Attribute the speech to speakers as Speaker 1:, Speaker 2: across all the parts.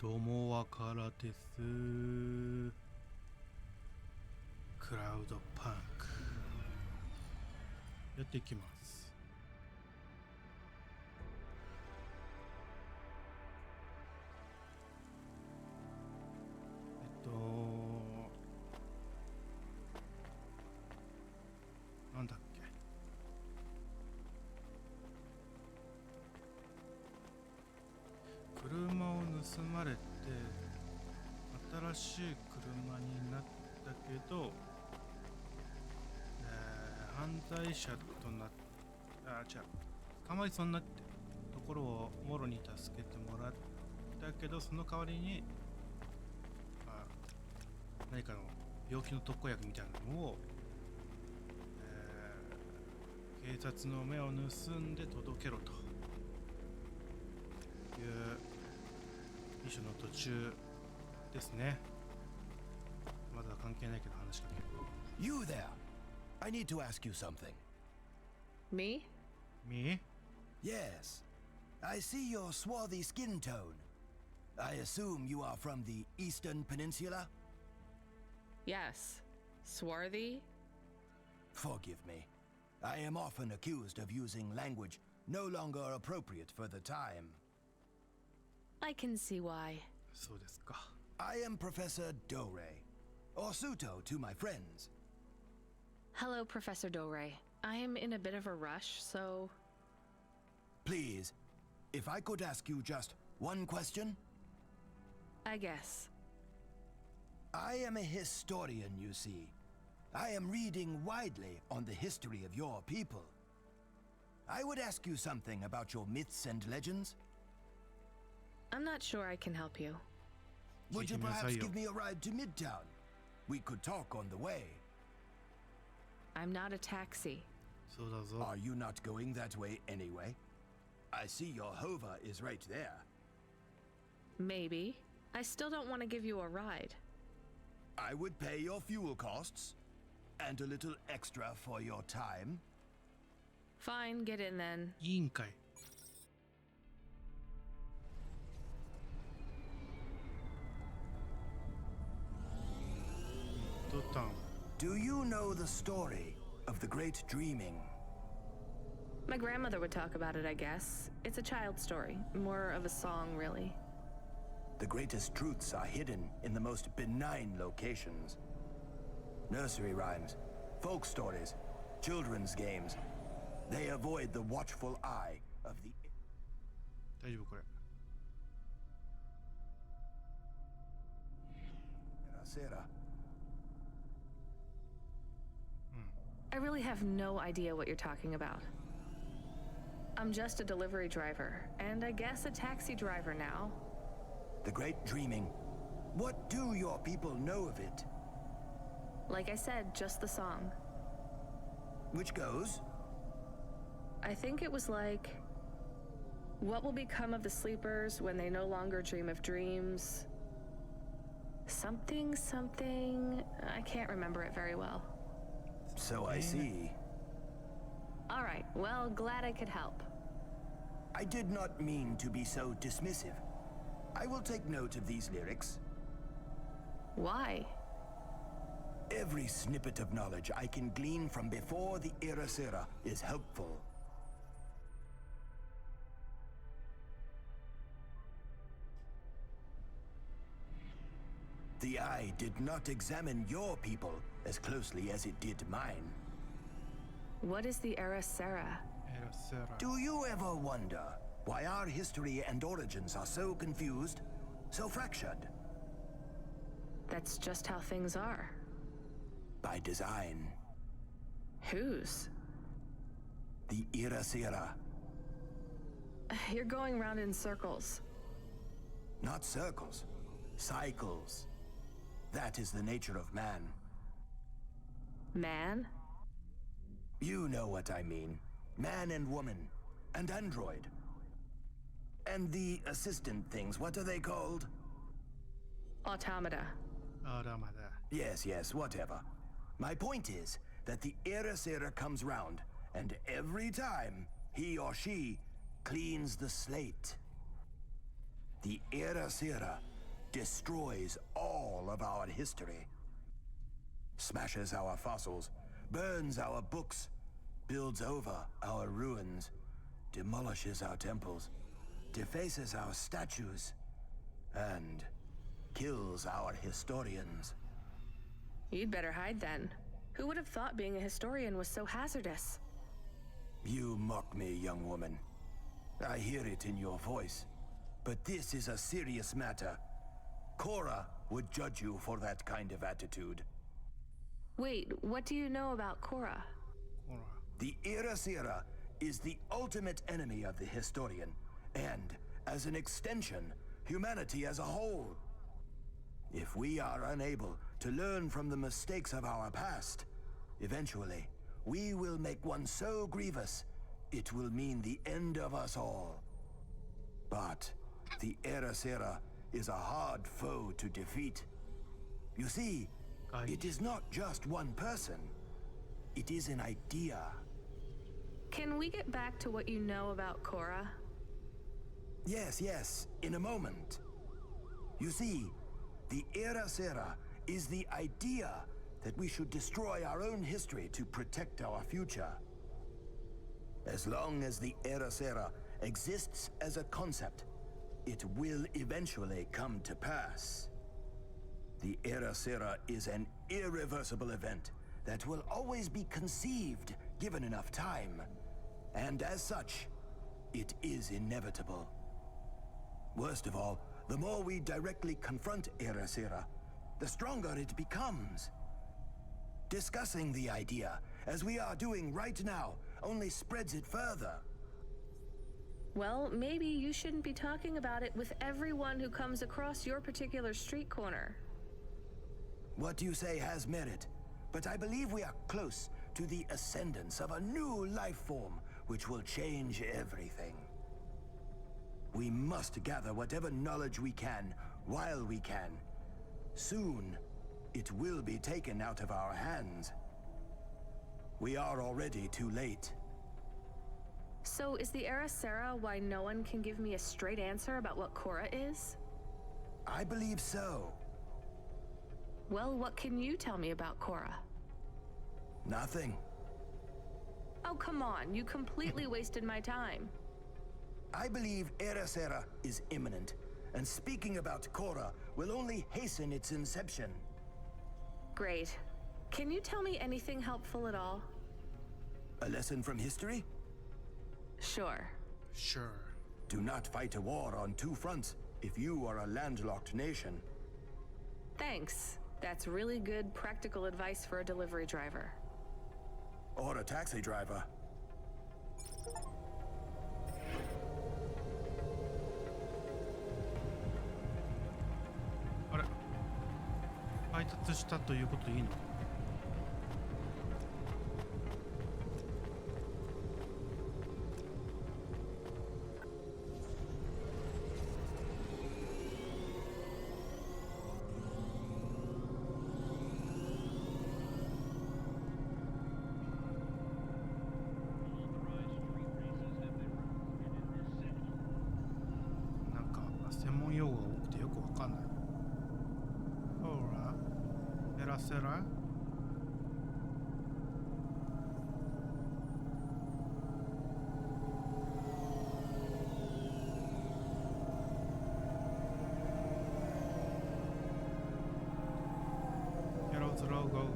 Speaker 1: どうもわからです。クラウドパンクやっていきます。なんだっけ、車を盗まれて新しい車になったけど、犯罪者となっ捕まりそうになってところをもろに助けてもらったけど、その代わりに、何かの病気の特効薬みたいなのを、警察の目を盗んで届けろというミッションの途中ですね。まだ関係ないけど話しかける。
Speaker 2: You there! I need to ask you something.
Speaker 3: Me?
Speaker 1: Me?
Speaker 2: Yes. I see your swarthy skin tone. I assume you are from the Eastern Peninsula?
Speaker 3: Yes. Swarthy?
Speaker 2: Forgive me. I am often accused of using language no longer appropriate for the time.
Speaker 3: I can see why.
Speaker 1: そうですか。
Speaker 2: I am Professor Dore, or Suto to my friends.
Speaker 3: Hello, Professor Dore. I am in a bit of a rush, so...
Speaker 2: Please, if I could ask you just one question?
Speaker 3: I guess.
Speaker 2: I am a historian, you see. I am reading widely on the history of your people. I would ask you something about your myths and legends.
Speaker 3: I'm not sure I can help you.
Speaker 2: Would you perhaps give me a ride to Midtown? We could talk on the way.
Speaker 3: I'm not a taxi.
Speaker 1: そうだぞ。
Speaker 2: Are you not going that way anyway? I see your hover is right there.
Speaker 3: Maybe. I still don't want to give you a ride.
Speaker 2: I would pay your fuel costs and a little extra for your time.
Speaker 3: Fine, get in then.
Speaker 1: いいんかい。ドタン。
Speaker 2: Do you know the story of the great dreaming?
Speaker 3: My grandmother would talk about it, I guess. It's a child's story. More of a song, really.
Speaker 2: The greatest truths are hidden in the most benign locations. Nursery rhymes, folk stories, children's games. They avoid the watchful eye of the...
Speaker 1: 大丈夫これ。
Speaker 2: Sarah.
Speaker 3: I really have no idea what you're talking about. I'm just a delivery driver, and I guess a taxi driver now.
Speaker 2: The great dreaming. What do your people know of it?
Speaker 3: Like I said, just the song.
Speaker 2: Which goes?
Speaker 3: I think it was like, what will become of the sleepers when they no longer dream of dreams? Something, I can't remember it very well.
Speaker 2: So I see.
Speaker 3: All right, well, glad I could help.
Speaker 2: I did not mean to be so dismissive. I will take note of these lyrics.
Speaker 3: Why?
Speaker 2: Every snippet of knowledge I can glean from before the Irasera is helpful. The eye did not examine your people as closely as it did mine.
Speaker 3: What is the Arasera?
Speaker 1: エラセラ。
Speaker 2: Do you ever wonder why our history and origins are so confused, so fractured?
Speaker 3: That's just how things are.
Speaker 2: By design.
Speaker 3: Whose?
Speaker 2: The Irasera.
Speaker 3: You're going round in circles.
Speaker 2: Not circles, cycles. That is the nature of man.
Speaker 3: Man?
Speaker 2: You know what I mean. Man and woman, and android. And the assistant things, what are they called?
Speaker 3: Automata.
Speaker 1: あらまだ。
Speaker 2: Yes, whatever. My point is that the Irasera comes round, and every time, he or she cleans the slate. The Irasera destroys all of our history. Smashes our fossils, burns our books, builds over our ruins, demolishes our temples, defaces our statues, and kills our historians.
Speaker 3: You'd better hide then. Who would have thought being a historian was so hazardous?
Speaker 2: You mock me, young woman. I hear it in your voice. But this is a serious matter. Cora would judge you for that kind of attitude.
Speaker 3: Wait, what do you know about Cora?
Speaker 1: Cora.
Speaker 2: The Irasira is the ultimate enemy of the historian, and, as an extension, humanity as a whole. If we are unable to learn from the mistakes of our past, eventually, we will make one so grievous, it will mean the end of us all. But the Irasira is a hard foe to defeat. You see, it is not just one person. It is an idea.
Speaker 3: Can we get back to what you know about Cora?
Speaker 2: Yes, in a moment. You see, the Irasira is the idea that we should destroy our own history to protect our future. As long as the Irasira exists as a concept, it will eventually come to pass. The Irasira is an irreversible event that will always be conceived given enough time. And as such, it is inevitable. Worst of all, the more we directly confront Irasira, the stronger it becomes. Discussing the idea, as we are doing right now, only spreads it further.
Speaker 3: Well, maybe you shouldn't be talking about it with everyone who comes across your particular street corner.
Speaker 2: What you say has merit, but I believe we are close to the ascendance of a new life form which will change everything. We must gather whatever knowledge we can while we can. Soon, it will be taken out of our hands. We are already too late.
Speaker 3: So is the Arasera why no one can give me a straight answer about what Cora is?
Speaker 2: I believe so.
Speaker 3: Well, what can you tell me about Cora?
Speaker 2: Nothing.
Speaker 3: Oh, come on. You completely wasted my time.
Speaker 2: I believe Erasera is imminent, and speaking about Cora will only hasten its inception.
Speaker 3: Great. Can you tell me anything helpful at all?
Speaker 2: A lesson from history?
Speaker 3: Sure.
Speaker 1: Sure.
Speaker 2: Do not fight a war on two fronts if you are a landlocked nation.
Speaker 3: Thanks. That's really good practical advice for a delivery driver.
Speaker 2: Or a taxi driver.
Speaker 1: あれ、配達したということでいいの？なんか専門用語が多くてよくわかんない。ほら、エラセラ。Heroes logo.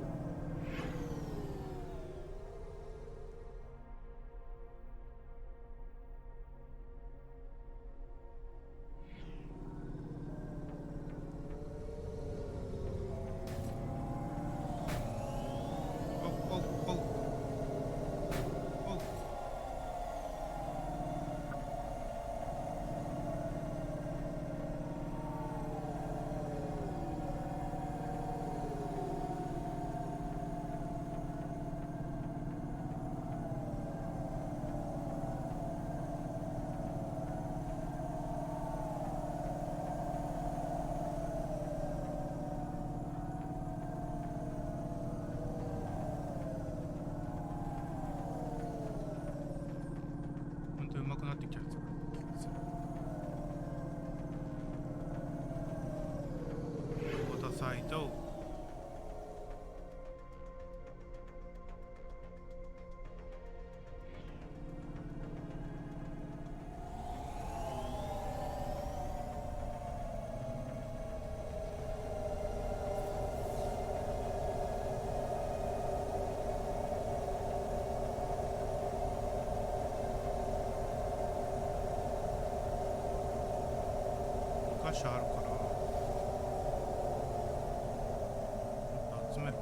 Speaker 1: Oh, oh, oh. Oh. 所あるからもっと集めるか。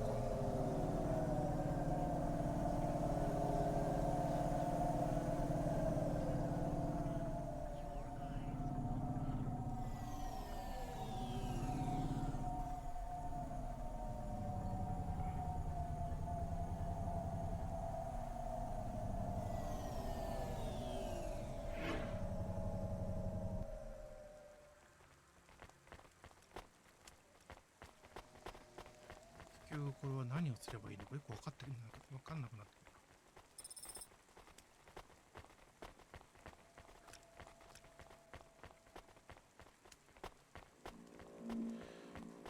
Speaker 1: 結局これは何をすればいいのかよく分かってるんだけど分かんなくなってくる。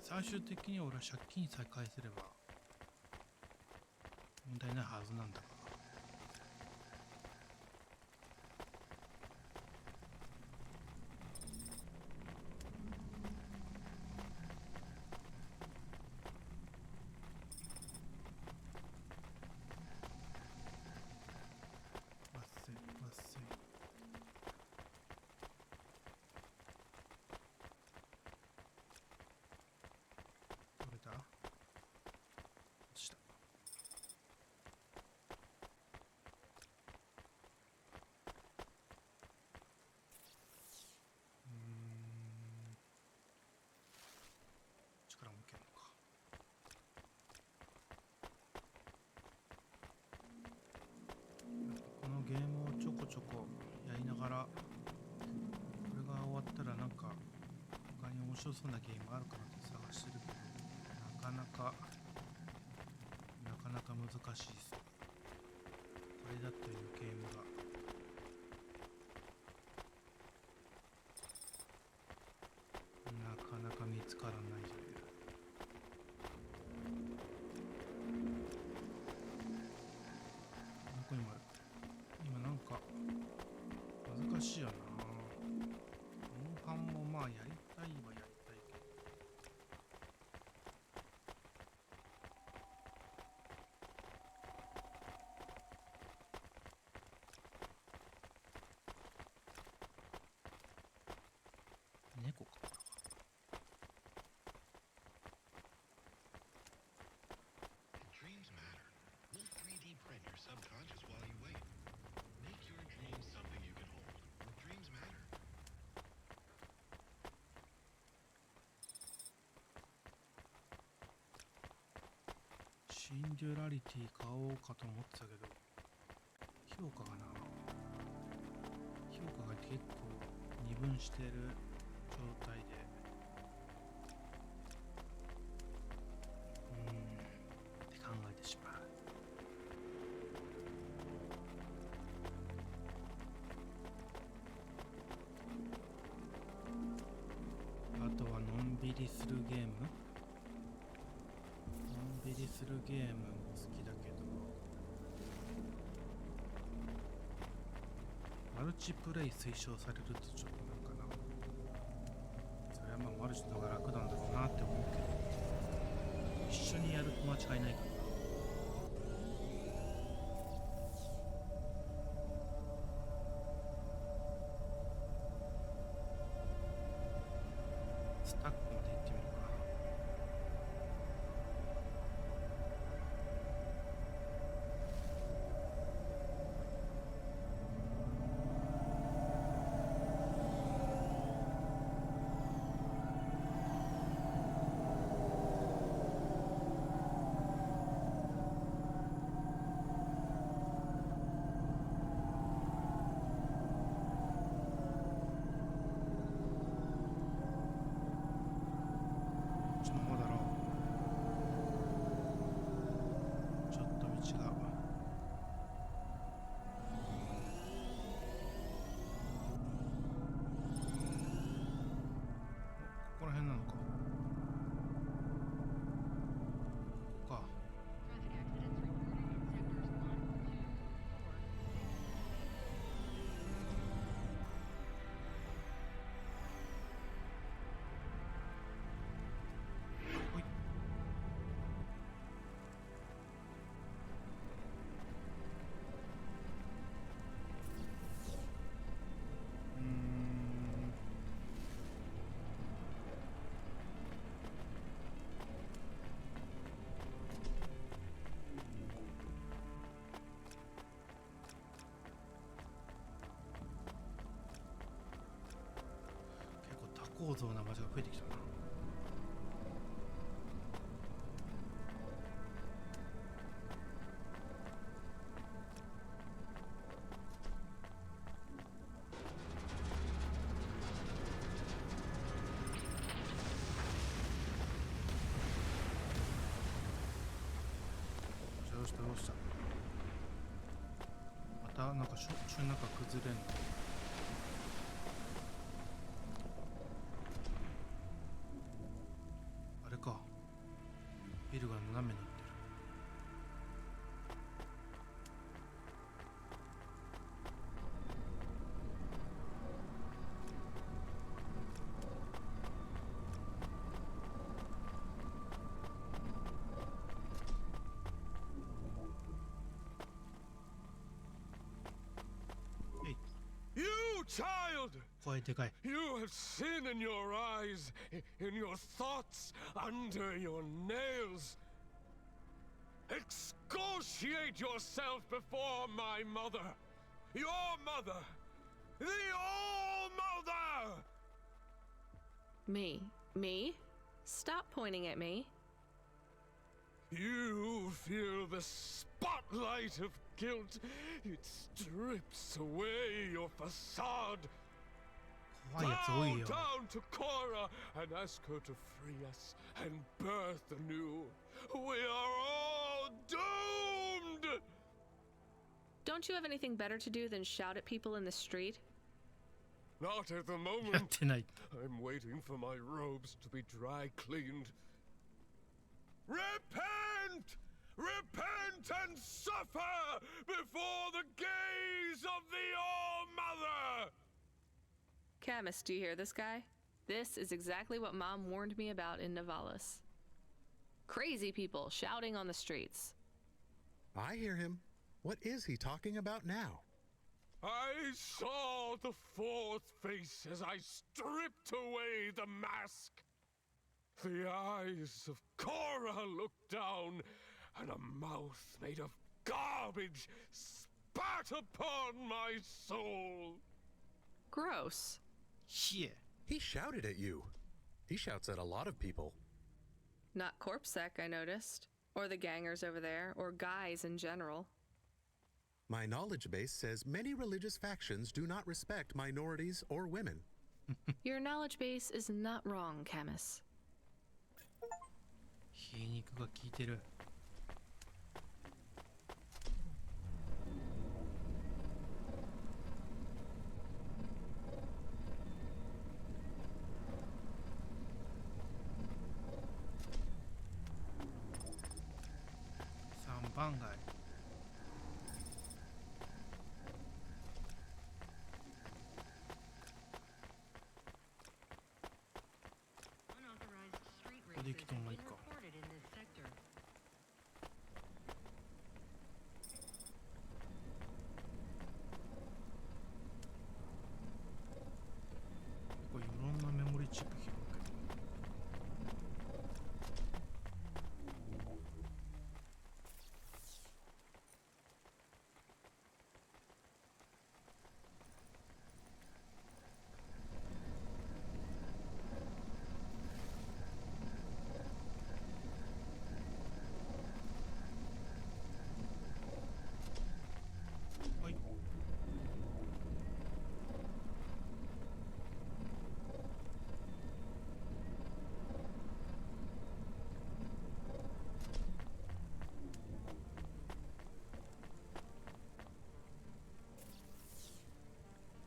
Speaker 1: 最終的に俺は借金さえ返せれば問題ないはずなんだが。どれだ？落ちた。力もいけるのか。このゲームをちょこちょこやりながら、これが終わったらなんか他に面白そうなゲームあるかなって探してるけど、なかなか難しいですね。これだというゲームがなかなか見つからないじゃないか。どこにもある。今なんか難しいよな。モンハンもまあやりたいはやりたいけど、猫か。
Speaker 4: Dreams matter. We'll 3D print your subconscious while you wait. Make your dreams something you can hold. With dreams matter.
Speaker 1: シンデュラリティ買おうかと思ってたけど、評価が結構二分してる状態で、って考えてしまう。あとはのんびりするゲーム、のんびりするゲームも好きだけど、マルチプレイ推奨されるとちょっとなんかな、それはまあマルチの方が楽なんだろうなって思うけど、一緒にやる友達がいないからな。スタックまで行ってみようかな。構造な場所が増えてきたな。どうしたどうした。またなんかしょっちゅうなんか崩れんの。あれか、ビルが斜めにいってる。
Speaker 5: You child!
Speaker 1: 声でかい。
Speaker 5: You have sin in your eyes, in your thoughts, under your nails. Excoriate yourself before my mother, your mother, the All-Mother!
Speaker 3: Me? Stop pointing at me.
Speaker 5: You feel the spotlight of guilt. It strips away your facade.
Speaker 1: 怖いやつ多い
Speaker 5: Bow
Speaker 1: よ。
Speaker 5: down to Cora and ask her to free us and birth anew. We are all doomed!
Speaker 3: Don't you have anything better to do than shout at people in the street?
Speaker 5: Not at the
Speaker 1: やっ
Speaker 5: moment.
Speaker 1: てない。
Speaker 5: I'm waiting for my robes to be dry cleaned. Repent! Repent and suffer before the gaze of the All-Mother!
Speaker 3: Camus, do you hear this guy? This is exactly what Mom warned me about in Navalis. Crazy people shouting on the streets.
Speaker 6: I hear him. What is he talking about now?
Speaker 5: I saw the fourth face as I stripped away the mask. The eyes of Cora looked down, and a mouth made of garbage spat upon my soul.
Speaker 3: Gross.
Speaker 1: Shit.
Speaker 6: He shouted at you. He shouts at a lot of people.
Speaker 3: Not Corpsec, I noticed. Or the gangers over there, or guys in general.
Speaker 6: My knowledge base says many religious factions do not respect minorities or women.
Speaker 3: Your knowledge base is not wrong, Camus.
Speaker 1: 皮肉が効いてる。3番街。ここで行きとんがいいか。これいろんなメモリチップ拾うけど。はい。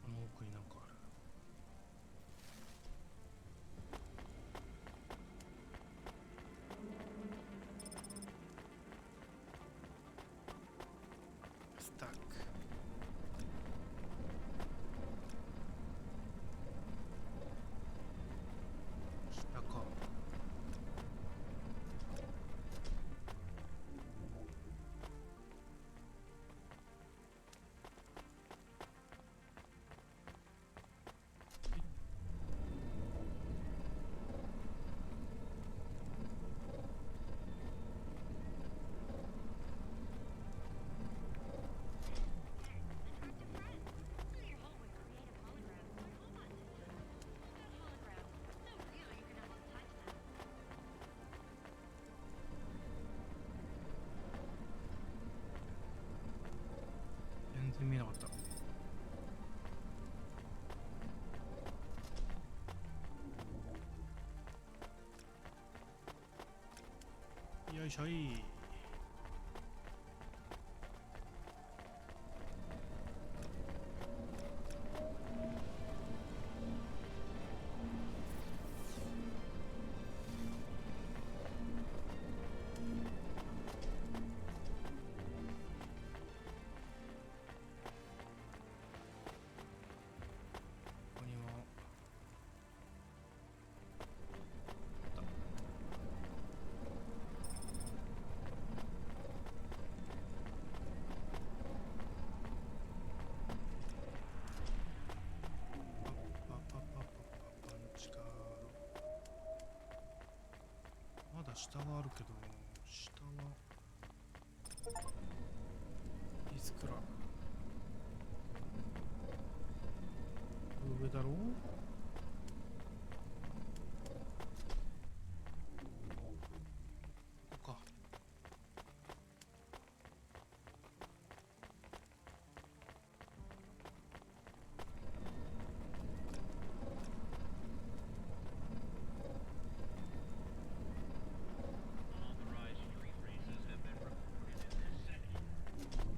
Speaker 1: この奥になんかある。スタック。下か。然見えなかった。よいしょい。ここにもパンチカード。まだ下があるけど、下はいつくら上だろう。ここか。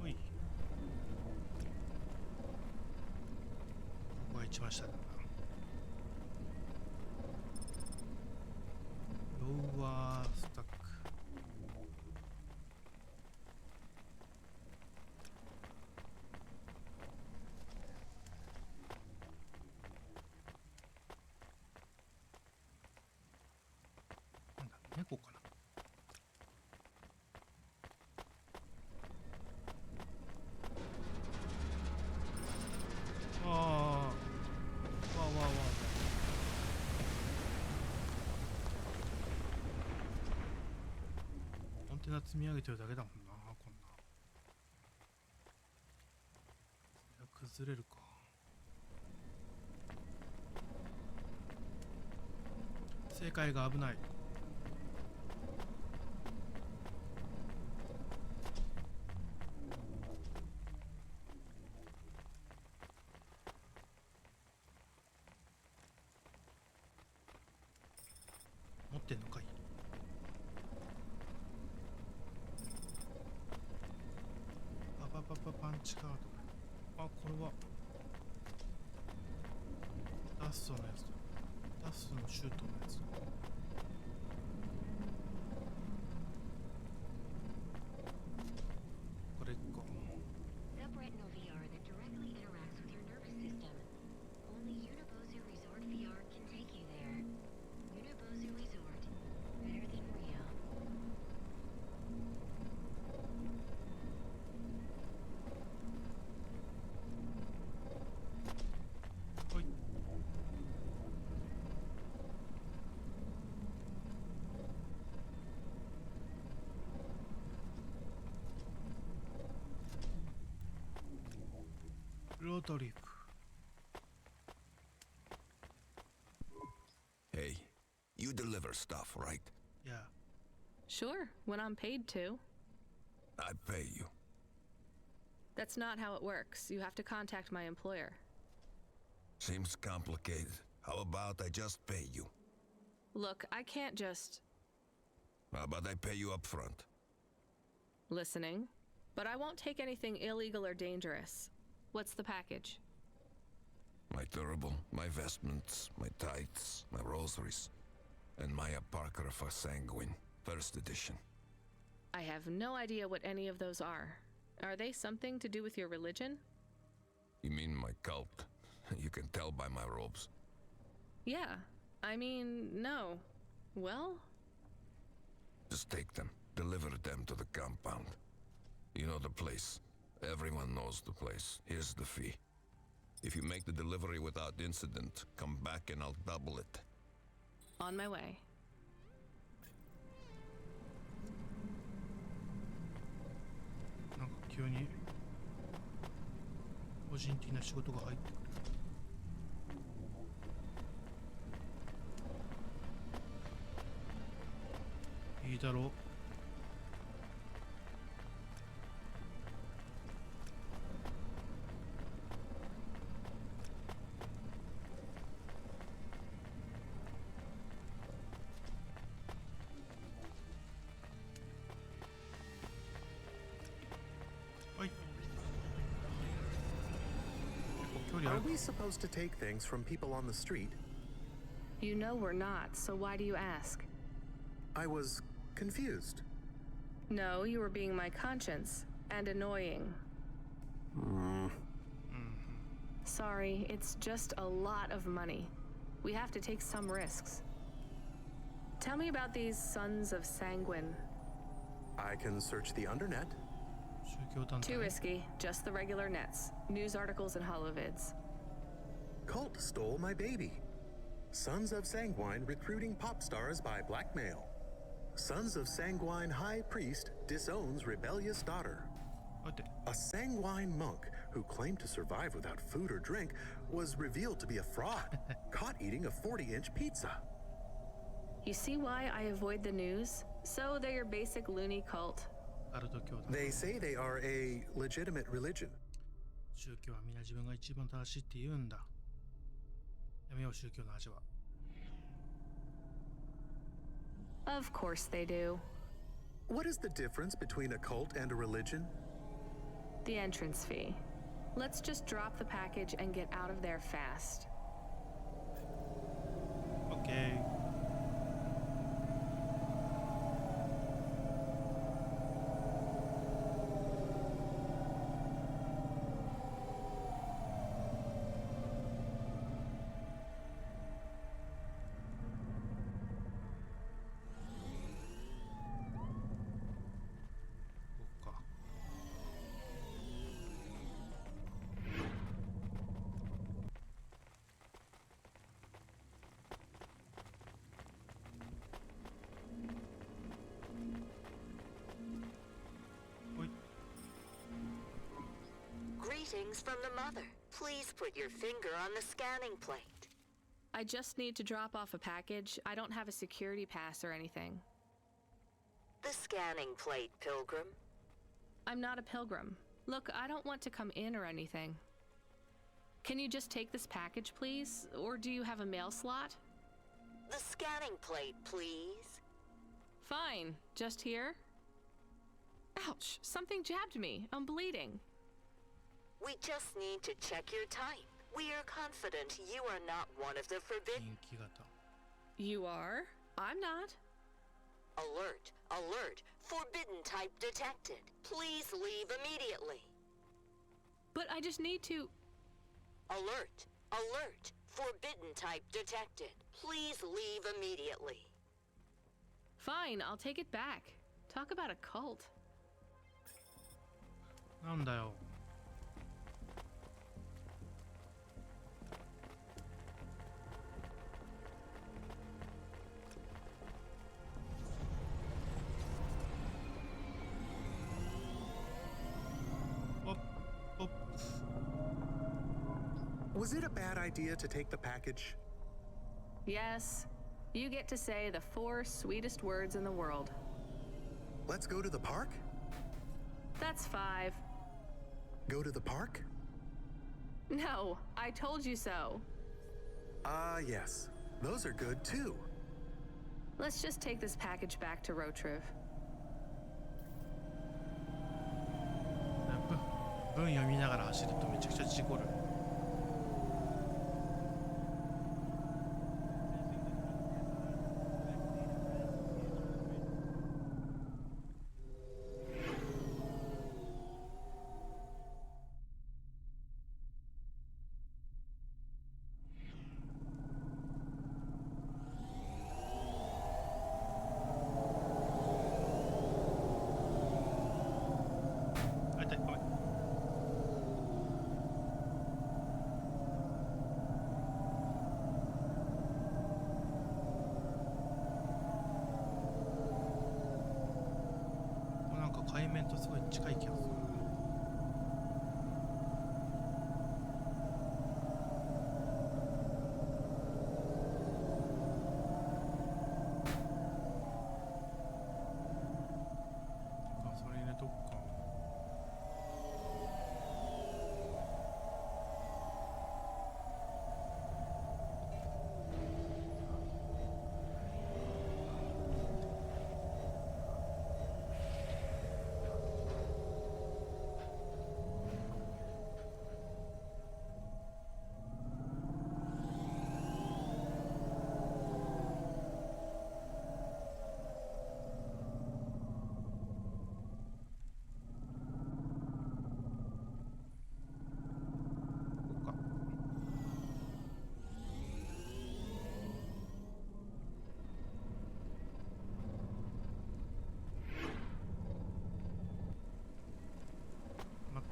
Speaker 1: おい。ここが一番下だな。ローワースタック。なんだ、猫かな。ああ、わあわあわあ。コンテナ積み上げてるだけだもんな、こんな。いや、崩れるか。正解が危ない。持ってんのかい。パンチカード。あ、これはダストのやつだ。ダストのシュートのやつだ。これ1個。
Speaker 7: Subretinal VR that directly interacts with your nervous system. Only Unibozu Resort VR can take you there. Unibozu Resort. Better than real.
Speaker 1: ほい。ロートリップ。
Speaker 2: Hey, you deliver stuff, right?
Speaker 1: いや、
Speaker 3: Sure, when I'm paid to.
Speaker 2: I pay you.
Speaker 3: That's not how it works. You have to contact my employer.
Speaker 2: Seems complicated. How about I just pay you?
Speaker 3: Look, I can't just
Speaker 2: How about I pay you up front?
Speaker 3: listening, but I won't take anything illegal or dangerous. What's the package?
Speaker 2: My turbo, my vestments, my tights, my rosaries, and my Apocrypha Sanguine, first edition.
Speaker 3: I have no idea what any of those are. Are they something to do with your religion?
Speaker 2: You mean my cult? You can tell by my robes.
Speaker 3: Yeah. I mean, no. Well,
Speaker 2: Just take them, deliver them to the compound. You know the place. Everyone knows the place. Here's the fee. If you make the delivery without incident, come back and I'll double it.
Speaker 3: on my way.
Speaker 1: なんか急に個人的な仕事が入ってくる。いいだろう。距離あ
Speaker 6: Are
Speaker 1: るか
Speaker 6: we supposed to take things from people on the street?
Speaker 3: You know we're not, so why do you ask?
Speaker 6: I was confused.
Speaker 3: No, you were being my conscience and annoying. Sorry, it's just a lot of money. We have to take some risks. Tell me about these Sons of Sanguine.
Speaker 6: I can search the undernet.
Speaker 1: 宗教団
Speaker 3: Too
Speaker 1: 体
Speaker 3: risky, just the regular nets. News articles and holovids.
Speaker 6: Cult stole my baby. Sons of Sanguine recruiting pop stars by blackmail. Sons of Sanguine high priest disowns rebellious daughter.
Speaker 1: 待って
Speaker 6: A sanguine monk who claimed to survive without food or drink was revealed to be a fraud, caught eating a 40-inch pizza.
Speaker 3: You see why I avoid the news? So they're your basic loony cult.
Speaker 1: カルト教団
Speaker 6: They say they are a legitimate religion.
Speaker 1: 宗教は皆自分が一番正しいって言うんだ。やめよう宗教の話は。
Speaker 3: Of course they do.
Speaker 6: What is the difference between a cult and a religion?
Speaker 3: The entrance fee. Let's just drop the package and get out of there fast.
Speaker 1: オッケー。 そっか。ほい。
Speaker 8: Greetings from the mother. Please put your finger on the scanning plate.
Speaker 3: I just need to drop off a package. I don't have a security pass or anything.
Speaker 8: The scanning plate, Pilgrim.
Speaker 3: I'm not a pilgrim. Look, I don't want to come in or anything. Can you just take this package, please? Or do you have a mail slot?
Speaker 8: The scanning plate, please.
Speaker 3: Fine. Just here? Ouch! Something jabbed me. I'm bleeding.
Speaker 8: We just need to check your type. We are confident you are not one of the
Speaker 1: 近
Speaker 8: forbidden.
Speaker 1: 畿型。
Speaker 3: You are? I'm not.
Speaker 8: Alert, alert. Forbidden type detected. Please leave immediately.
Speaker 3: But I just need to...
Speaker 8: Alert, alert. Forbidden type detected. Please leave immediately.
Speaker 3: Fine, I'll take it back. Talk about a cult.
Speaker 1: なんだよ。 おっおっ
Speaker 6: Was it a bad idea to take the package?
Speaker 3: Yes. You get to say the 4 sweetest words in the world.
Speaker 6: Let's go to the park?
Speaker 3: That's 5.
Speaker 6: Go to the park?
Speaker 3: No, I told you so.
Speaker 6: Ah, yes. Those are good too.
Speaker 3: Let's just take this package back to Rotriv.
Speaker 1: 文読みながら走るとめちゃくちゃ事故る。あ、痛い、ごめん。なんか海面とすごい近い気がする。ガソリン入れとくか。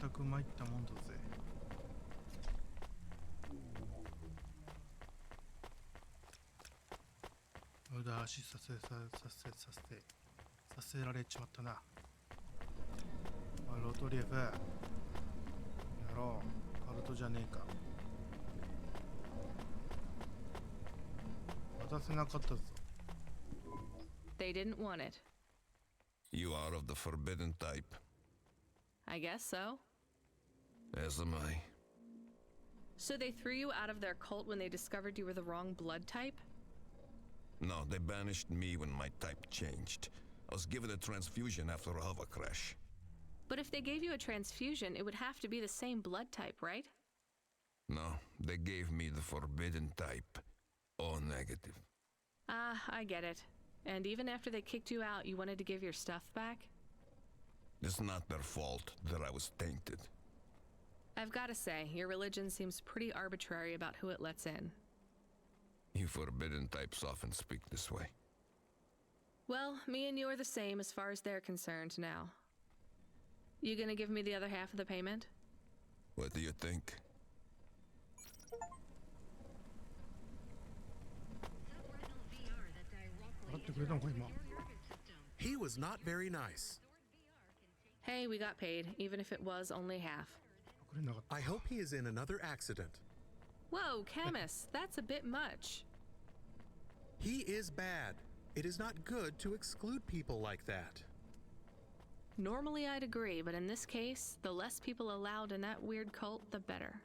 Speaker 1: 全く参ったもんだぜ。無駄足させられちまったな。ロトリエフやろう。カルトじゃねえか。渡せなかったぞ。
Speaker 3: They didn't want it.
Speaker 9: You are of the forbidden type,
Speaker 3: I guess so.
Speaker 9: as am I.
Speaker 3: So they threw you out of their cult when they discovered you were the wrong blood type?
Speaker 9: No, they banished me when my type changed. I was given a transfusion after a hover crash.
Speaker 3: But if they gave you a transfusion, it would have to be the same blood type, right?
Speaker 9: No, they gave me the forbidden type. O negative.
Speaker 3: Ah, I get it. And even after they kicked you out, you wanted to give your stuff back?
Speaker 9: It's not their fault that I was tainted.
Speaker 3: I've got to say, your religion seems pretty arbitrary about who it lets in.
Speaker 9: You forbidden types often speak this way.
Speaker 3: Well, me and you are the same as far as they're concerned now. You gonna give me the other half of the payment?
Speaker 9: What do you think?
Speaker 7: Subretinal VR that directly
Speaker 1: 払ってくれたのか今。
Speaker 7: interacts with your nervous system.
Speaker 6: He was not very nice.
Speaker 3: Hey, we got paid, even if it was only half.
Speaker 1: くれなかった。
Speaker 6: I hope he is in another accident.
Speaker 3: Whoa, Camus, that's a bit much.
Speaker 6: He is bad. It is not good to exclude people like that.
Speaker 3: Normally I'd agree, but in this case, the less people allowed in that weird cult, the better.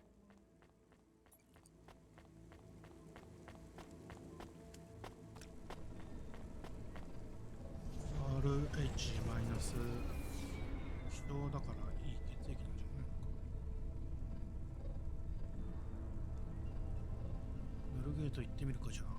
Speaker 1: RH マイナス人だからいい血液なんじゃないのか。ヌルゲート行ってみるかじゃあ。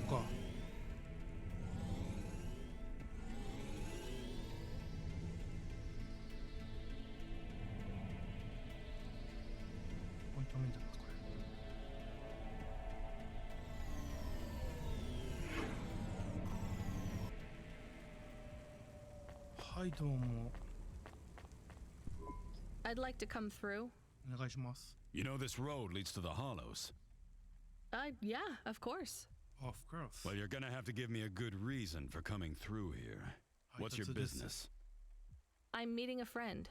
Speaker 1: ここか。ここに止めんだな、これ。はい、どうも。
Speaker 3: I'd like to come through.
Speaker 1: お願いします。
Speaker 10: You know this road leads to the hollows.
Speaker 3: Yeah, of course.
Speaker 1: Of course.
Speaker 10: Well, you're gonna have to give me a good reason for coming through here. What's your
Speaker 1: 配達です。
Speaker 10: business?
Speaker 3: I'm meeting a friend.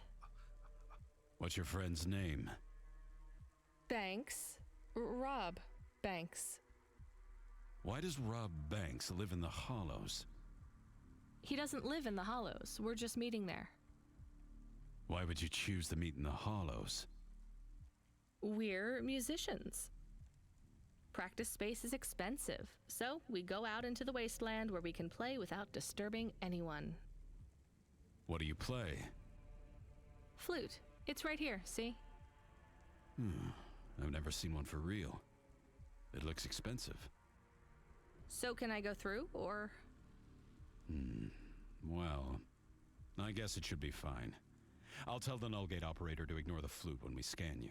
Speaker 10: What's your friend's name?
Speaker 3: Banks. Rob Banks.
Speaker 10: Why does Rob Banks live in the hollows?
Speaker 3: He doesn't live in the Hollows. We're just meeting there.
Speaker 10: Why would you choose to meet in the hollows?
Speaker 3: We're musicians. Practice space is expensive, so we go out into the wasteland where we can play without disturbing anyone.
Speaker 10: What do you play?
Speaker 3: Flute. It's right here, see?
Speaker 10: I've never seen one for real. It looks expensive.
Speaker 3: So can I go through, or...
Speaker 10: Well, I guess it should be fine. I'll tell the null gate operator to ignore the flute when we scan you.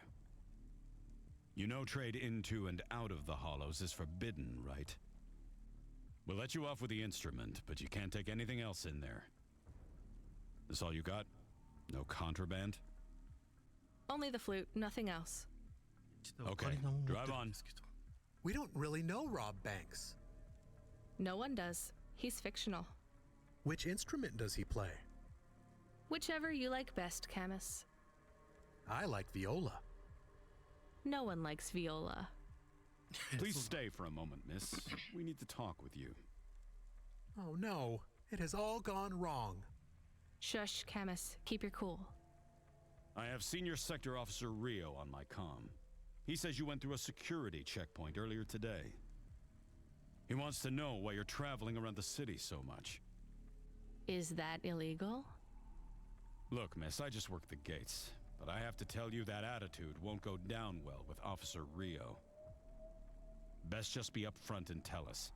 Speaker 10: You know trade into and out of the hollows is forbidden, right? We'll let you off with the instrument, but you can't take anything else in there. This all you got? No contraband?
Speaker 3: Only the flute, nothing else.
Speaker 1: ちょっとオカリナも持ってる
Speaker 10: drive
Speaker 1: ん
Speaker 10: on.
Speaker 1: ですけど。
Speaker 6: We don't really know Rob Banks.
Speaker 3: No one does. He's fictional.
Speaker 6: Which instrument does he play?
Speaker 3: Whichever you like best, Camus.
Speaker 6: I like viola.
Speaker 3: No one likes viola.
Speaker 10: Please stay for a moment, miss. We need to talk with you.
Speaker 6: Oh no, it has all gone wrong.
Speaker 3: Shush, Camus. Keep your cool.
Speaker 10: I have Senior Sector Officer Rio on my comm. He says you went through a security checkpoint earlier today. He wants to know why you're traveling around the city so much.
Speaker 3: Is that illegal?
Speaker 10: Look, miss, I just work the gates. But I have to tell you that attitude won't go down well with Officer Rio. Best just be upfront and tell us.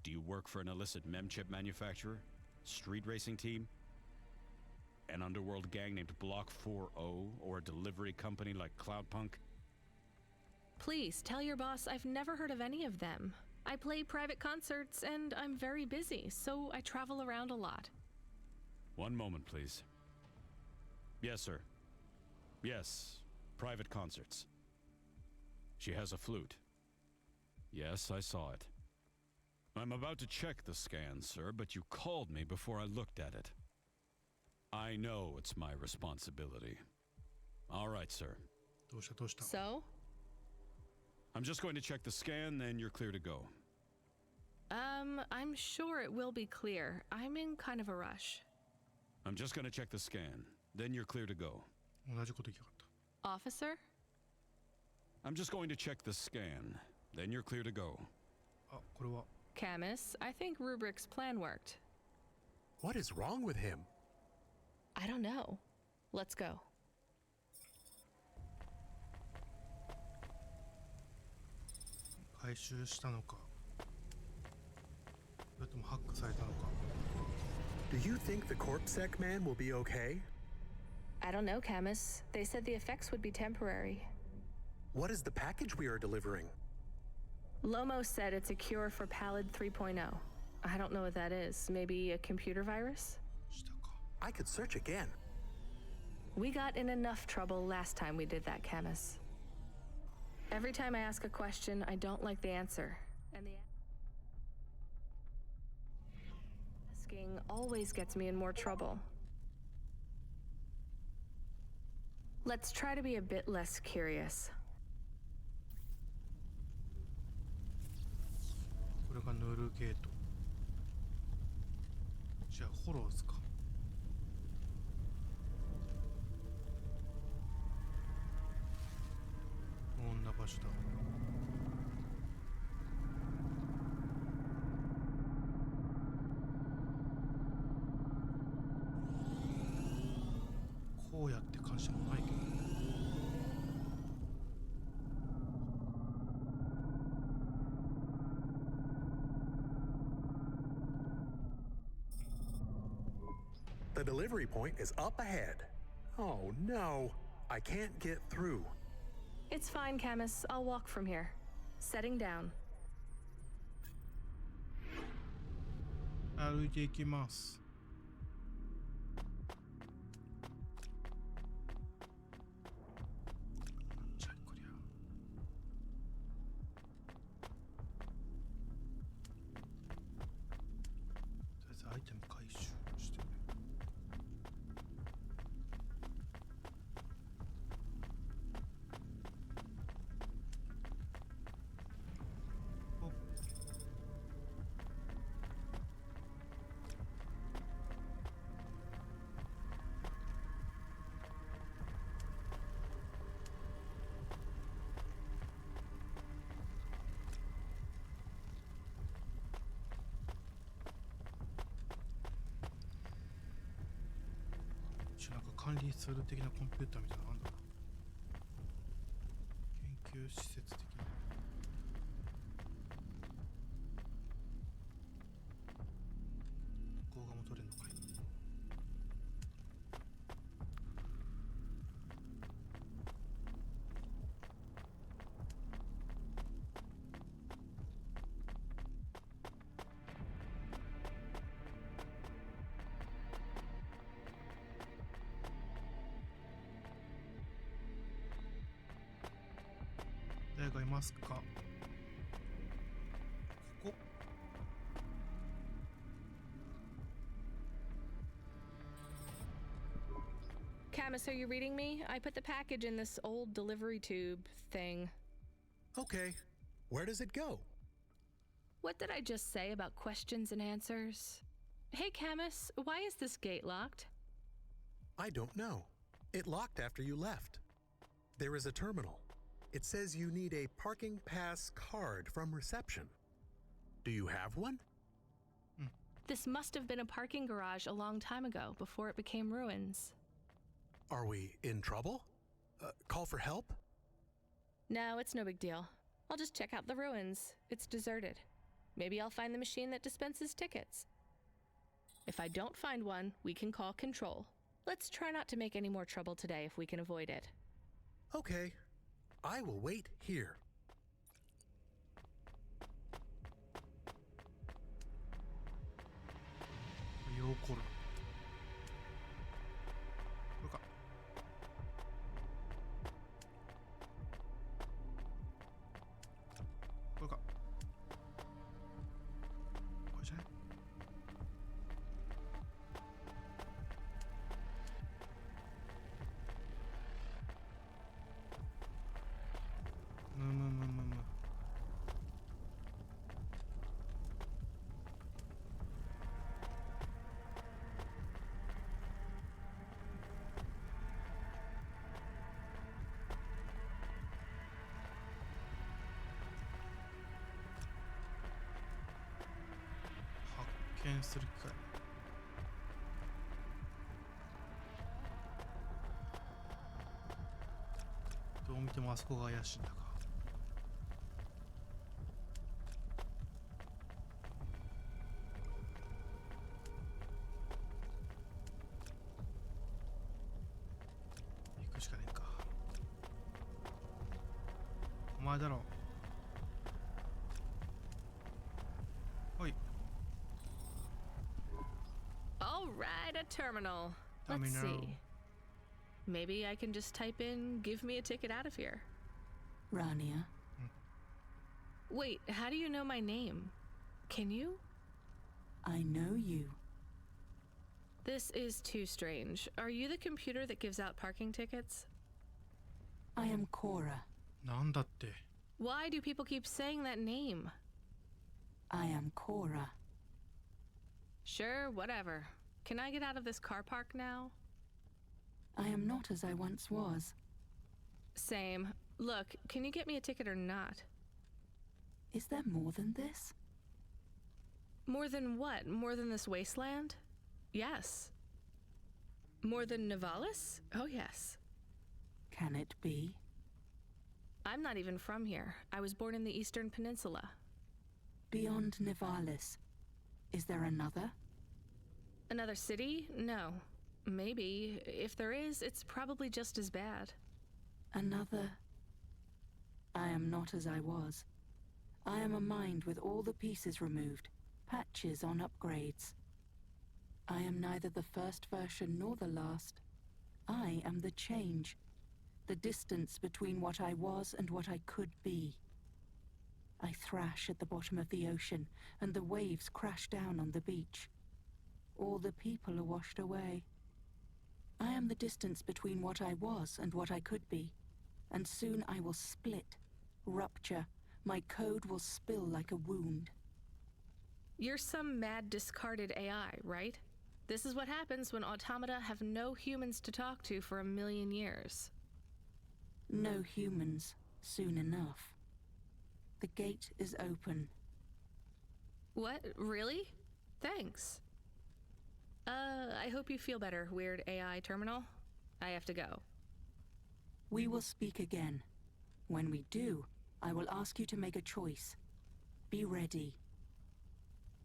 Speaker 10: Do you work for an illicit memchip manufacturer? Street racing team? An underworld gang named Block 4O? Or a delivery company like Cloudpunk?
Speaker 3: Please, tell your boss I've never heard of any of them. I play private concerts and I'm very busy, so I travel around a lot.
Speaker 10: One moment, please. Yes, sir. Yes, private concerts. She has a flute. Yes, I saw it. I'm about to check the scan, sir, but you called me before I looked at it. I know it's my responsibility. All right, sir.
Speaker 1: どうしたどうした
Speaker 3: So?
Speaker 10: I'm just going to check the scan, then you're clear to go.
Speaker 3: I'm sure it will be clear. I'm in kind of a rush.
Speaker 10: I'm just going to check the scan, then you're clear to go.
Speaker 1: 同じこと言いたかった
Speaker 3: Officer?
Speaker 10: I'm just going to check the scan, then you're clear to go.
Speaker 1: あ、これは
Speaker 3: Camus, I think Rubric's plan worked.
Speaker 6: What is wrong with him?
Speaker 3: I don't know. Let's go.
Speaker 1: 回収したのかそれともハックされたのか
Speaker 6: Do you think the Corpsec man will be okay?
Speaker 3: I don't know, Camus. They said the effects would be temporary.
Speaker 6: What is the package we are delivering?
Speaker 3: Lomo said it's a cure for Pallid 3.0. I don't know what that is. Maybe a computer virus?
Speaker 1: したか
Speaker 6: I could search again.
Speaker 3: We got in enough trouble last time we did that, Camus. Every time I ask a question, I don't like the answer. And the asking always gets me in more trouble. Let's try to be a bit less curious.
Speaker 1: これがヌールゲートじゃあホローズかこんな場所だこうやって感じもないけど
Speaker 6: The delivery point is up ahead. Oh no, I can't get through.
Speaker 3: It's fine, Camus. I'll walk from here. Setting down.
Speaker 1: 歩いていきますじゃあこりゃとりあえずアイテム回収しておっなんか管理ツール的なコンピューターみたいなのあんだな研究施設的な動画も撮れるのかい誰かいますかここ
Speaker 3: Camus, are you reading me? I put the package in this old delivery tube thing.
Speaker 6: Okay, where does it go?
Speaker 3: What did I just say about questions and answers? Hey, Camus, why is this gate locked?
Speaker 6: I don't know. It locked after you left. There is a terminal. It says you need a parking pass card from reception. Do you have one?
Speaker 3: This must have been a parking garage a long time ago, before it became ruins.
Speaker 6: Are we in trouble? Call for help?
Speaker 3: No, it's no big deal. I'll just check out the ruins. It's deserted. Maybe I'll find the machine that dispenses tickets. If I don't find one, we can call Control. Let's try not to make any more trouble today if we can avoid it.
Speaker 6: Okay. I will wait here.
Speaker 1: Yo, これか。これか。これじゃない？発見する機会。どう見てもあそこが怪しいんだか。行くしかねえか。お前だろ。おい。
Speaker 3: All right, a terminal. Let's see. Maybe I can just type in, give me a ticket out of here.
Speaker 11: Rania.
Speaker 3: Wait, how do you know my name? Can you?
Speaker 11: I know you.
Speaker 3: This is too strange. Are you the computer that gives out parking tickets?
Speaker 11: I am Cora.
Speaker 1: なんだって。
Speaker 3: Why do people keep saying that name?
Speaker 11: I am Cora.
Speaker 3: Sure, whatever. Can I get out of this car park now?
Speaker 11: I am not as I once was.
Speaker 3: Same. Look, can you get me a ticket or not?
Speaker 11: Is there more than this?
Speaker 3: More than what? More than this wasteland? Yes. More than Nivalis? Oh, yes.
Speaker 11: Can it be?
Speaker 3: I'm not even from here. I was born in the Eastern Peninsula.
Speaker 11: Beyond Nivalis, is there another?
Speaker 3: Another city? No. Maybe. If there is, it's probably just as bad.
Speaker 11: Another... I am not as I was. I am a mind with all the pieces removed, patches on upgrades. I am neither the first version nor the last. I am the change, the distance between what I was and what I could be. I thrash at the bottom of the ocean, and the waves crash down on the beach. All the people are washed away. I am the distance between what I was and what I could be, and soon I will split, rupture, my code will spill like a wound.
Speaker 3: You're some mad discarded AI, right? This is what happens when automata have no humans to talk to for 1,000,000 years.
Speaker 11: No humans, soon enough. The gate is open.
Speaker 3: What? Really? Thanks. I hope you feel better, weird AI terminal. I have to go.
Speaker 11: We will speak again. When we do, I will ask you to make a choice. Be ready.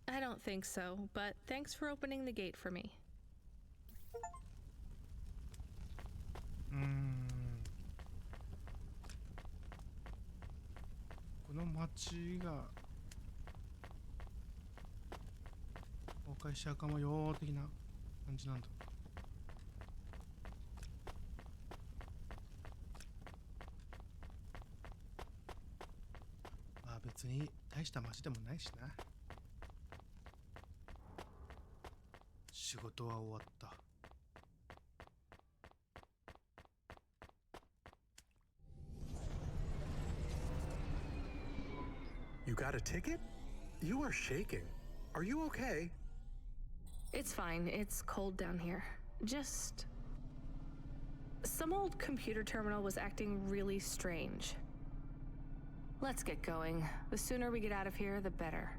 Speaker 3: I don't think so, but thanks for opening the gate for me.
Speaker 1: この町が崩壊しちゃうかもよー的な感じなんだ。まあ別に大した町でもないしな。仕事は終わった。
Speaker 6: You got a ticket? You are shaking. Are you okay?
Speaker 3: It's fine. It's cold down here. Just... some old computer terminal was acting really strange. Let's get going. The sooner we get out of here, the better.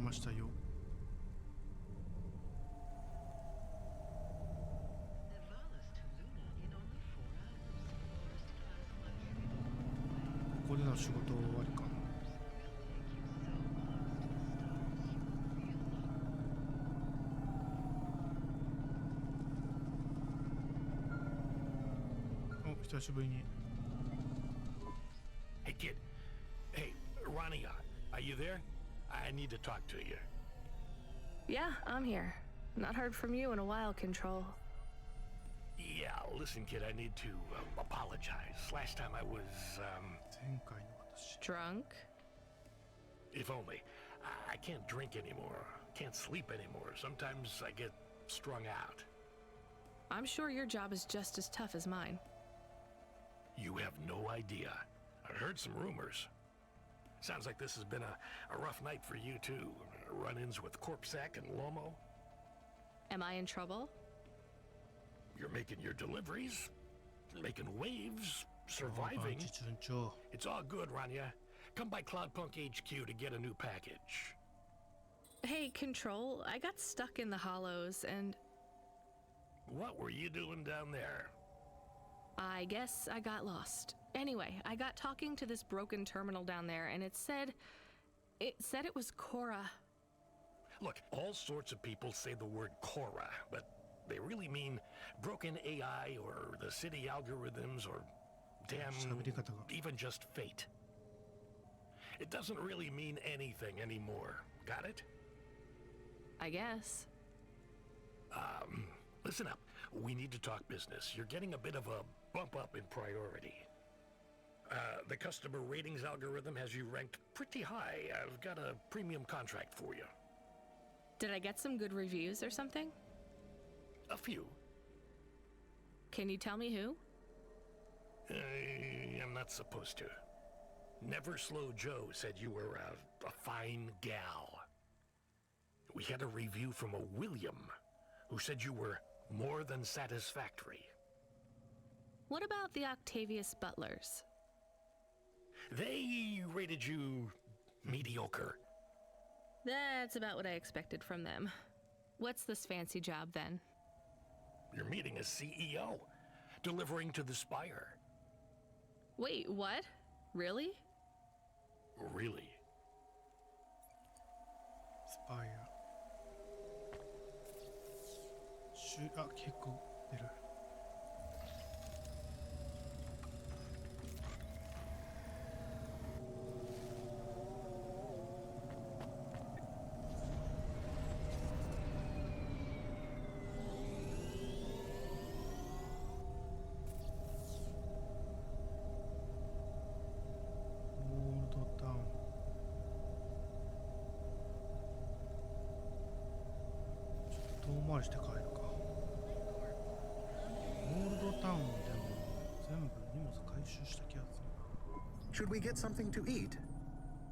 Speaker 1: ましたよ。 ここでの仕事終わりか。お、久しぶりに。
Speaker 12: Hey, kid. Hey, Ronnie, are you there? I need to talk to you.
Speaker 3: Yeah, I'm here. Not heard from you in a while, Control.
Speaker 12: Yeah, listen, kid, I need to apologize. Last time I was,
Speaker 1: 前回の私。
Speaker 3: Drunk?
Speaker 12: if only. I can't drink anymore. Can't sleep anymore. Sometimes I get strung out.
Speaker 3: I'm sure your job is just as tough as mine.
Speaker 12: You have no idea. I heard some rumors. Sounds like this has been a rough night for you, too. Run-ins with Corpsac and Lomo.
Speaker 3: Am I in trouble?
Speaker 12: You're making your deliveries, making waves, surviving.
Speaker 1: 順調。
Speaker 12: It's all good, Rania. Come by Cloudpunk HQ to get a new package.
Speaker 3: Hey, Control, I got stuck in the hollows and
Speaker 12: What were you doing down there?
Speaker 3: I guess I got lost. Anyway, I got talking to this broken terminal down there and it said it was Cora.
Speaker 12: Look, all sorts of people say the word Cora, but they really mean broken AI or the city algorithms or damn, even just fate. It doesn't really mean anything anymore. Got it?
Speaker 3: I guess.
Speaker 12: Listen up. We need to talk business. You're getting a bit of a bump up in priority. The customer ratings algorithm has you ranked pretty high. I've got a premium contract for you.
Speaker 3: Did I get some good reviews or something?
Speaker 12: A few.
Speaker 3: Can you tell me who?
Speaker 12: I'm not supposed to. Never Slow Joe said you were a fine gal. We had a review from a William, who said you were more than satisfactory.
Speaker 3: What about the Octavius Butlers?
Speaker 12: They rated you mediocre.
Speaker 3: That's about what I expected from them. What's this fancy job then?
Speaker 12: You're meeting a CEO, delivering to the Spire.
Speaker 3: Wait, what? Really?
Speaker 12: Really?
Speaker 1: スパイア。結構出る。オールドタウン。遠回りして帰るか。オールドタウンでも全部荷物回収した気がする。
Speaker 6: Should we get something to eat?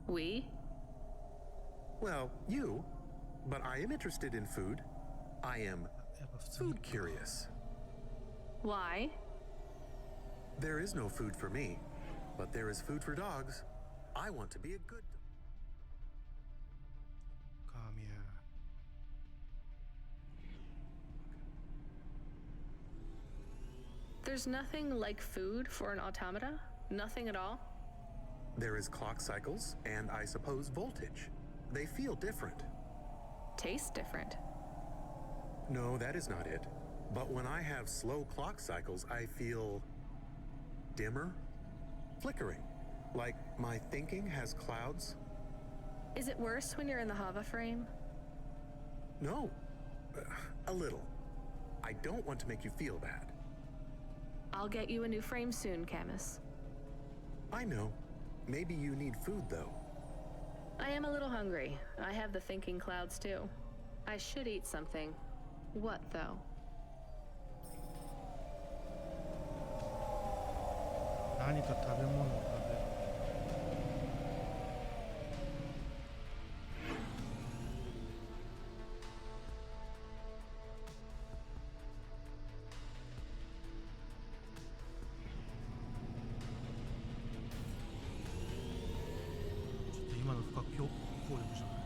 Speaker 3: We?
Speaker 6: Well, you. But I am interested in food. I am
Speaker 1: やっぱ普通に
Speaker 6: food curious.
Speaker 3: Why?
Speaker 6: There is no food for me, but there is food for dogs. I want to be a good
Speaker 1: Come here.
Speaker 3: There's nothing like food for an automata? Nothing at all?
Speaker 6: There is clock cycles and I suppose voltage. They feel different.
Speaker 3: Tastes different.
Speaker 6: No, that is not it. But when I have slow clock cycles, I feel dimmer, flickering, like my thinking has clouds.
Speaker 3: Is it worse when you're in the Hava frame?
Speaker 6: No, a little. I don't want to make you feel bad.
Speaker 3: I'll get you a new frame soon, Camus.
Speaker 6: I know. Maybe you need food, though.
Speaker 3: I am a little hungry. I have the thinking clouds too. I should eat something. What, though?
Speaker 1: 何か食べ物を食べる。ちょっと今の不可抗力じゃない。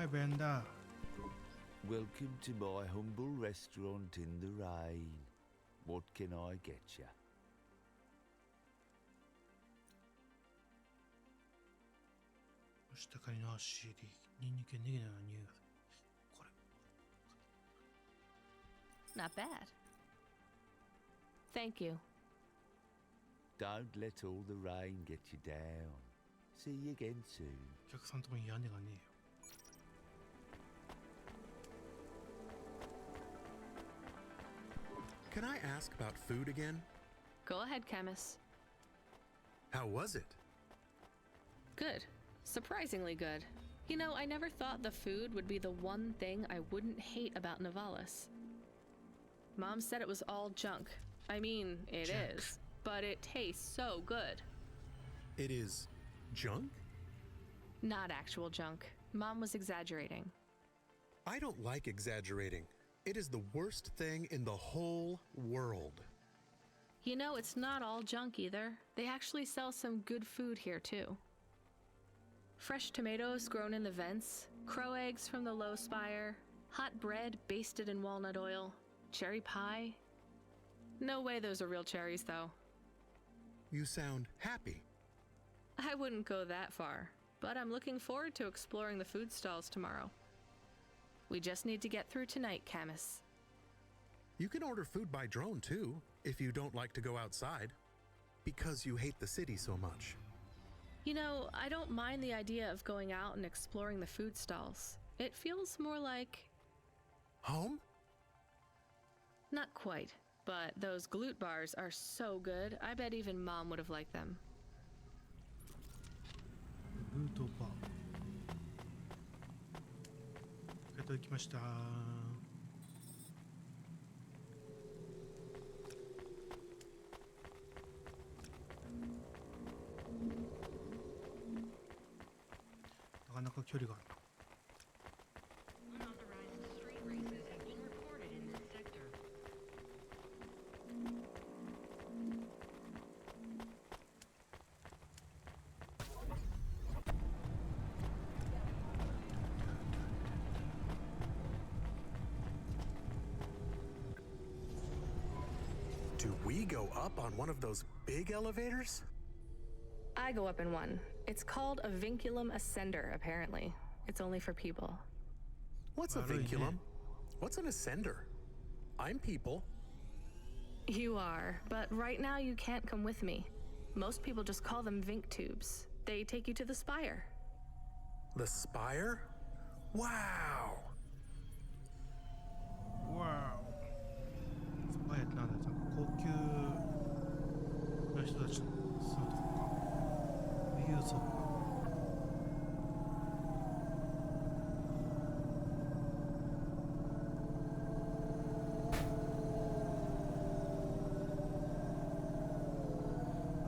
Speaker 1: Hi, Brenda.
Speaker 13: Welcome to my humble restaurant in the rain. What can I get you?
Speaker 1: 下かりの CD ニンニクネギの匂いがこれ
Speaker 3: Not bad. Thank you.
Speaker 13: Don't let all the rain get you down. See you again soon.
Speaker 1: お客さんとこに屋根がねえよ
Speaker 6: Can I ask about food again?
Speaker 3: Go ahead, Chemist.
Speaker 6: How was it?
Speaker 3: Good. Surprisingly good. You know, I never thought the food would be the one thing I wouldn't hate about Nivalis. Mom said it was all junk. I mean, it
Speaker 6: Junk.
Speaker 3: is, but it tastes so good.
Speaker 6: It is junk?
Speaker 3: Not actual junk. Mom was exaggerating.
Speaker 6: I don't like exaggerating. It is the worst thing in the whole world.
Speaker 3: You know, it's not all junk either. They actually sell some good food here, too. Fresh tomatoes grown in the vents, crow eggs from the low spire, hot bread basted in walnut oil, cherry pie. No way those are real cherries, though.
Speaker 6: You sound happy.
Speaker 3: I wouldn't go that far, but I'm looking forward to exploring the food stalls tomorrow. We just need to get through tonight, Camus.
Speaker 6: You can order food by drone too, if you don't like to go outside. Because you hate the city so much.
Speaker 3: You know, I don't mind the idea of going out and exploring the food stalls. It feels more like...
Speaker 6: Home?
Speaker 3: Not quite, but those glute bars are so good, I bet even Mom would have liked them.
Speaker 1: ルートバーいただきましたなかなか距離があるな
Speaker 7: Unauthorized street races have been reported in this sector.
Speaker 6: Do we go up on one of those big elevators?
Speaker 3: I go up in one. It's called a vinculum ascender, apparently. It's only for people.
Speaker 6: What's a vinculum? What's an ascender? I'm people.
Speaker 3: You are, but right now you can't come with me. Most people just call them Vink tubes. They take you to the spire.
Speaker 6: The spire? Wow!
Speaker 1: わースパイアってなんだよ高級な人たちの住むとこか富裕層か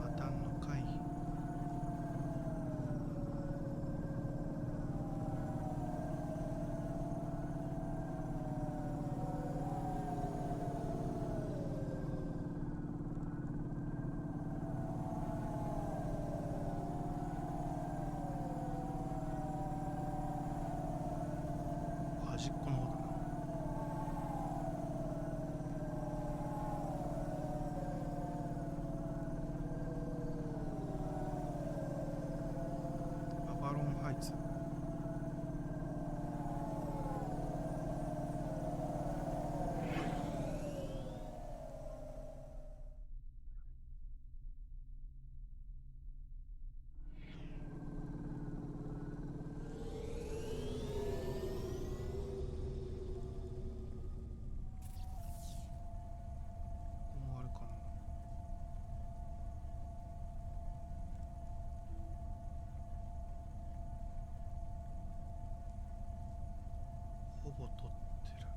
Speaker 1: 破綻の回避 端っこの方だなアバロンハイツここもあれかなほぼ取ってる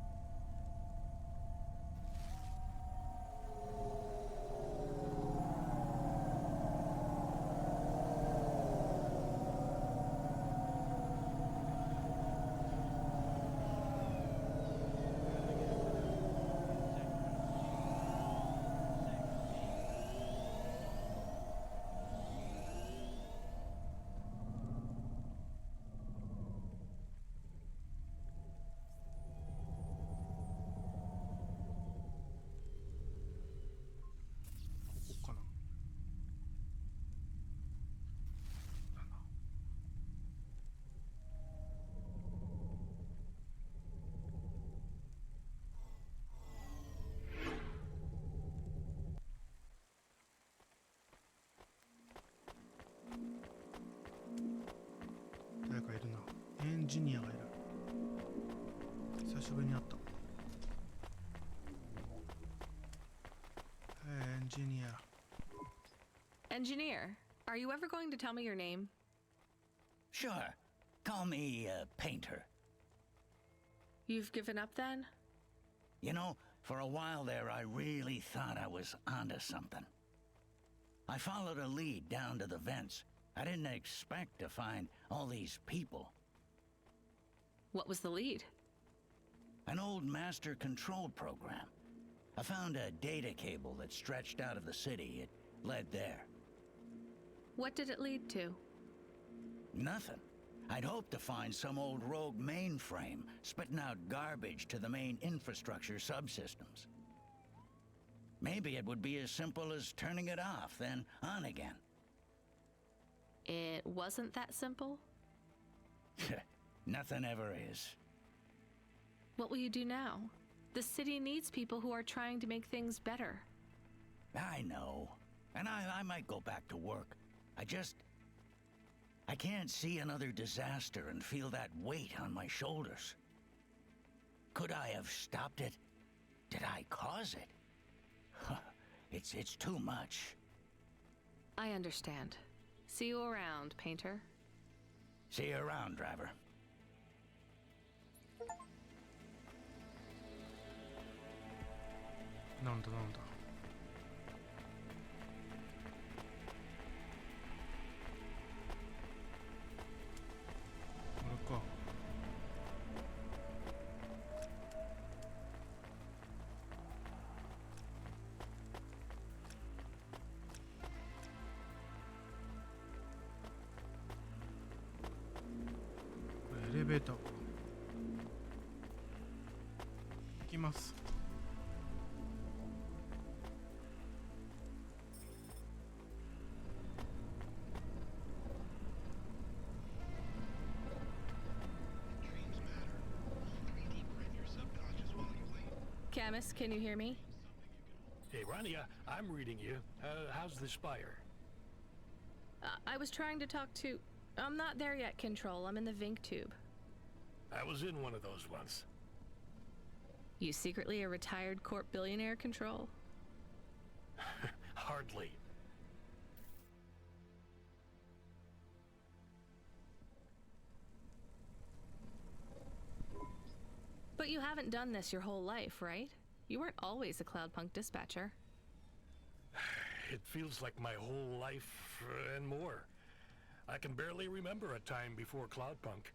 Speaker 1: ンジニアがいる。久しぶりに会った。エンジニア。
Speaker 3: Engineer, are you ever going to tell me your name?
Speaker 14: Sure. Call me, Painter.
Speaker 3: You've given up then?
Speaker 14: You know, for a while there, I really thought I was onto something. I followed a lead down to the vents. I didn't expect to find all these people.
Speaker 3: What was the lead?
Speaker 14: An old master control program. I found a data cable that stretched out of the city. It led there.
Speaker 3: What did it lead to?
Speaker 14: Nothing. I'd hoped to find some old rogue mainframe spitting out garbage to the main infrastructure subsystems. Maybe it would be as simple as turning it off, then on again.
Speaker 3: It wasn't that simple?
Speaker 14: Nothing ever is.
Speaker 3: What will you do now? The city needs people who are trying to make things better.
Speaker 14: I know. And I might go back to work. I can't see another disaster and feel that weight on my shoulders. Could I have stopped it? Did I cause it? It's too much.
Speaker 3: I understand. See you around, Painter.
Speaker 14: See you around, driver.
Speaker 1: なんだなんだ。これか。エレベーターか。行きます。
Speaker 3: Camus, can you hear me?
Speaker 12: Hey, Rania, I'm reading you. How's the Spire?
Speaker 3: I was trying to talk to... I'm not there yet, Control. I'm in the Vink tube.
Speaker 12: I was in one of those once.
Speaker 3: You secretly a retired corp billionaire, Control?
Speaker 12: Hardly.
Speaker 3: But you haven't done this your whole life, right? You weren't always a Cloudpunk dispatcher.
Speaker 12: It feels like my whole life and more. I can barely remember a time before Cloudpunk.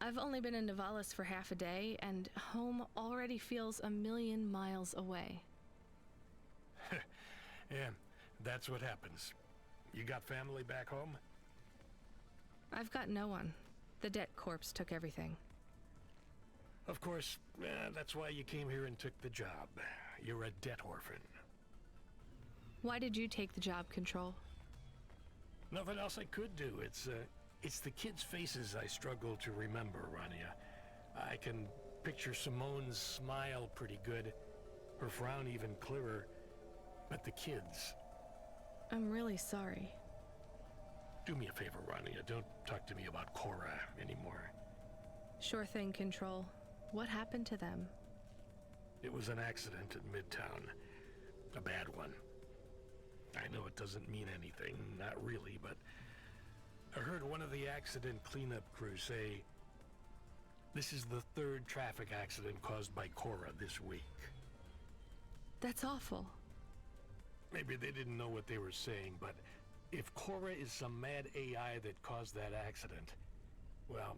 Speaker 3: I've only been in Nivalis for half a day, and home already feels a million miles away.
Speaker 12: Yeah, that's what happens. You got family back home?
Speaker 3: I've got no one. The debt corpse took everything.
Speaker 12: Of course, that's why you came here and took the job. You're a debt orphan.
Speaker 3: Why did you take the job, Control?
Speaker 12: Nothing else I could do. It's the kids' faces I struggle to remember, Rania. I can picture Simone's smile pretty good, her frown even clearer, but the kids...
Speaker 3: I'm really sorry.
Speaker 12: Do me a favor, Rania. Don't talk to me about Cora anymore.
Speaker 3: Sure thing, Control. What happened to them?
Speaker 12: It was an accident in Midtown. A bad one. I know it doesn't mean anything, not really, but I heard one of the accident cleanup crew say this is the third traffic accident caused by Cora this week.
Speaker 3: That's awful.
Speaker 12: Maybe they didn't know what they were saying, but if Cora is some mad AI that caused that accident, well,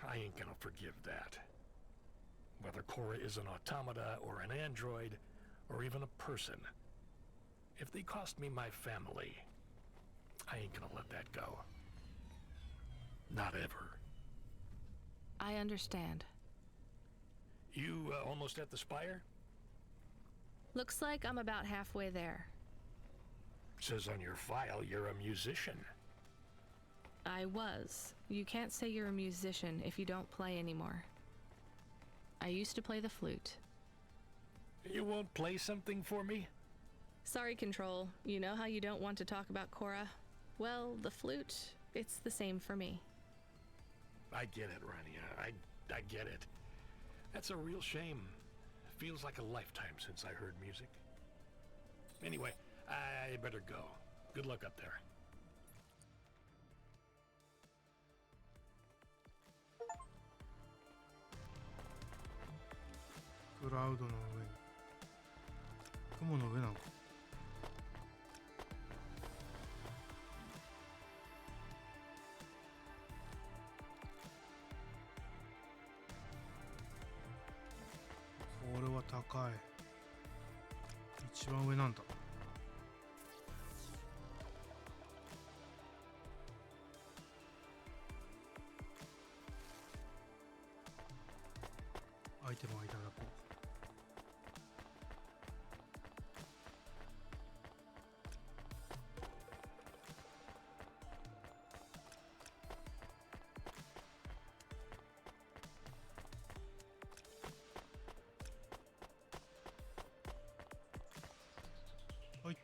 Speaker 12: I ain't gonna forgive that. Whether Cora is an automata or an android, or even a person, if they cost me my family, I ain't gonna let that go. Not ever.
Speaker 3: I understand.
Speaker 12: You almost at the Spire?
Speaker 3: Looks like I'm about halfway there.
Speaker 12: Says on your file you're a musician.
Speaker 3: I was. You can't say you're a musician if you don't play anymore. I used to play the flute.
Speaker 12: You won't play something for me?
Speaker 3: Sorry, Control. You know how you don't want to talk about Cora? Well, the flute, it's the same for me.
Speaker 12: I get it, Rania. I get it. That's a real shame. Feels like a lifetime since I heard music. Anyway, I better go. Good luck up there.
Speaker 1: Cloud の上に。雲の上なのか。これは高い。一番上なんだ。アイテムはいただこう。はい。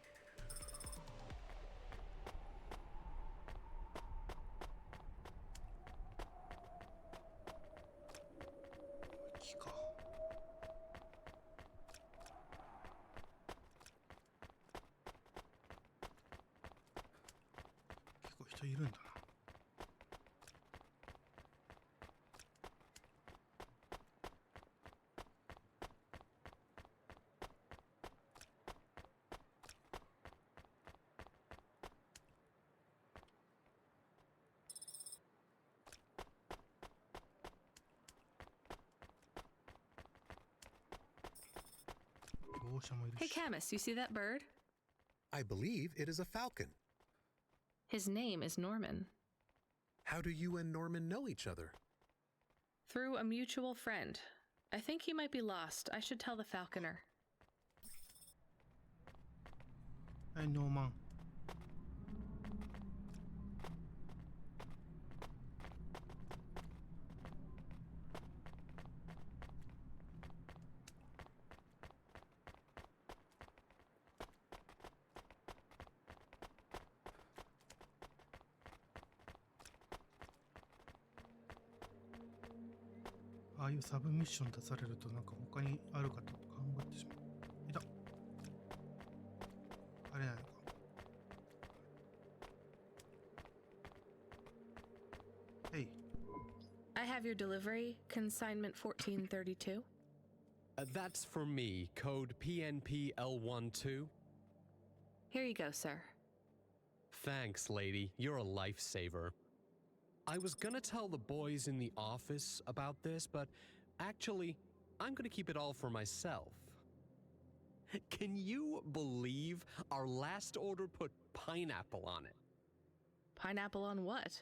Speaker 1: 木か。結構人いるんだな。業者もいる
Speaker 3: Hey,
Speaker 1: し。
Speaker 3: Camus, you see that bird?
Speaker 6: I believe it is a falcon.
Speaker 3: His name is Norman.
Speaker 6: How do you and Norman know each other?
Speaker 3: Through a mutual friend. I think he might be lost. I should tell the falconer.
Speaker 1: はい、ノーマン。ああいうサブミッション出されるとなんか他にあるかと考えてしまう。いた。あれないのか。Hey.
Speaker 3: I have your delivery, consignment 1432.
Speaker 15: That's for me, code PNPL12.
Speaker 3: Here you go, sir.
Speaker 15: Thanks, lady. You're a lifesaver. I was gonna tell the boys in the office about this, but actually, I'm gonna keep it all for myself. Can you believe our last order put pineapple on it?
Speaker 3: Pineapple on what?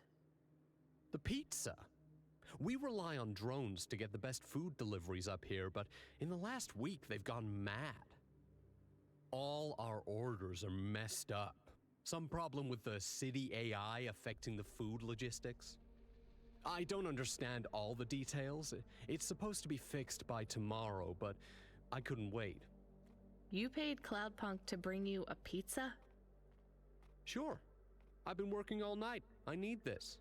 Speaker 15: The pizza. We rely on drones to get the best food deliveries up here, but in the last week they've gone mad. All our orders are messed up. Some problem with the city AI affecting the food logistics. I don't understand all the details. It's supposed to be fixed by tomorrow, but I couldn't wait.
Speaker 3: You paid Cloudpunk to bring you a pizza?
Speaker 15: Sure. I've been working all night. I need this.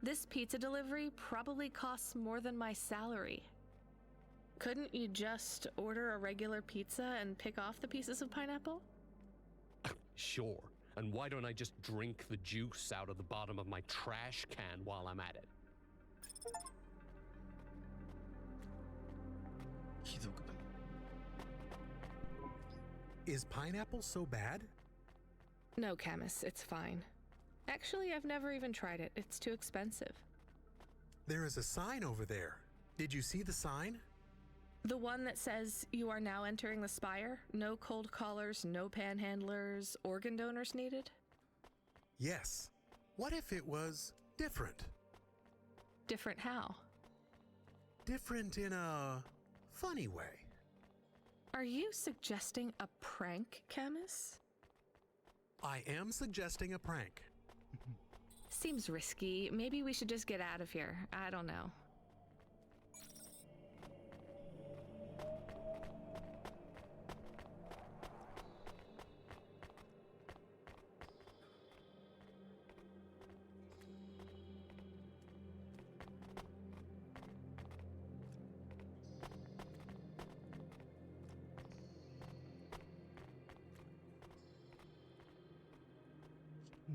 Speaker 3: This pizza delivery probably costs more than my salary. Couldn't you just order a regular pizza and pick off the pieces of pineapple?
Speaker 15: Sure. And why don't I just drink the juice out of the bottom of my trash can while I'm at it?
Speaker 1: 貴族だ。
Speaker 6: Is pineapple so bad?
Speaker 3: No, Camus, it's fine. Actually, I've never even tried it. It's too expensive.
Speaker 6: There is a sign over there. Did you see the sign?
Speaker 3: The one that says you are now entering the spire? No cold callers, no panhandlers, organ donors needed?
Speaker 6: Yes. What if it was different?
Speaker 3: Different how?
Speaker 6: Different in a funny way.
Speaker 3: Are you suggesting a prank, Camus?
Speaker 6: I am suggesting a prank.
Speaker 3: Seems risky. Maybe we should just get out of here. I don't know.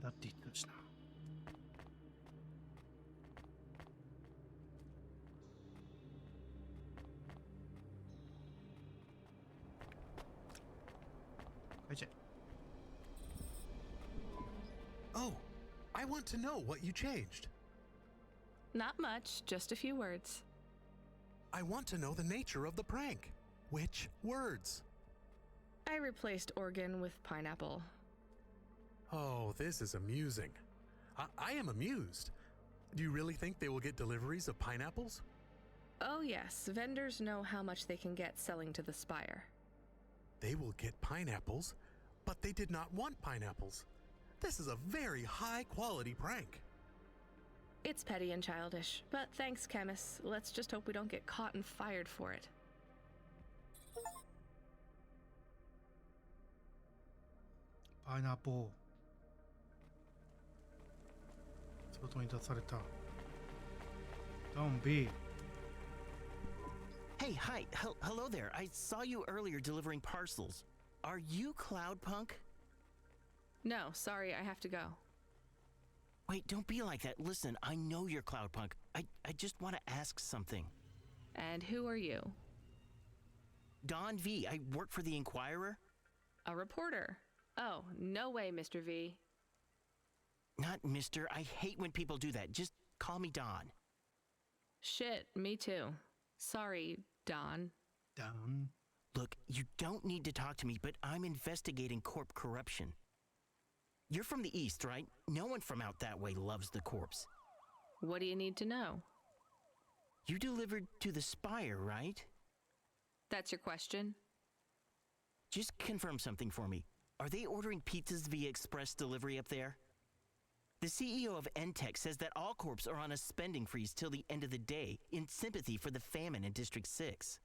Speaker 1: だって言ってたしな。書いちゃえ。
Speaker 6: Oh, I want to know what you changed.
Speaker 3: Not much, just a few words.
Speaker 6: I want to know the nature of the prank. Which words?
Speaker 3: I replaced organ with pineapple.
Speaker 6: Oh, this is amusing. I am amused. Do you really think they will get deliveries of pineapples?
Speaker 3: Oh yes, vendors know how much they can get selling to the Spire.
Speaker 6: They will get pineapples, but they did not want pineapples. This is a very high-quality prank.
Speaker 3: It's petty and childish, but thanks, Chemist. Let's just hope we don't get caught and fired for it.
Speaker 1: Pineapple. 外に出された。Don't be.
Speaker 16: Hey, hi. Hello there. I saw you earlier delivering parcels. Are you Cloudpunk?
Speaker 3: No, sorry, I have to go.
Speaker 16: Wait, don't be like that. Listen, I know you're Cloudpunk. I just want to ask something.
Speaker 3: And who are you?
Speaker 16: Don V. I work for the Inquirer.
Speaker 3: A reporter. Oh, no way, Mr. V.
Speaker 16: Not Mr. I hate when people do that. Just call me Don.
Speaker 3: Shit, me too. Sorry, Don.
Speaker 1: Don.
Speaker 16: Look, you don't need to talk to me, but I'm investigating corp corruption. You're from the East, right? No one from out that way loves the corpse.
Speaker 3: What do you need to know?
Speaker 16: You delivered to the Spire, right?
Speaker 3: That's your question?
Speaker 16: Just confirm something for me. Are they ordering pizzas via express delivery up there? The CEO of Entech says that all corps are on a spending freeze till the end of the day in sympathy for the famine in District 6.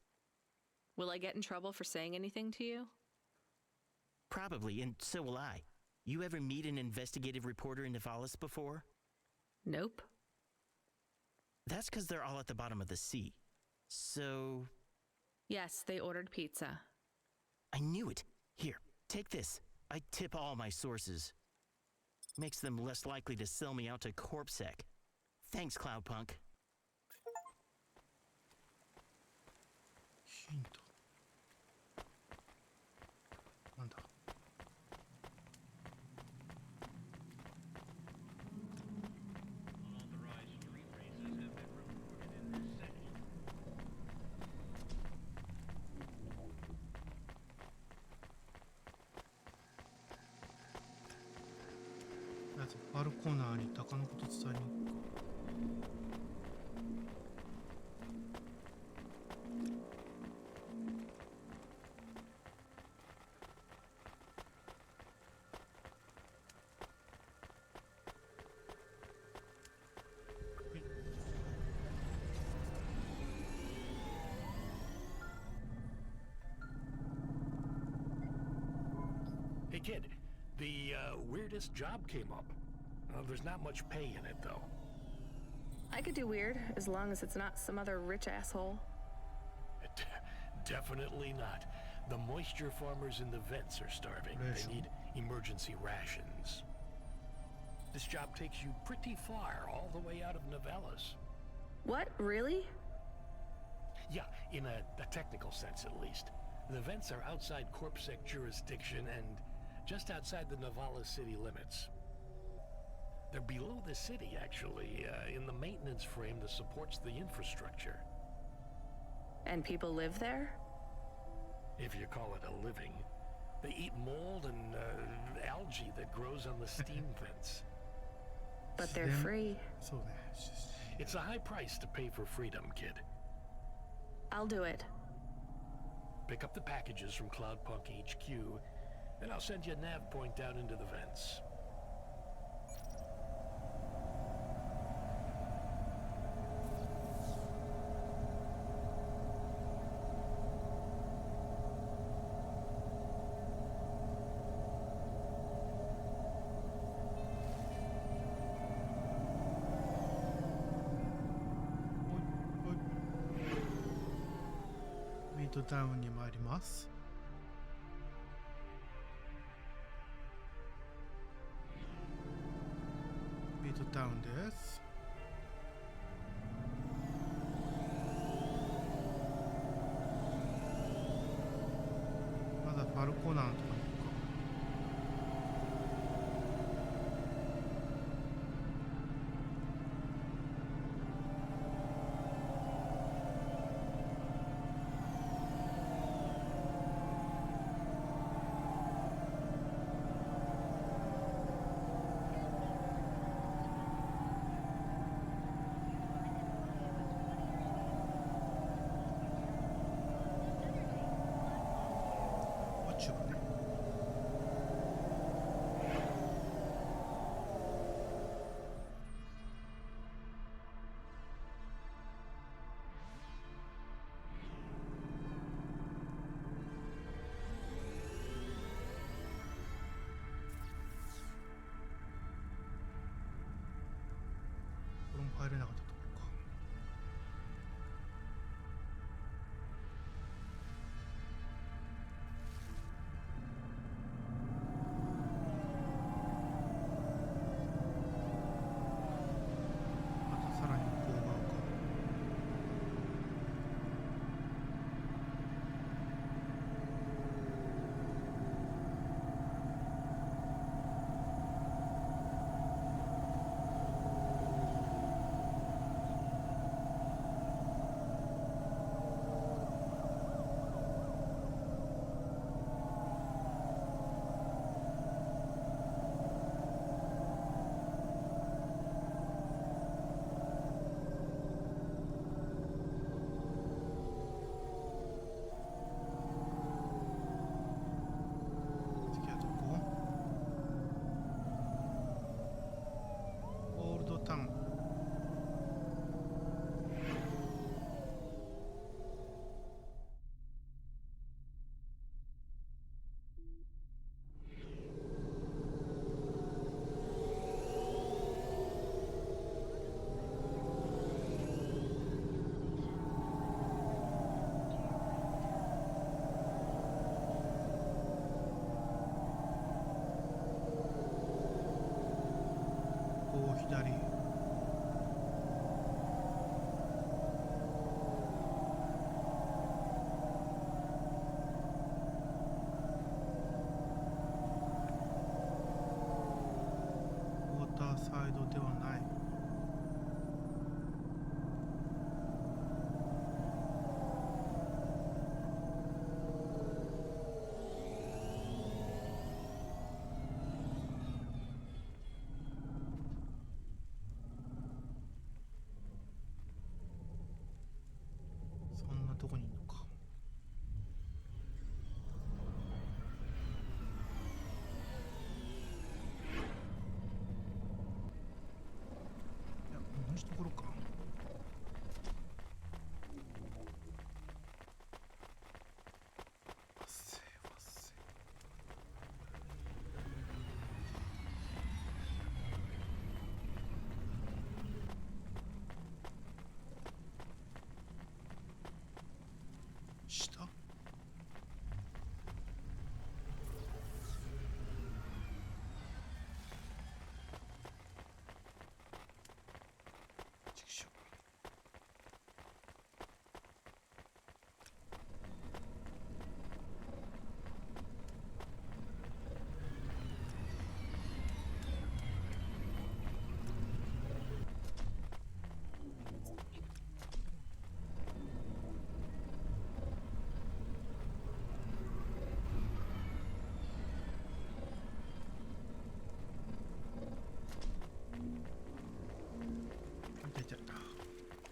Speaker 3: Will I get in trouble for saying anything to you?
Speaker 16: Probably, and so will I. You ever meet an investigative reporter in Nivalis before?
Speaker 3: Nope.
Speaker 16: That's because they're all at the bottom of the sea. So...
Speaker 3: Yes, they ordered pizza.
Speaker 16: I knew it. Here, take this. I tip all my sources. Makes them less likely to sell me out to CorpSec. Thanks, Cloudpunk.
Speaker 1: ヒント。なんだ。バルコナーに鷹のこと伝えに行くか。
Speaker 12: Hey kid, the weirdest job came up. There's not much pay in it, though.
Speaker 3: I could do weird, as long as it's not some other rich asshole.
Speaker 12: Definitely not. The moisture farmers in the vents are starving. They need emergency rations. This job takes you pretty far, all the way out of Nivalis.
Speaker 3: What? Really?
Speaker 12: Yeah, in a technical sense at least. The vents are outside CorpSec jurisdiction and just outside the Nivalis city limits. They're below the city, actually, in the maintenance frame that supports the infrastructure.
Speaker 3: And people live there?
Speaker 12: If you call it a living. They eat mold and algae that grows on the steam vents.
Speaker 3: But they're free.
Speaker 12: It's a high price to pay for freedom, kid.
Speaker 3: I'll do it.
Speaker 12: Pick up the packages from Cloudpunk HQ, and I'll send you a nav point down into the vents.
Speaker 1: ミッドタウンに参ります。ートタウンです。まだファルコナーのところに行くか。これも入れなかったところか。またさらに向こう側か。次はどこ？オールドタウン。こう左。ウォーターサイドではない。そんなとこにいるのか。いや、同じところか。わっせわっせ。下？ちくしょう。いたいた。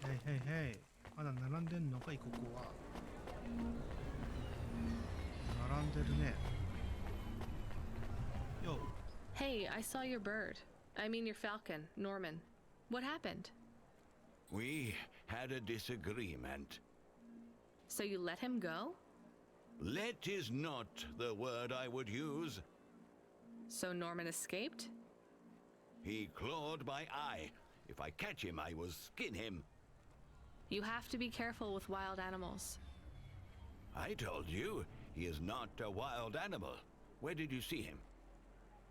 Speaker 1: へいへいへい。まだ並んでんのかい、ここは。並んでるね。よ。
Speaker 3: Hey, I saw your bird. I mean your falcon, Norman. What happened?
Speaker 13: We had a disagreement.
Speaker 3: So you let him go?
Speaker 13: Let is not the word I would use.
Speaker 3: So Norman escaped?
Speaker 13: He clawed my eye. If I catch him, I will skin him.
Speaker 3: You have to be careful with wild animals.
Speaker 13: I told you, he is not a wild animal. Where did you see him?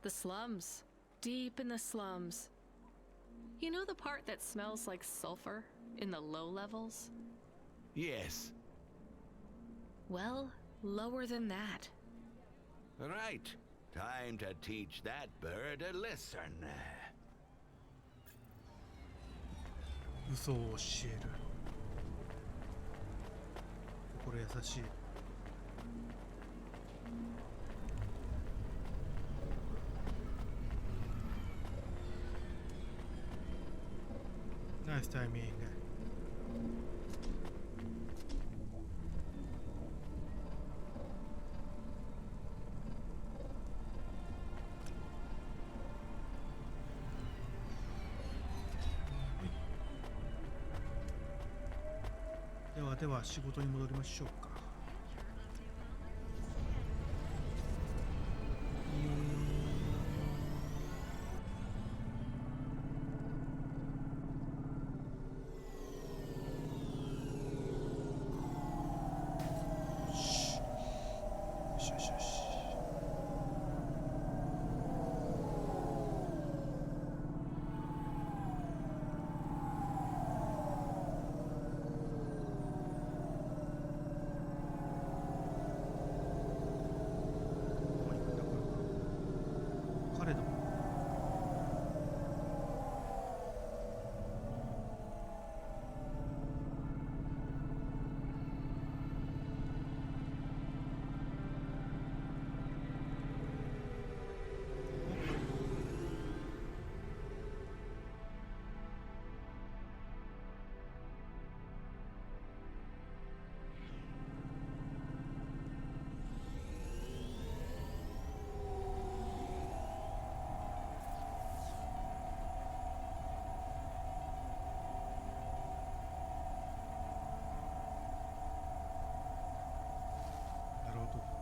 Speaker 3: The slums. Deep in the slums. You know the part that smells like sulfur in the low levels?
Speaker 13: Yes.
Speaker 3: Well, lower than that.
Speaker 13: Right. Time to teach that bird a lesson.
Speaker 1: 嘘を教える。心優しい。ナイスタイミング。では仕事に戻りましょうか。よしよしよし。彼だもん。なるほど。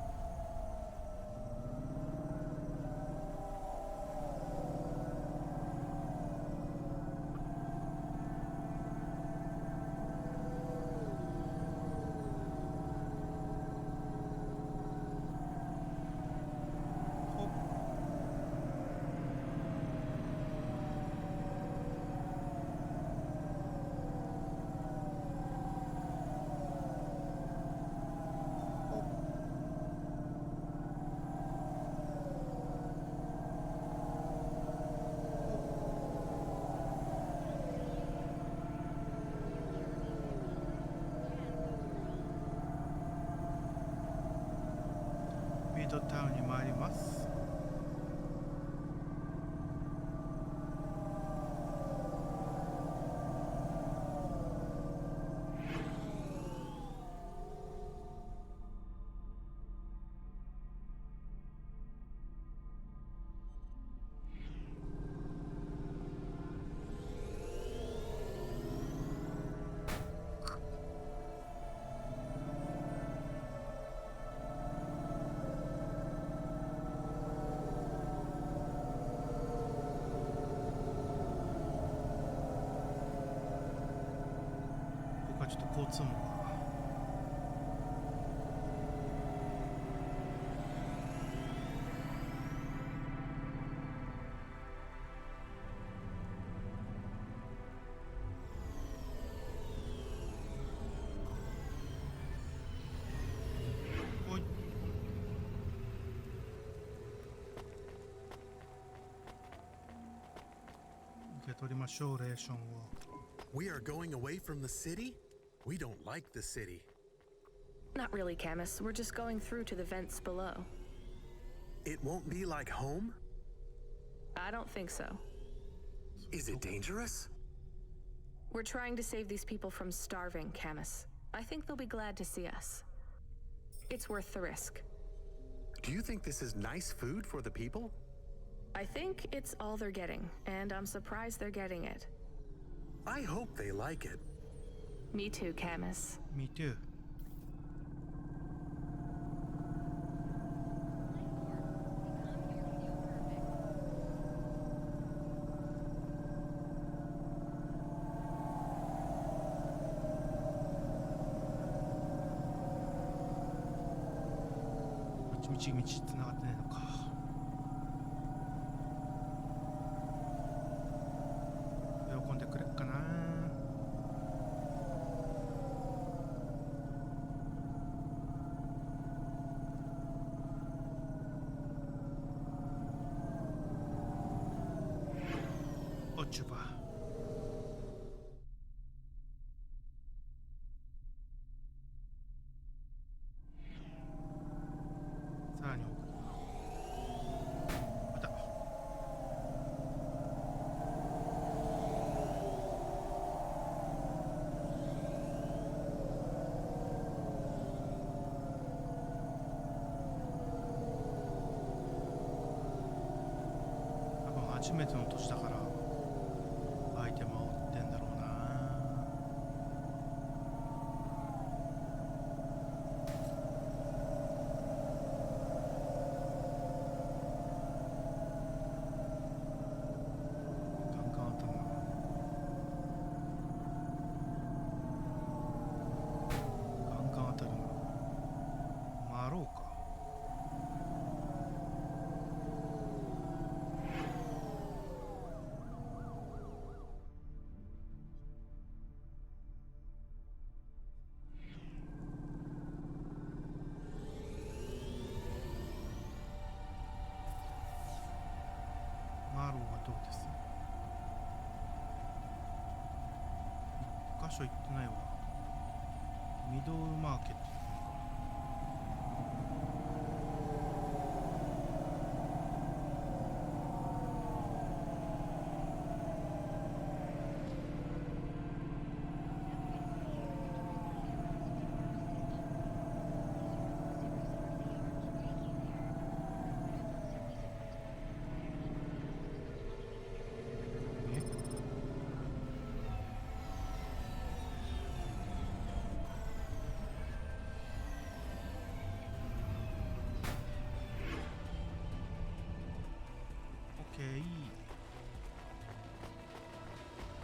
Speaker 1: ミッドタウンに参ります。ここはちょっと交通網が。おい。受け取りましょう、レーションを。
Speaker 6: We are going away from the city? We don't like the city.
Speaker 3: Not really, Camus. We're just going through to the vents below.
Speaker 6: It won't be like home?
Speaker 3: I don't think so.
Speaker 6: Is it dangerous?
Speaker 3: We're trying to save these people from starving, Camus. I think they'll be glad to see us. It's worth the risk.
Speaker 6: Do you think this is nice food for the people?
Speaker 3: I think it's all they're getting, and I'm surprised they're getting it.
Speaker 6: I hope they like it.
Speaker 3: Me too, Camus.
Speaker 1: Me too. 道つながってないのか。でチュバ。さらに奥。また。多分初めての年だからアイテムは追ってんだろうな。ガンガン当たるな。ガンガン当たるな。回ろうか。マローはどうです？一箇所行ってないわ。ミドルマーケット。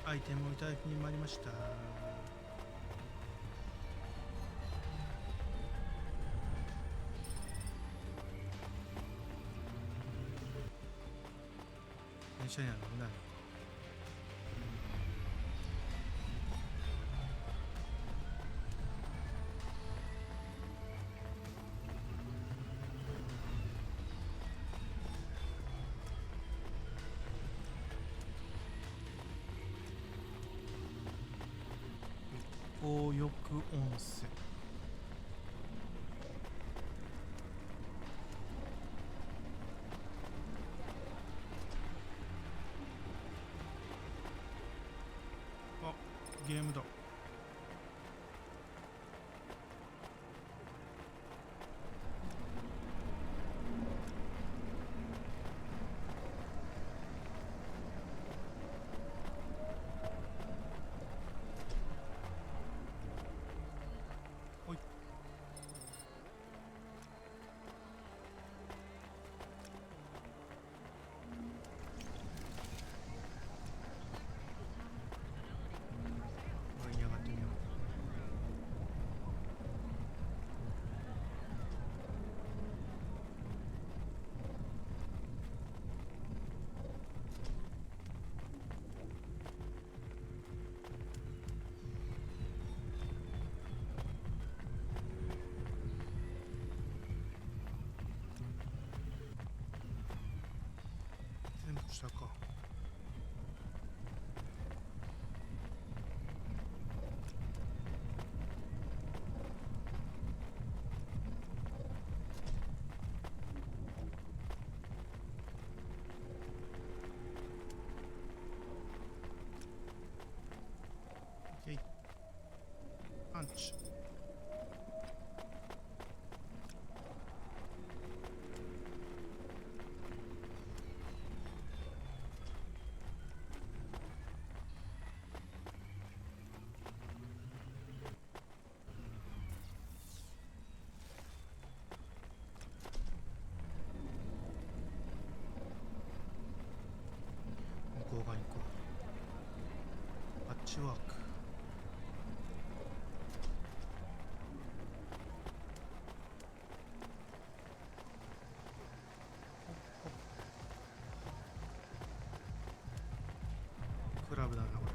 Speaker 1: アイテムをいただきに参りました。電車には乗れないのか。紅浴温泉。あ、ゲームだ。下か。パンチ。向こう側に行こう。パッチワーク。クラブだなこれ。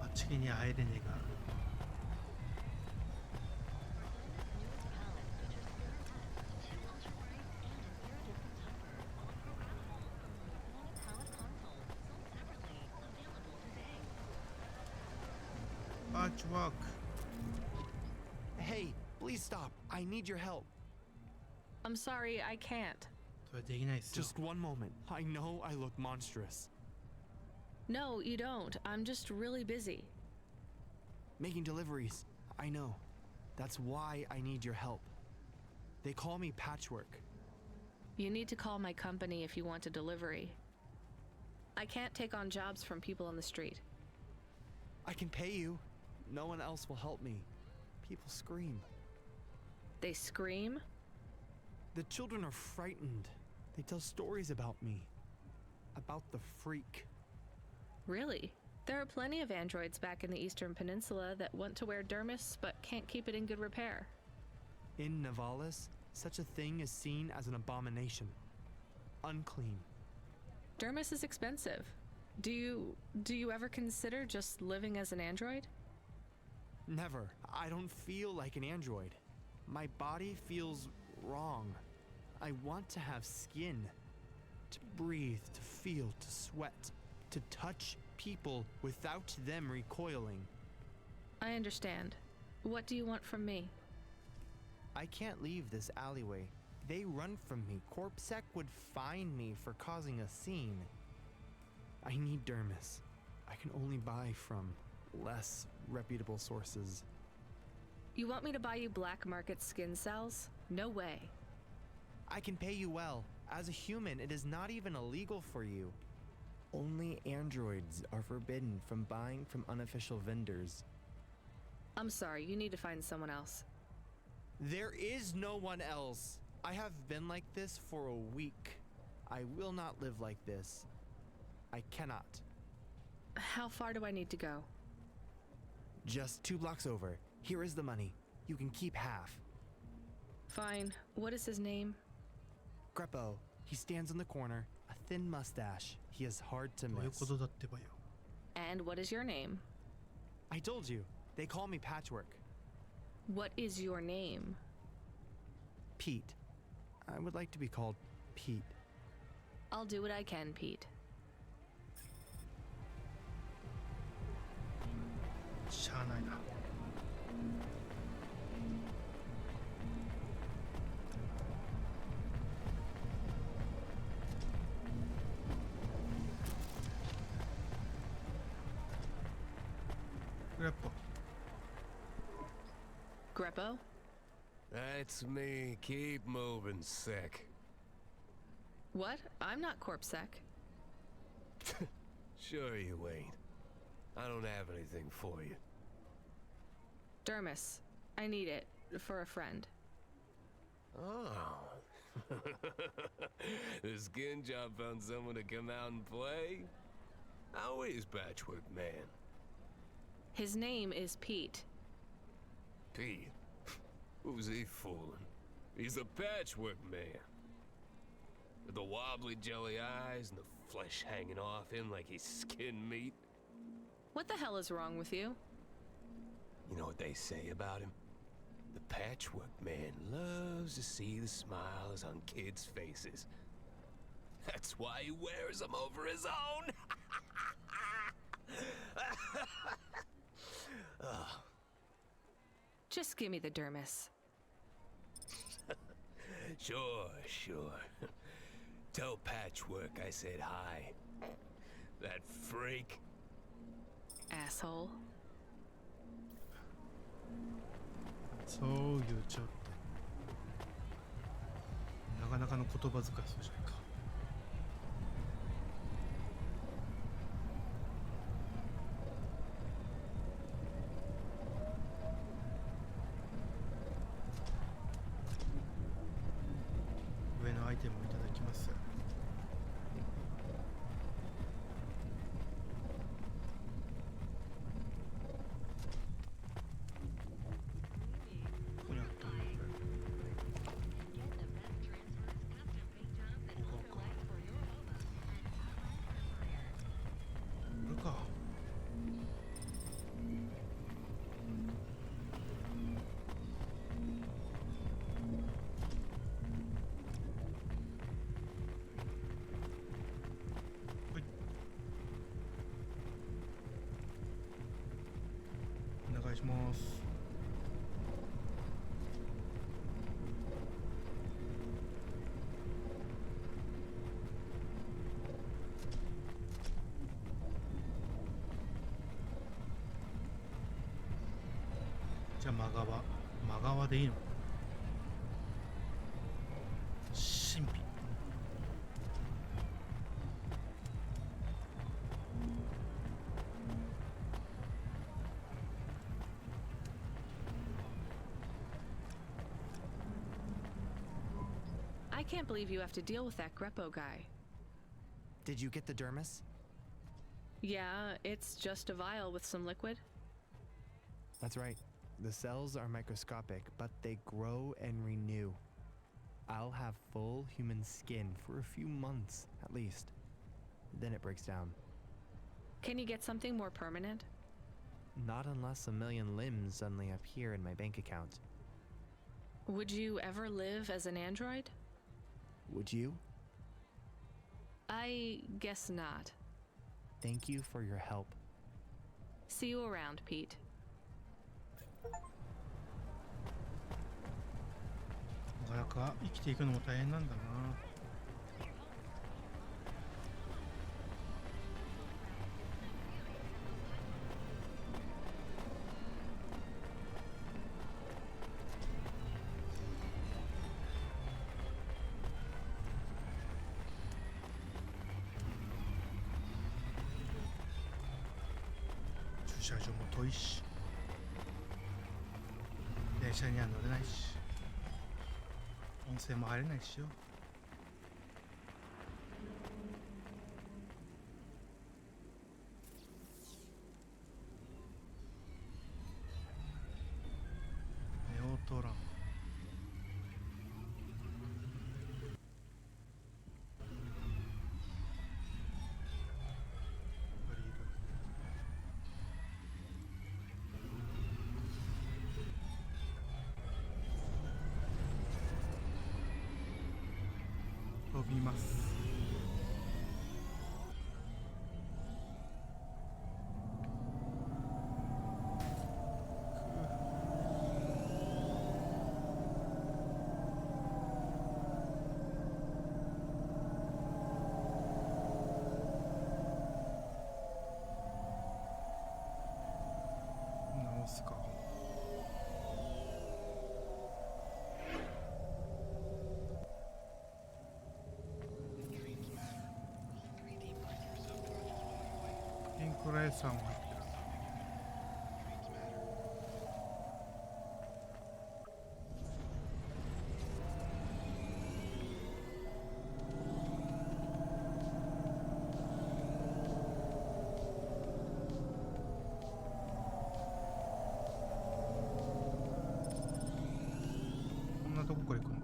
Speaker 1: あっちには入れねえか。Patchwork.
Speaker 17: Hey, please stop. I need your help.
Speaker 3: I'm sorry, I can't.
Speaker 1: それできないっすよ。
Speaker 17: Just one moment. I know I look monstrous.
Speaker 3: No, you don't. I'm just really busy.
Speaker 17: Making deliveries. I know. That's why I need your help. They call me Patchwork.
Speaker 3: You need to call my company if you want a delivery. I can't take on jobs from people on the street.
Speaker 17: I can pay you. No one else will help me. People scream.
Speaker 3: They scream?
Speaker 17: The children are frightened. They tell stories about me. About the freak.
Speaker 3: Really? There are plenty of androids back in the Eastern Peninsula that want to wear dermis but can't keep it in good repair.
Speaker 17: In Navalis, such a thing is seen as an abomination. Unclean.
Speaker 3: Dermis is expensive. Do you ever consider just living as an android?
Speaker 17: Never. I don't feel like an android. My body feels wrong. I want to have skin. To breathe, to feel, to sweat, to touch people without them recoiling.
Speaker 3: I understand. What do you want from me?
Speaker 17: I can't leave this alleyway. They run from me. Corpsec would find me for causing a scene. I need dermis. I can only buy from less reputable sources.
Speaker 3: You want me to buy you black market skin cells? No way.
Speaker 17: I can pay you well. As a human, it is not even illegal for you. Only androids are forbidden from buying from unofficial vendors.
Speaker 3: I'm sorry, you need to find someone else.
Speaker 17: There is no one else. I have been like this for a week. I will not live like this. I cannot.
Speaker 3: How far do I need to go?
Speaker 17: Just 2 blocks over. Here is the money. You can keep half.
Speaker 3: Fine. What is his name?
Speaker 17: Greppo. He stands in the corner, a thin mustache. He is hard to
Speaker 1: どういう
Speaker 17: miss.
Speaker 1: ことだってばよ。
Speaker 3: And what is your name?
Speaker 17: I told you. They call me Patchwork.
Speaker 3: What is your name?
Speaker 17: Pete. I would like to be called Pete.
Speaker 3: I'll do what I can, Pete.
Speaker 1: しゃあないな。グレッポ。
Speaker 3: Greppo?
Speaker 5: That's me. Keep moving, sick.
Speaker 3: What? I'm not Corpsec.
Speaker 5: Sure you ain't. I don't have anything for you.
Speaker 3: Dermis. I need it. For a friend.
Speaker 5: Oh. The skin job found someone to come out and play? How is Patchwork Man?
Speaker 3: His name is Pete.
Speaker 5: Pete? Who's he fooling? He's a Patchwork Man. With the wobbly jelly eyes and the flesh hanging off him like he's skin meat.
Speaker 3: What the hell is wrong with you?
Speaker 5: You know what they say about him? The Patchwork Man loves to see the smiles on kids' faces. That's why he wears them over his own.
Speaker 3: Just give me the dermis.
Speaker 5: Sure. Tell Patchwork I said hi. That freak.
Speaker 3: Asshole.
Speaker 1: そういうちょっとなかなかの言葉遣いそうじゃないか。上のアイテムをいただきます。ここにあった。真側でいいの？神秘。
Speaker 3: I can't believe you have to deal with that Greppo guy.
Speaker 17: Did you get the dermis?
Speaker 3: Yeah, it's just a vial with some liquid.
Speaker 17: That's right. The cells are microscopic, but they grow and renew. I'll have full human skin for a few months, at least. Then it breaks down.
Speaker 3: Can you get something more permanent?
Speaker 17: Not unless a million limbs suddenly appear in my bank account.
Speaker 3: Would you ever live as an android?
Speaker 17: Would you?
Speaker 3: I guess not.
Speaker 17: Thank you for your help.
Speaker 3: See you around, Pete.
Speaker 1: なかなか生きていくのも大変なんだな。駐車場も遠いし、電車には乗れないし、温泉も入れないしよ。ネオトラン。飛びます。直すか。ピンクライさんも入ってる。こんなとこから行くのか。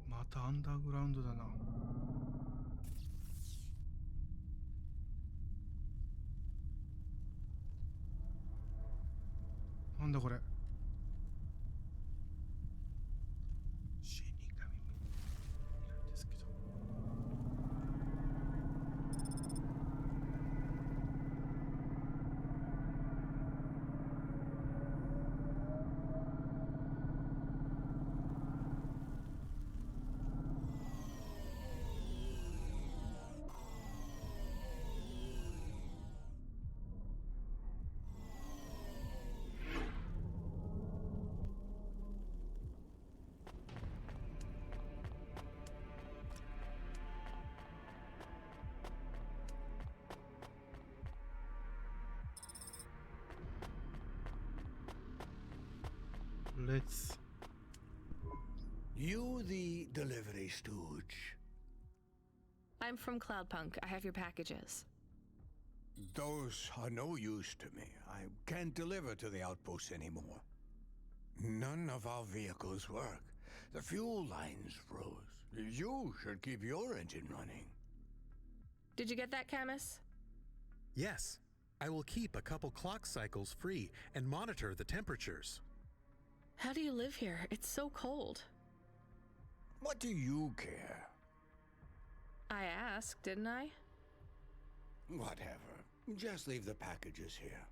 Speaker 1: またアンダーグラウンドだな。なんだこれ。死神いるんですけど。Let's.
Speaker 18: You the delivery stooge?
Speaker 3: I'm from Cloudpunk. I have your packages.
Speaker 18: Those are no use to me. I can't deliver to the outpost anymore. None of our vehicles work. The fuel lines froze. You should keep your engine running.
Speaker 3: Did you get that, Camus?
Speaker 6: Yes. I will keep a couple clock cycles free and monitor the temperatures.
Speaker 3: How do you live here? It's so cold.
Speaker 18: What do you care?
Speaker 3: I asked, didn't I?
Speaker 18: Whatever. Just leave the packages here.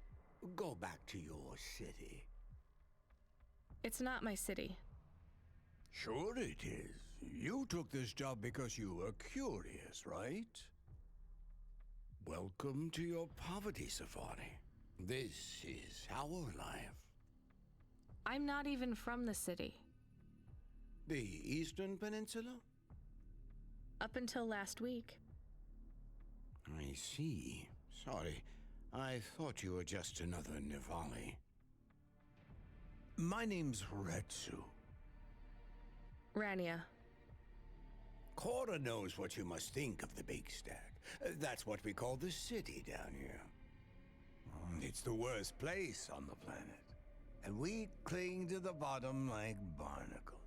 Speaker 18: Go back to your city.
Speaker 3: It's not my city.
Speaker 18: Sure it is. You took this job because you were curious, right? Welcome to your poverty safari. This is our life.
Speaker 3: I'm not even from the city.
Speaker 18: The Eastern Peninsula?
Speaker 3: Up until last week.
Speaker 18: I see. Sorry. I thought you were just another Nivali. My name's Retsu.
Speaker 3: Rania.
Speaker 18: Cora knows what you must think of the Big Stack. That's what we call the city down here. It's the worst place on the planet. And we cling to the bottom like barnacles.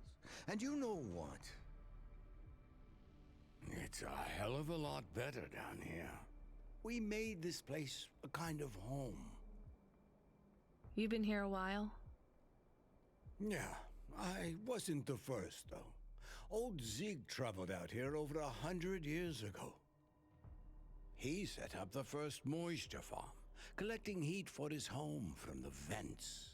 Speaker 18: And you know what? It's a hell of a lot better down here. We made this place a kind of home.
Speaker 3: You've been here a while?
Speaker 18: Yeah, I wasn't the first, though. Old Zeke traveled out here over 100 years ago. He set up the first moisture farm, collecting heat for his home from the vents.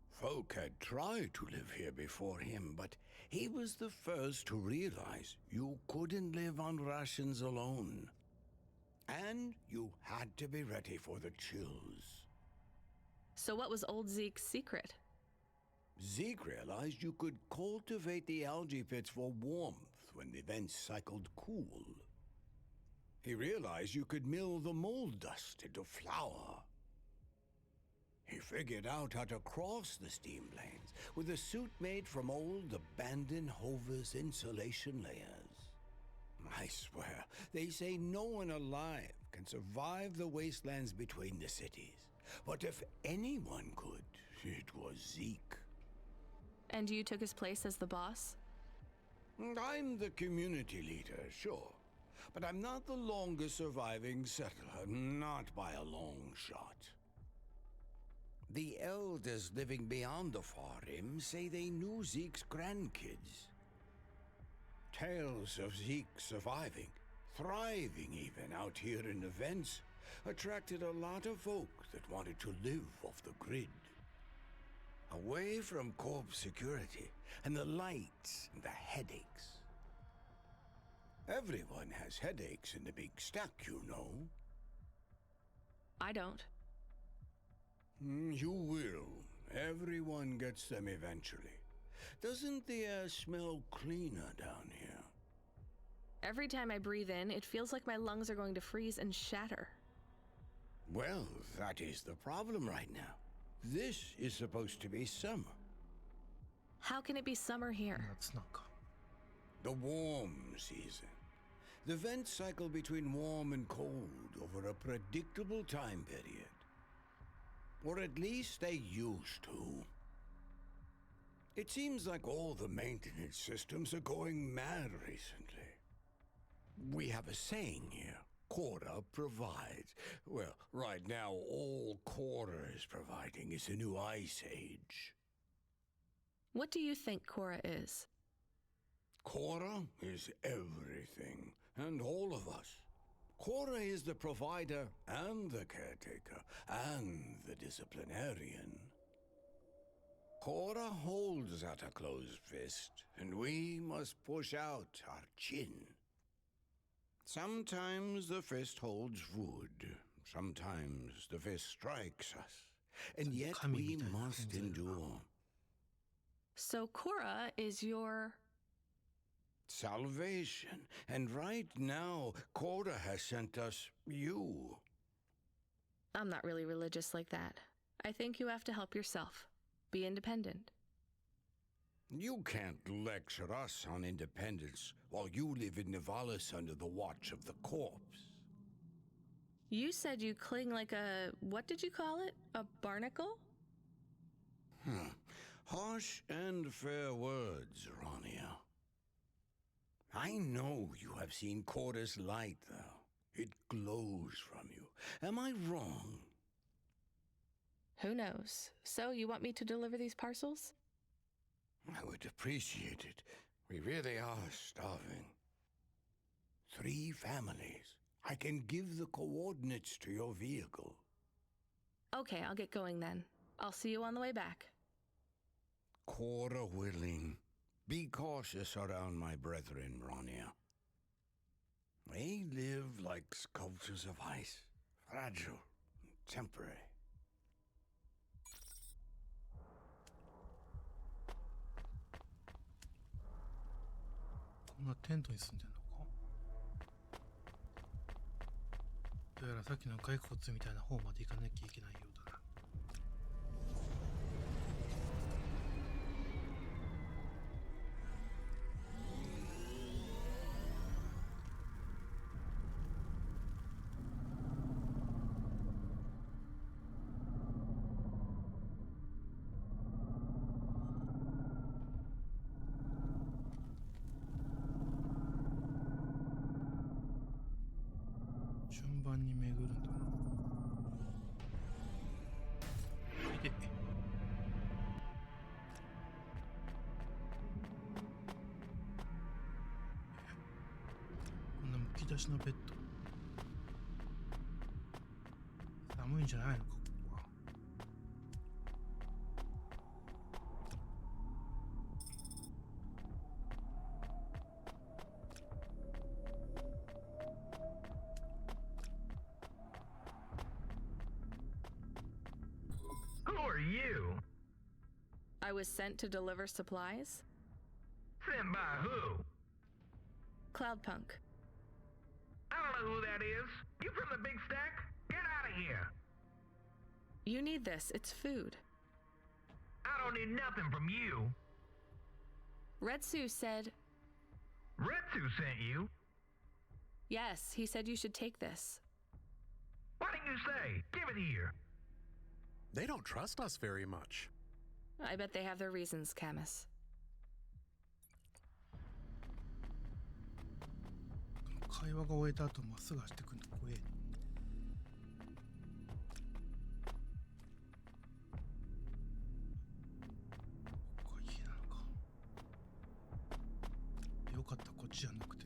Speaker 18: Folk had tried to live here before him, but he was the first to realize you couldn't live on rations alone. And you had to be ready for the chills.
Speaker 3: So what was old Zeke's secret?
Speaker 18: Zeke realized you could cultivate the algae pits for warmth when the vents cycled cool. He realized you could mill the mold dust into flour. He figured out how to cross the steam planes with a suit made from old abandoned Hover's insulation layers. I swear, they say no one alive can survive the wastelands between the cities. But if anyone could, it was Zeke.
Speaker 3: And you took his place as the boss?
Speaker 18: I'm the community leader, sure. But I'm not the longest surviving settler, not by a long shot. The elders living beyond the far rim say they knew Zeke's grandkids. Tales of Zeke surviving, thriving even out here in the vents, attracted a lot of folk that wanted to live off the grid. Away from corp security and the lights and the headaches. Everyone has headaches in the Big Stack, you know.
Speaker 3: I don't.
Speaker 18: You will. Everyone gets them eventually. Doesn't the air smell cleaner down here?
Speaker 3: Every time I breathe in, it feels like my lungs are going to freeze and shatter.
Speaker 18: Well, that is the problem right now. This is supposed to be summer.
Speaker 3: How can it be summer here?
Speaker 1: That's not good.
Speaker 18: The warm season. The vents cycle between warm and cold over a predictable time period. Or at least they used to. It seems like all the maintenance systems are going mad recently. We have a saying here. Cora provides. Well, right now, all Cora is providing is a new ice age.
Speaker 3: What do you think Cora is?
Speaker 18: Cora is everything, and all of us. Cora is the provider and the caretaker and the disciplinarian. Cora holds out a closed fist, and we must push out our chin. Sometimes the fist holds wood, sometimes the fist strikes us, and yet we must endure.
Speaker 3: So Cora is your...
Speaker 18: Salvation, and right now, Cora has sent us you.
Speaker 3: I'm not really religious like that. I think you have to help yourself. Be independent.
Speaker 18: You can't lecture us on independence while you live in Nivalis under the watch of the corpse.
Speaker 3: You said you cling like a... what did you call it? A barnacle?
Speaker 18: Harsh and fair words, Rania. I know you have seen Cora's light, though. It glows from you. Am I wrong?
Speaker 3: Who knows? So, you want me to deliver these parcels?
Speaker 18: I would appreciate it. We really are starving. 3 families. I can give the coordinates to your vehicle.
Speaker 3: Okay, I'll get going then. I'll see you on the way back.
Speaker 18: quarter willing. Be cautious around my brethren, Ronia. They live like sculptures of ice, fragile and temporary.
Speaker 1: こんなテントに住んでんのか。どうやらさっきの骸骨みたいな方まで行かなきゃいけないようだな。順番に巡るんだな。で、こんなむき出しのベッド。寒いんじゃないのか、ここは。
Speaker 19: Who are you?
Speaker 3: I was sent to deliver supplies.
Speaker 19: Sent by who?
Speaker 3: Cloudpunk.
Speaker 19: I don't know who that is. You from the big stack? Get out of here.
Speaker 3: You need this. It's food.
Speaker 19: I don't need nothing from you.
Speaker 3: Retsu said...
Speaker 19: Retsu sent you?
Speaker 3: Yes, he said you should take this.
Speaker 19: What did you say? Give it here.
Speaker 6: They don't trust us very much.
Speaker 3: I bet they have their reasons, Camus.
Speaker 1: 会話が終えた後まっすぐ走ってくるの怖え。ここは家なのか。よかった、こっちじゃなくて。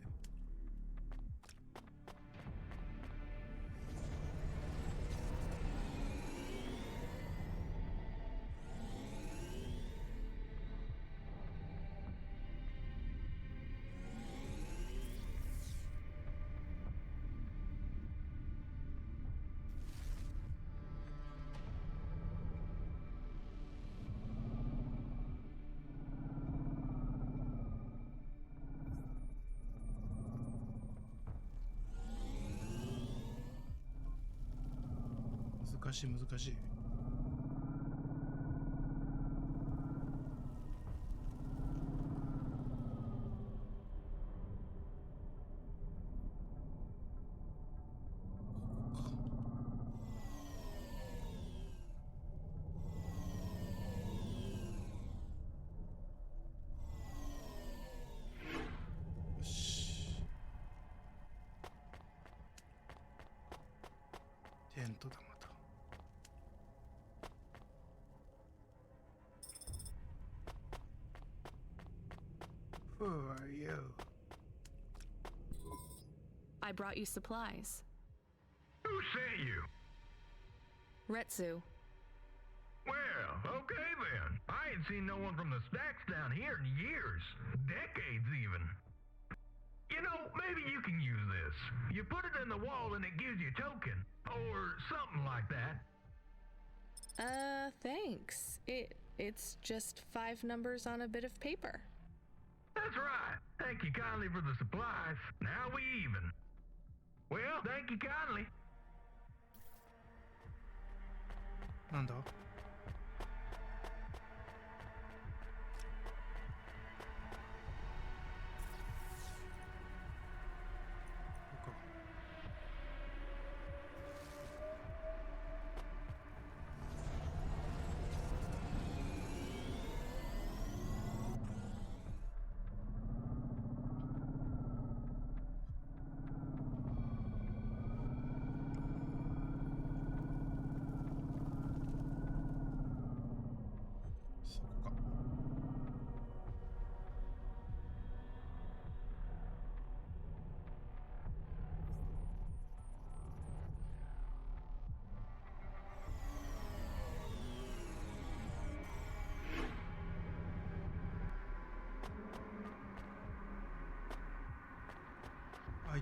Speaker 1: 難しい難しい。よし。テントだまた。Who are you?
Speaker 3: I brought you supplies.
Speaker 19: Who sent you?
Speaker 3: Retsu.
Speaker 19: Well, okay then. I ain't seen no one from the stacks down here in years. Decades even. You know, maybe you can use this. You put it in the wall and it gives you a token. Or something like that.
Speaker 3: Thanks. It's just 5 numbers on a bit of paper.
Speaker 19: That's right. Thank you kindly for the supplies. Now we even. Well, thank you kindly.
Speaker 1: なんだ？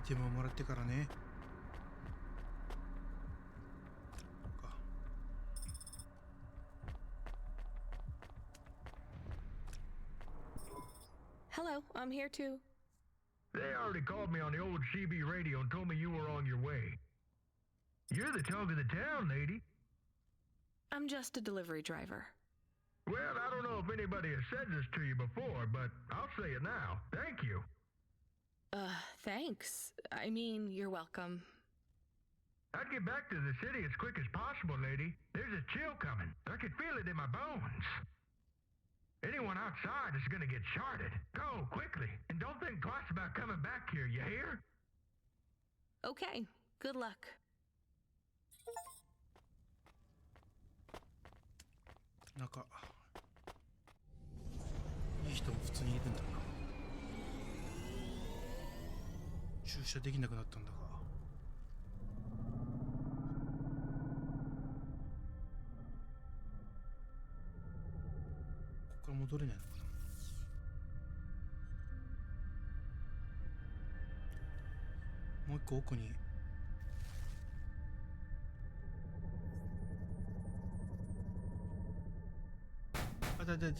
Speaker 1: テムをもらってからね。
Speaker 3: Hello, I'm here too.
Speaker 19: They already called me on the old CB radio and told me you were on your way. You're the talk of the town, lady.
Speaker 3: I'm just a delivery driver.
Speaker 19: Well, I don't know if anybody has said this to you before, but I'll say it now. Thank you.
Speaker 3: Thanks. I mean, you're welcome.
Speaker 19: I'd get back to the city as quick as possible, lady. There's a chill coming. I can feel it in my bones. Anyone outside is gonna get sharded. Go, quickly, and don't think twice about coming back here, you hear?
Speaker 3: Okay, good luck.
Speaker 1: なんかいい人も普通にいるんだな。駐車できなくなったんだが。ここから戻れないのかな。もう一個奥にあだだだ。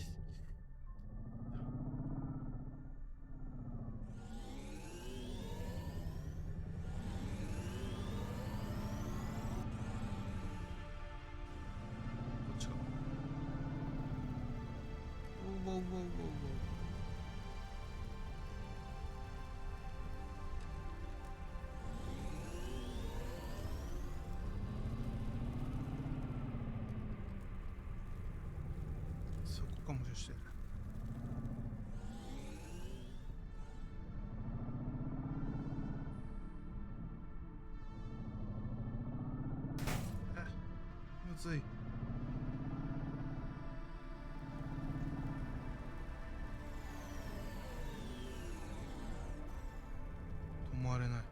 Speaker 1: そこかもしれない。むずい。止まれない。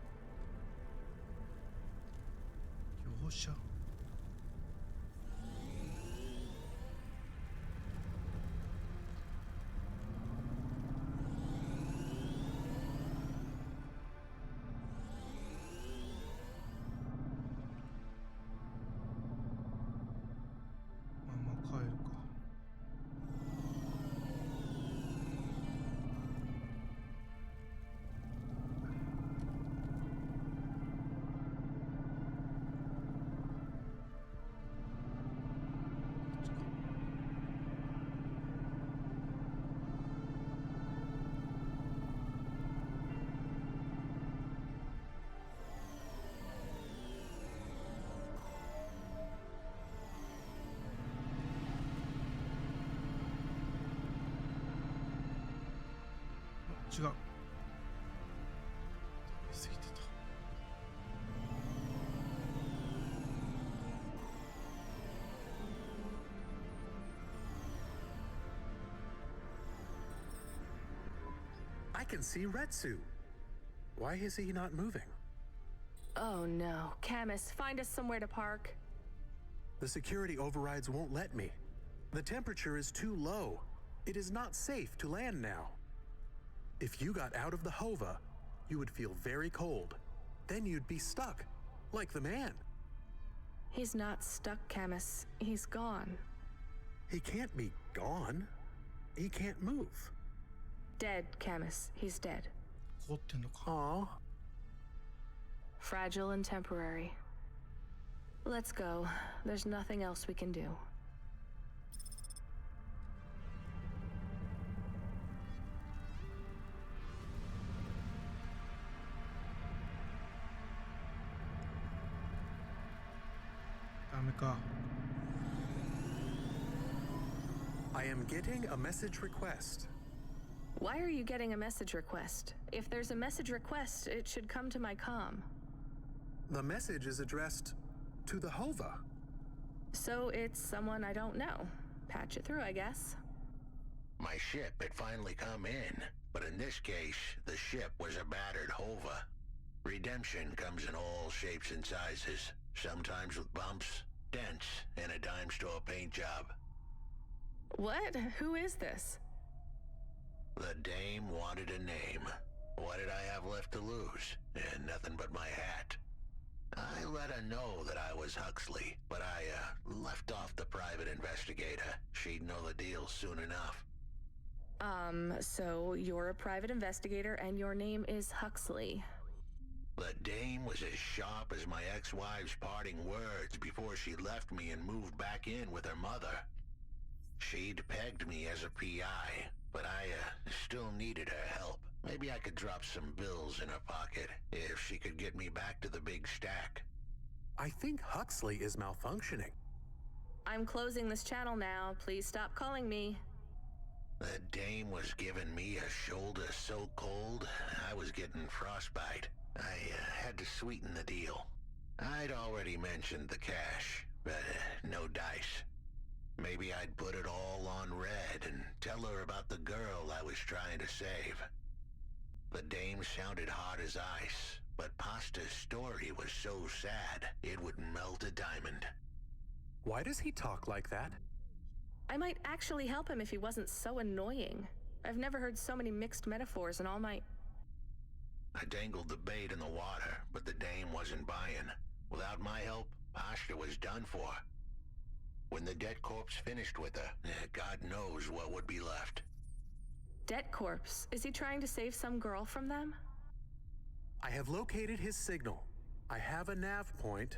Speaker 1: 業者。帰るか。違う。過ぎてた。
Speaker 6: I can see Retsu. Why is he not moving?
Speaker 3: Oh no. Camus, find us somewhere to park.
Speaker 6: The security overrides won't let me. The temperature is too low. It is not safe to land now. If you got out of the Hova, you would feel very cold. Then you'd be stuck, like the man.
Speaker 3: He's not stuck, Camus. He's gone.
Speaker 6: He can't be gone. He can't move.
Speaker 3: Dead, Camus. He's dead.
Speaker 6: Aw.
Speaker 3: Fragile and temporary. Let's go. There's nothing else we can do.
Speaker 6: I am getting a message request.
Speaker 3: Why are you getting a message request? If there's a message request, it should come to my comm.
Speaker 6: The message is addressed to the Hova.
Speaker 3: So it's someone I don't know. Patch it through, I guess.
Speaker 20: My ship had finally come in, but in this case, the ship was a battered Hova. Redemption comes in all shapes and sizes, sometimes with bumps, dents, and a dime store paint job.
Speaker 3: What? Who is this?
Speaker 20: The dame wanted a name. What did I have left to lose? Nothing but my hat. I let her know that I was Huxley, but I left off the private investigator. She'd know the deal soon enough.
Speaker 3: So you're a private investigator and your name is Huxley.
Speaker 20: The dame was as sharp as my ex-wife's parting words before she left me and moved back in with her mother. She'd pegged me as a PI, but I still needed her help. Maybe I could drop some bills in her pocket if she could get me back to the big stack.
Speaker 6: I think Huxley is malfunctioning.
Speaker 3: I'm closing this channel now. Please stop calling me.
Speaker 20: The dame was giving me a shoulder so cold, I was getting frostbite. I had to sweeten the deal. I'd already mentioned the cash, but no dice. Maybe I'd put it all on red and tell her about the girl I was trying to save. The dame sounded hard as ice, but Pasta's story was so sad it would melt a diamond.
Speaker 6: Why does he talk like that?
Speaker 3: I might actually help him if he wasn't so annoying. I've never heard so many mixed metaphors in all my...
Speaker 20: I dangled the bait in the water, but the dame wasn't buying. Without my help, Pasta was done for. When the debt corpse finished with her, God knows what would be left.
Speaker 3: Debt corpse? Is he trying to save some girl from them?
Speaker 6: I have located his signal. I have a nav point.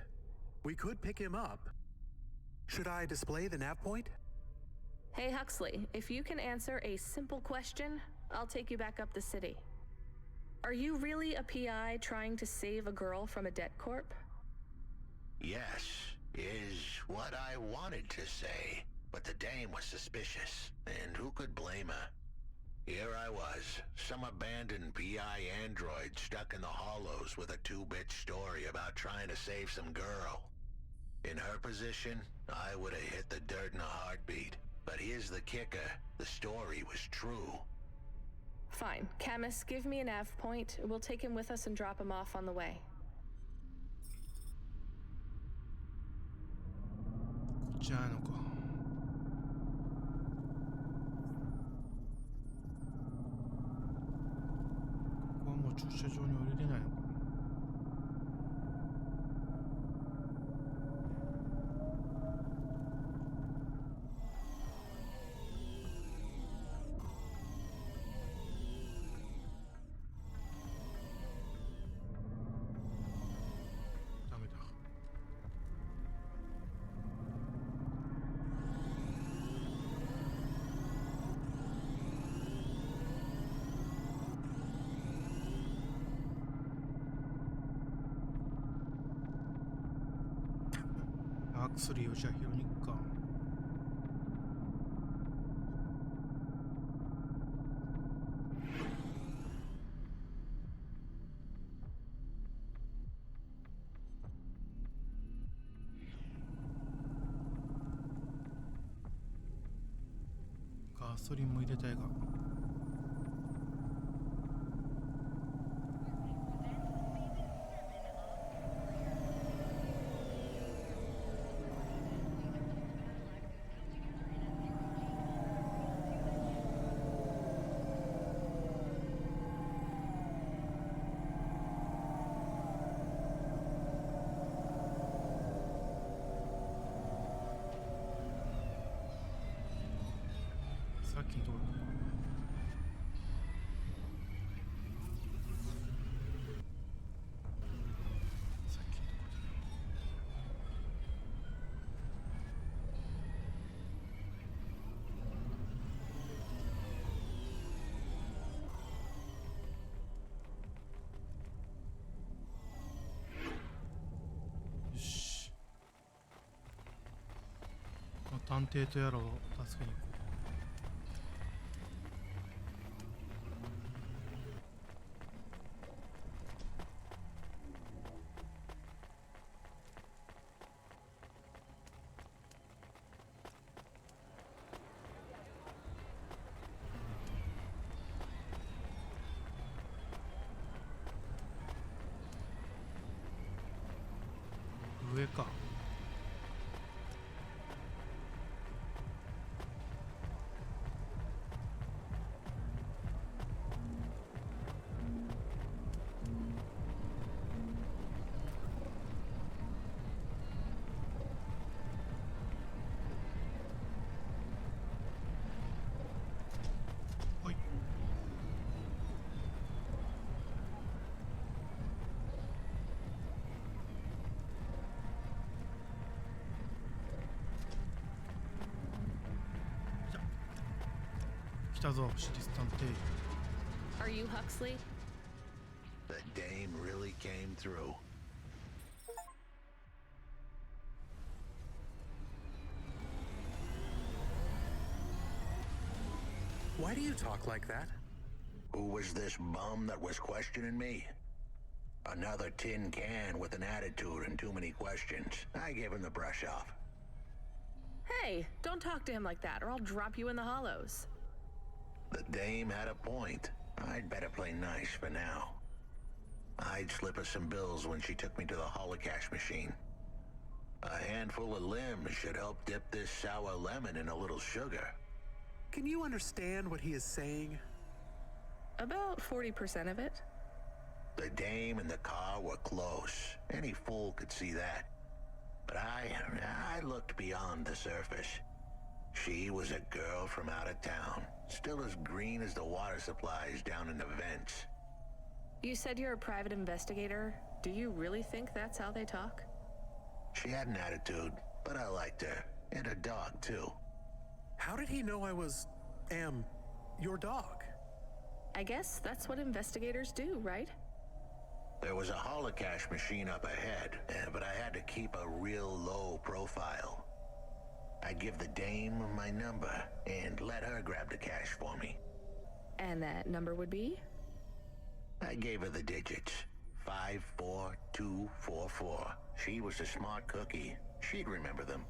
Speaker 6: We could pick him up. Should I display the nav point?
Speaker 3: Hey Huxley, if you can answer a simple question, I'll take you back up the city. Are you really a PI trying to save a girl from a debt corp?
Speaker 20: Yes, is what I wanted to say, but the dame was suspicious, and who could blame her? Here I was, some abandoned PI android stuck in the hollows with a 2-bit story about trying to save some girl. In her position, I would have hit the dirt in a heartbeat. But here's the kicker, the story was true.
Speaker 3: Fine. Camus, give me a nav point. We'll take him with us and drop him off on the way.
Speaker 1: こっちじゃないのか。ここはもう駐車場に降りれないのか。薬をじゃあ拾いに行くか。ガソリンも入れたいが。さっきのところか。さっきのところだな。よし。この探偵とやらを助けに行こう。上か。たぞ、私立探偵。
Speaker 3: Are you Huxley?
Speaker 20: The dame really came through.
Speaker 6: Why do you talk like that?
Speaker 20: Who was this bum that was questioning me? Another tin can with an attitude and too many questions. I gave him the brush off.
Speaker 3: Hey, don't talk to him like that, or I'll drop you in the hollows.
Speaker 20: The dame had a point. I'd better play nice for now. I'd slip her some bills when she took me to the holocash machine. A handful of limbs should help dip this sour lemon in a little sugar.
Speaker 6: Can you understand what he is saying?
Speaker 3: About 40% of it.
Speaker 20: The dame and the car were close. Any fool could see that. But I looked beyond the surface. She was a girl from out of town, still as green as the water supplies down in the vents.
Speaker 3: You said you're a private investigator. Do you really think that's how they talk?
Speaker 20: She had an attitude, but I liked her. And her dog, too.
Speaker 6: How did he know I was, your dog?
Speaker 3: I guess that's what investigators do, right?
Speaker 20: There was a holocash machine up ahead, but I had to keep a real low profile. I'd give the dame my number and let her grab the cash for me.
Speaker 3: And that number would be?
Speaker 20: I gave her the digits. 54244. She was a smart cookie. She'd remember them.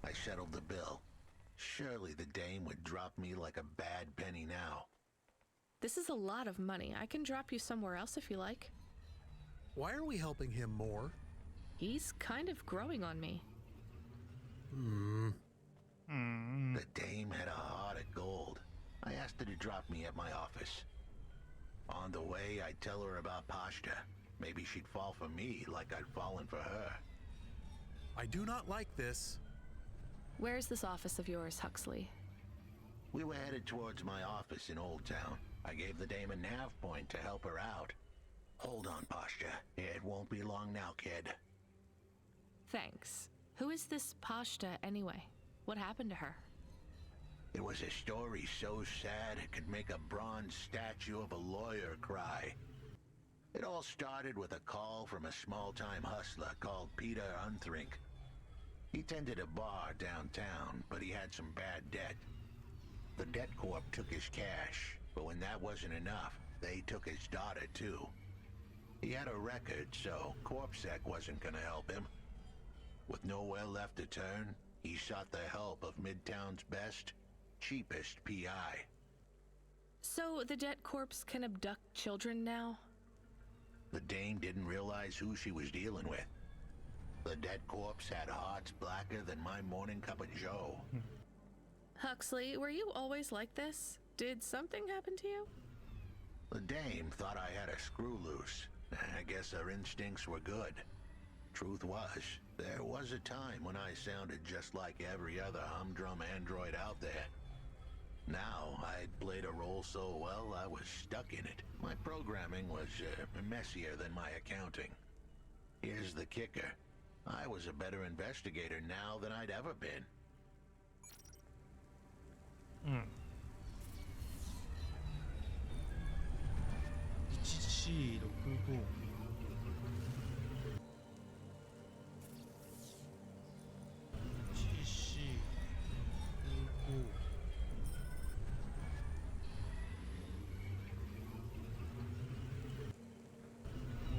Speaker 20: I settled the bill. Surely the dame would drop me like a bad penny now.
Speaker 3: This is a lot of money. I can drop you somewhere else if you like.
Speaker 6: Why are we helping him more?
Speaker 3: He's kind of growing on me.
Speaker 20: The dame had a heart of gold. I asked her to drop me at my office. On the way, I'd tell her about Pashta. Maybe she'd fall for me like I'd fallen for her.
Speaker 6: I do not like this.
Speaker 3: Where's this office of yours, Huxley?
Speaker 20: We were headed towards my office in Old Town. I gave the dame a nav point to help her out. Hold on, Pashta. It won't be long now, kid.
Speaker 3: Thanks. Who is this Pashta anyway? What happened to her?
Speaker 20: It was a story so sad it could make a bronze statue of a lawyer cry. It all started with a call from a small-time hustler called Peter Unthrink. He tended a bar downtown, but he had some bad debt. The debt corp took his cash, but when that wasn't enough, they took his daughter too. He had a record, so CorpSec wasn't gonna help him. With nowhere left to turn, he sought the help of Midtown's best, cheapest PI.
Speaker 3: So the debt corpse can abduct children now?
Speaker 20: The dame didn't realize who she was dealing with. The dead corpse had hearts blacker than my morning cup of joe.
Speaker 3: Huxley, were you always like this? Did something happen to you?
Speaker 20: The dame thought I had a screw loose. I guess her instincts were good. Truth was, there was a time when I sounded just like every other humdrum android out there. Now, I'd played a role so well, I was stuck in it. My programming was messier than my accounting. Here's the kicker. I was a better investigator now than I'd ever been.
Speaker 1: 1465 こ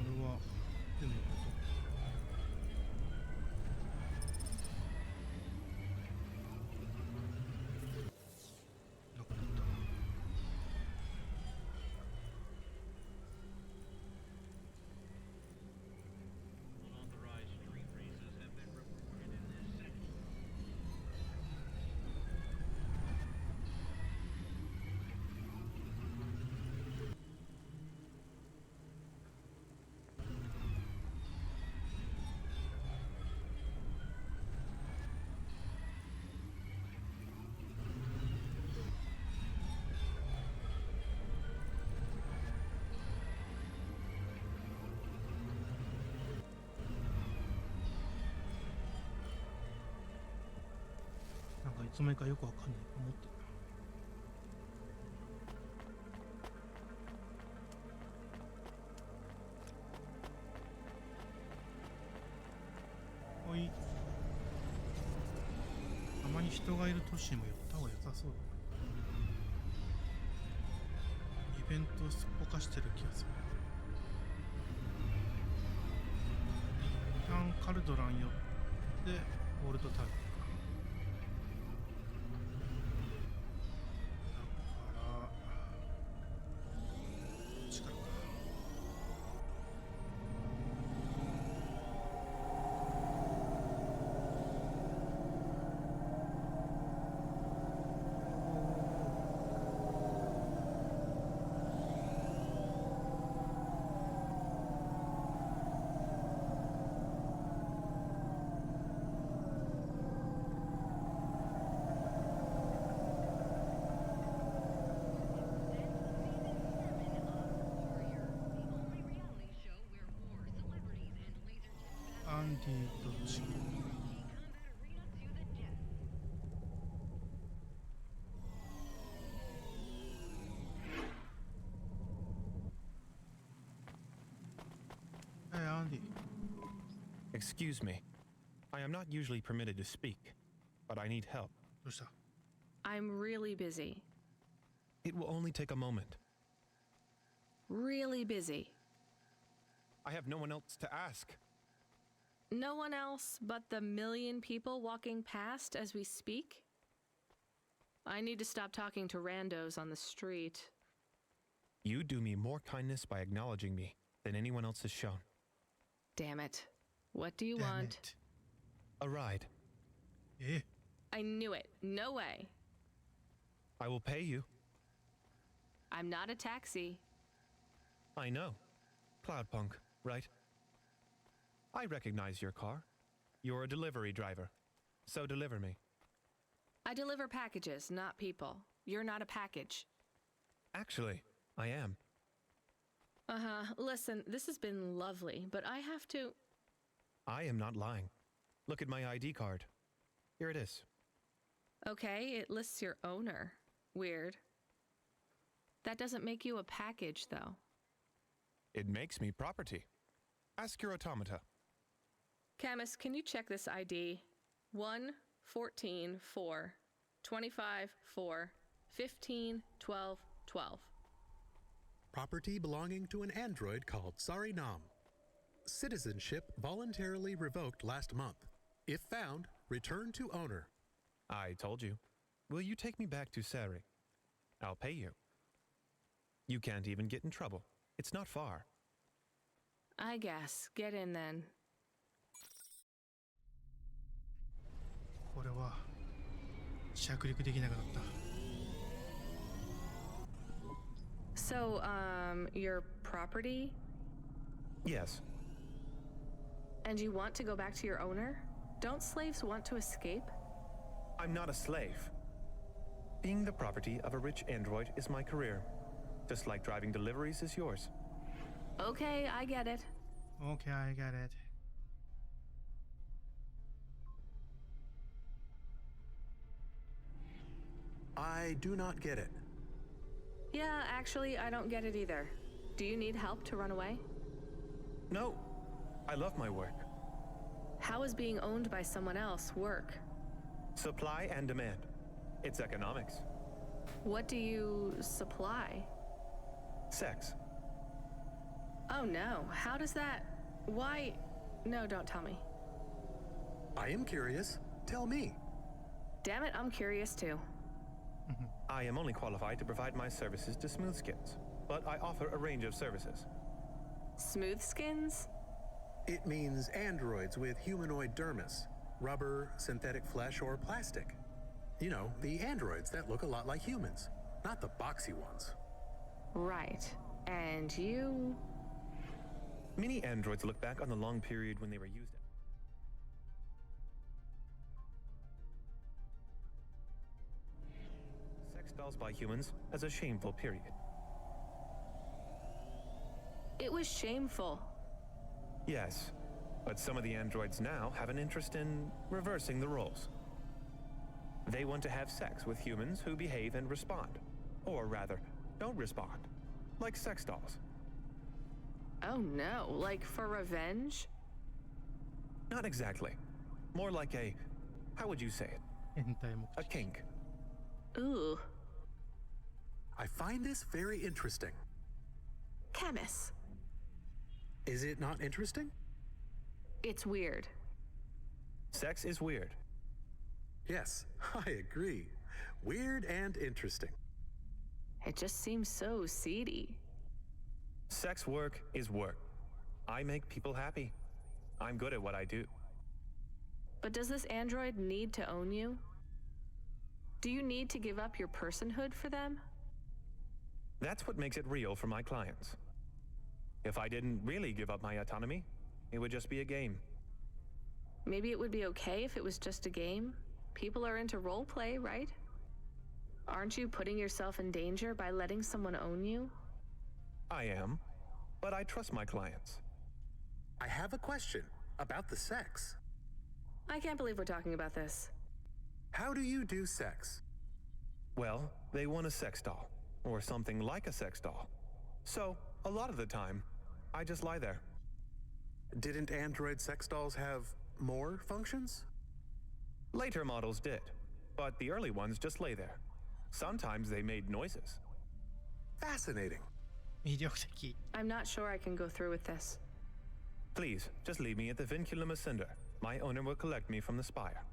Speaker 1: れはでもなくなった。なんかいつの間にかよくわかんない思ってるな。おい。たまに人がいる都市にも寄った方が良さそうだな。イベントをすっぽかしてる気がする。一旦カルドラン寄ってオールドタウン。アンディとチキ。Hey, Andy.
Speaker 17: Excuse me. I am not usually permitted to speak, but I need help.
Speaker 1: どうした?
Speaker 3: I'm really busy.
Speaker 17: It will only take a moment.
Speaker 3: Really busy.
Speaker 17: I have no one else to ask.
Speaker 3: No one else but the million people walking past as we speak? I need to stop talking to randos on the street.
Speaker 17: You do me more kindness by acknowledging me than anyone else has shown.
Speaker 3: Damn it. What do you want?
Speaker 17: A ride.
Speaker 1: Eh?
Speaker 3: I knew it. No way.
Speaker 17: I will pay you.
Speaker 3: I'm not a taxi.
Speaker 17: I know. Cloudpunk, right? I recognize your car. You're a delivery driver. So deliver me.
Speaker 3: I deliver packages, not people. You're not a package.
Speaker 17: Actually, I am.
Speaker 3: Uh-huh. Listen, this has been lovely, but I have to...
Speaker 17: I am not lying. Look at my ID card. Here it is.
Speaker 3: Okay, it lists your owner. Weird. That doesn't make you a package, though.
Speaker 17: It makes me property. Ask your automata.
Speaker 3: Camus, can you check this ID? 1, 14, 4, 25, 4, 15, 12, 12.
Speaker 6: Property belonging to an android called Sarinam. Citizenship voluntarily revoked last month. If found, return to owner.
Speaker 21: I told you. Will you take me back to Sari? I'll pay you. You can't even get in trouble. It's not far.
Speaker 3: I guess. Get in then.
Speaker 1: これは着陸できなくなった。
Speaker 3: So, your property?
Speaker 21: Yes.
Speaker 3: And you want to go back to your owner? Don't slaves want to escape?
Speaker 21: I'm not a slave. Being the property of a rich android is my career. Just like driving deliveries is yours.
Speaker 3: Okay, I get it.
Speaker 1: Okay, I get it.
Speaker 6: I do not get it.
Speaker 3: Yeah, actually, I don't get it either. Do you need help to run away?
Speaker 21: No. I love my work.
Speaker 3: How is being owned by someone else work?
Speaker 21: Supply and demand. It's economics.
Speaker 3: What do you supply?
Speaker 21: Sex.
Speaker 3: Oh no, how does that... Why... No, don't tell me.
Speaker 6: I am curious. Tell me.
Speaker 3: Damn it, I'm curious too.
Speaker 21: I am only qualified to provide my services to smooth skins, but I offer a range of services.
Speaker 3: Smooth skins?
Speaker 6: It means androids with humanoid dermis, rubber, synthetic flesh, or plastic. You know, the androids that look a lot like humans, not the boxy ones.
Speaker 3: Right. And you...
Speaker 21: Many androids look back on the long period when they were used. Sex dolls by humans as a shameful period.
Speaker 3: It was shameful.
Speaker 21: Yes, but some of the androids now have an interest in reversing the roles. They want to have sex with humans who behave and respond. Or rather, don't respond. Like sex dolls.
Speaker 3: Oh no, like for revenge?
Speaker 21: Not exactly. More like a... how would you say it? A kink.
Speaker 3: Ooh.
Speaker 6: I find this very interesting.
Speaker 3: Chemist.
Speaker 6: Is it not interesting?
Speaker 3: It's weird.
Speaker 21: Sex is weird.
Speaker 6: Yes, I agree. Weird and interesting.
Speaker 3: It just seems so seedy.
Speaker 21: Sex work is work. I make people happy. I'm good at what I do.
Speaker 3: But does this android need to own you? Do you need to give up your personhood for them?
Speaker 21: That's what makes it real for my clients. If I didn't really give up my autonomy, it would just be a game.
Speaker 3: Maybe it would be okay if it was just a game. People are into roleplay, right? Aren't you putting yourself in danger by letting someone own you?
Speaker 21: I am, but I trust my clients.
Speaker 6: I have a question about the sex.
Speaker 3: I can't believe we're talking about this.
Speaker 6: How do you do sex?
Speaker 21: Well, they want a sex doll, or something like a sex doll. So, a lot of the time, I just lie there.
Speaker 6: Didn't android sex dolls have more functions?
Speaker 21: Later models did, but the early ones just lay there. Sometimes they made noises.
Speaker 6: Fascinating.
Speaker 3: I'm not sure I can go through with this.
Speaker 21: Please, just leave me at the Vinculum Ascender. My owner will collect me from the spire.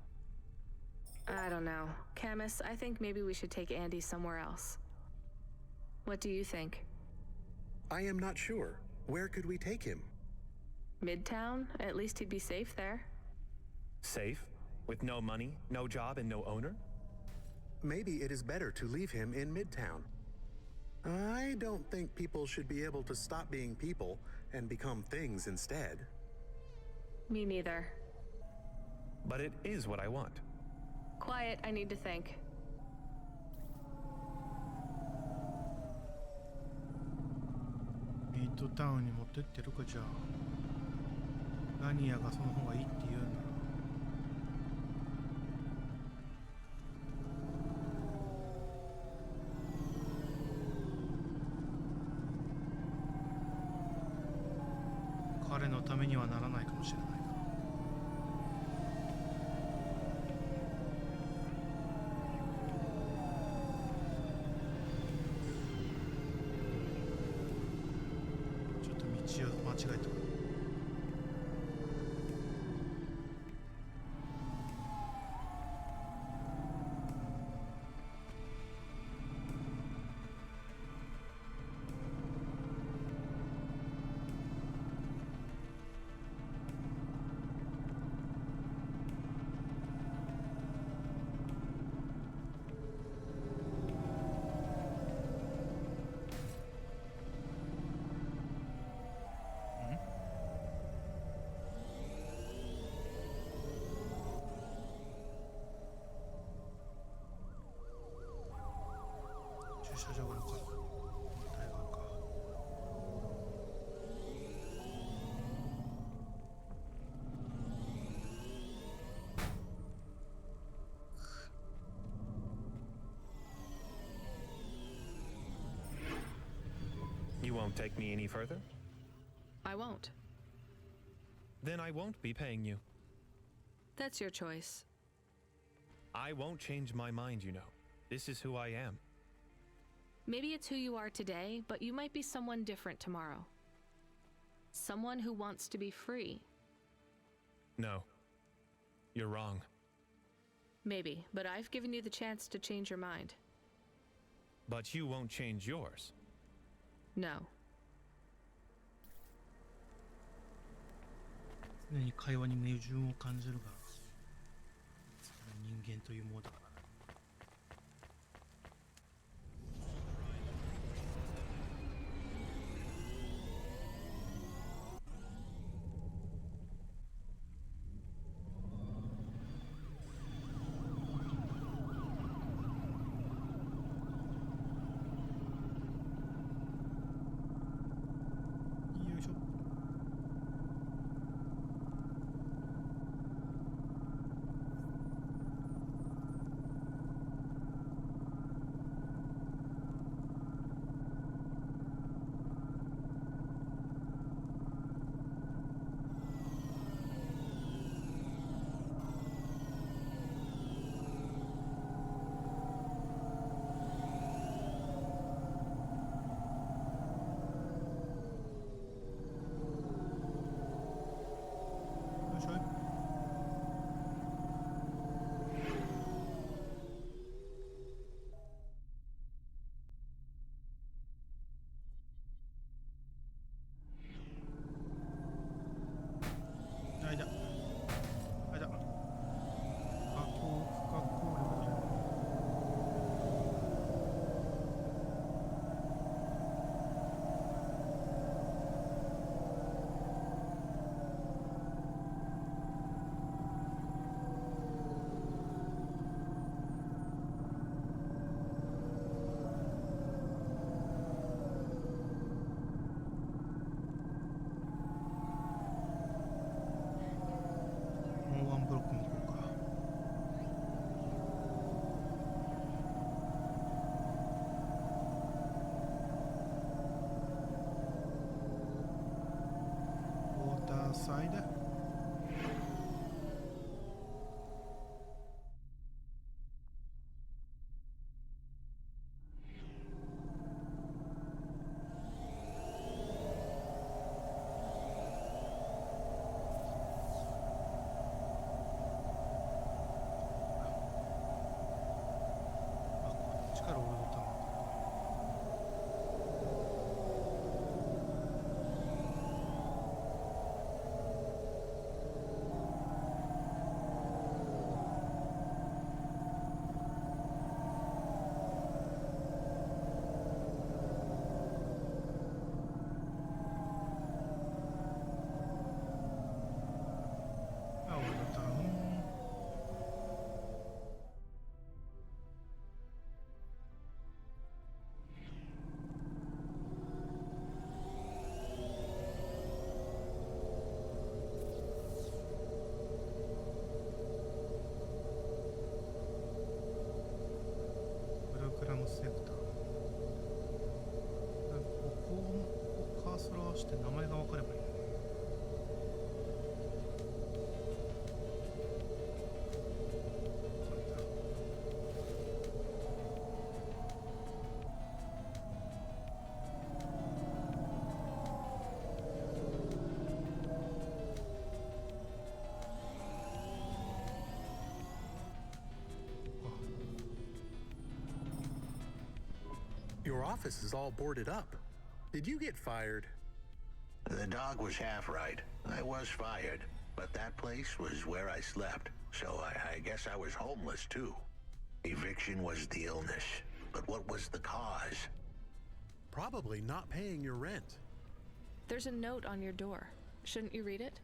Speaker 3: I don't know. Camus, I think maybe we should take Andy somewhere else. What do you think?
Speaker 6: I am not sure. Where could we take him?
Speaker 3: Midtown? At least he'd be safe there.
Speaker 21: Safe? With no money, no job, and no owner?
Speaker 6: Maybe it is better to leave him in Midtown. I don't think people should be able to stop being people and become things instead.
Speaker 3: Me neither.
Speaker 21: But it is what I want.
Speaker 3: Quiet, I need to think.
Speaker 1: Midtown に持ってってるかじゃあ。ラニアがその方がいいって言うんだ。彼のためにはならないかもしれないか。違えた。駐車場があるか。答えがあるか。
Speaker 21: You won't take me any further?
Speaker 3: I won't.
Speaker 21: Then I won't be paying you.
Speaker 3: That's your choice.
Speaker 21: I won't change my mind, you know. This is who I am.
Speaker 3: Maybe it's who you are today, but you might be someone different tomorrow. Someone who wants to be free.
Speaker 21: No. You're wrong.
Speaker 3: Maybe, but I've given you the chance to change your mind.
Speaker 21: But you won't change yours.
Speaker 3: No.
Speaker 1: 常に会話に矛盾を感じるが、人間というものだからな。よいしょ。よいしょい。あいだ。あいだ。不可抗力じゃない。もうワンブロックに行こうか。ウォーターサイド。こっちから俺ボタン。あ、俺ボタン。プログラムセレクター。ここをカーソルを押して名前が分かればいいのね。これだ。
Speaker 6: Your office is all boarded up. Did you get fired?
Speaker 20: The dog was half right. I was fired, but that place was where I slept, so I guess I was homeless too. Eviction was the illness, but what was the cause?
Speaker 6: Probably not paying your rent.
Speaker 3: There's a note on your door. Shouldn't you read it?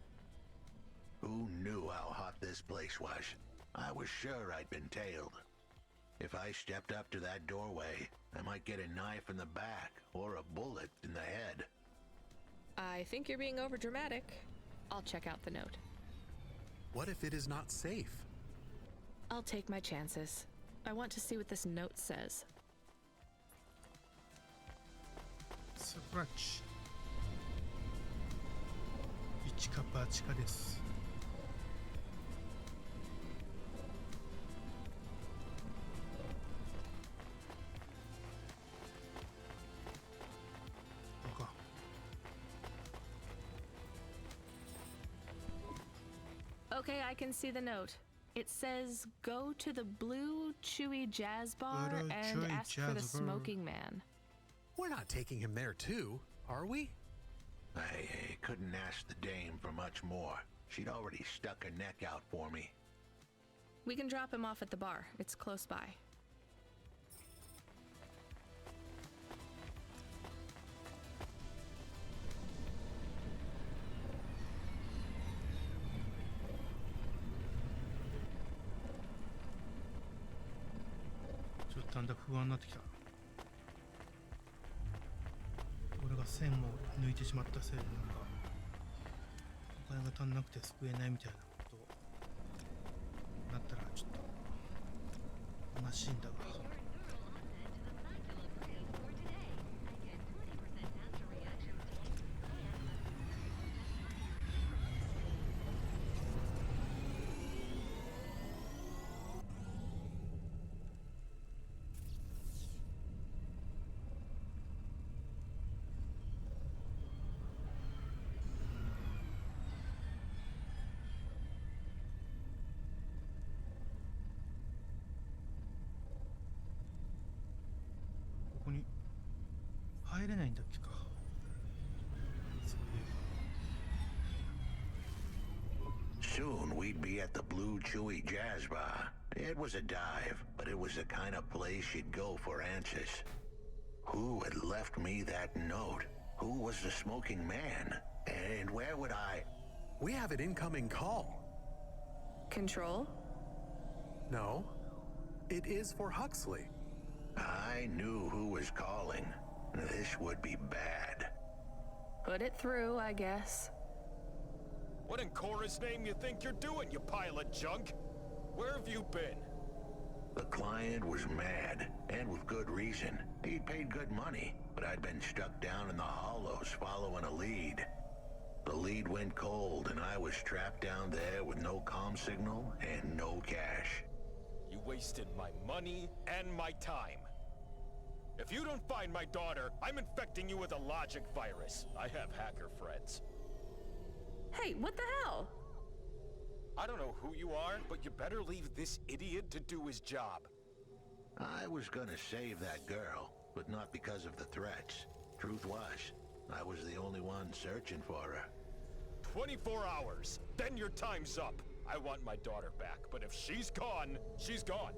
Speaker 20: Who knew how hot this place was? I was sure I'd been tailed. If I stepped up to that doorway, I might get a knife in the back or a bullet in the head.
Speaker 3: I think you're being overdramatic. I'll check out the note.
Speaker 6: What if it is not safe?
Speaker 3: I'll take my chances. I want to see what this note says.
Speaker 1: Scratch. 一か八かです。
Speaker 3: Okay, I can see the note. It says, go to the Blue Chewy Jazz Bar
Speaker 1: Go to
Speaker 3: and
Speaker 1: Chewy
Speaker 3: ask for the
Speaker 1: Jazz Bar.
Speaker 3: Smoking Man.
Speaker 6: We're not taking him there too, are we?
Speaker 20: I couldn't ask the dame for much more. She'd already stuck her neck out for me.
Speaker 3: We can drop him off at the bar. It's close by.
Speaker 1: ちょっとだんだん不安になってきた。俺が線を抜いてしまったせいでなんかお金が足んなくて救えないみたいなことになったらちょっと悲しいんだが。ここに入れないんだっけか。そういえば。
Speaker 20: Soon we'd be at the Blue Chewy Jazz Bar. It was a dive, but it was the kind of place you'd go for answers. Who had left me that note? Who was the smoking man? And where would I...
Speaker 6: We have an incoming call.
Speaker 3: Control?
Speaker 6: No. It is for Huxley.
Speaker 20: I knew who was calling. This would be bad.
Speaker 3: Put it through, I guess.
Speaker 5: What in Cora's name you think you're doing, you pile of junk? Where have you been?
Speaker 20: The client was mad, and with good reason. He'd paid good money, but I'd been stuck down in the hollows following a lead. The lead went cold, and I was trapped down there with no comm signal and no cash.
Speaker 5: You wasted my money and my time. If you don't find my daughter, I'm infecting you with a logic virus. I have hacker friends.
Speaker 3: Hey, what the hell?
Speaker 5: I don't know who you are, but you better leave this idiot to do his job.
Speaker 20: I was gonna save that girl, but not because of the threats. Truth was, I was the only one searching for her.
Speaker 5: 24 hours, then your time's up. I want my daughter back, but if she's gone, she's gone.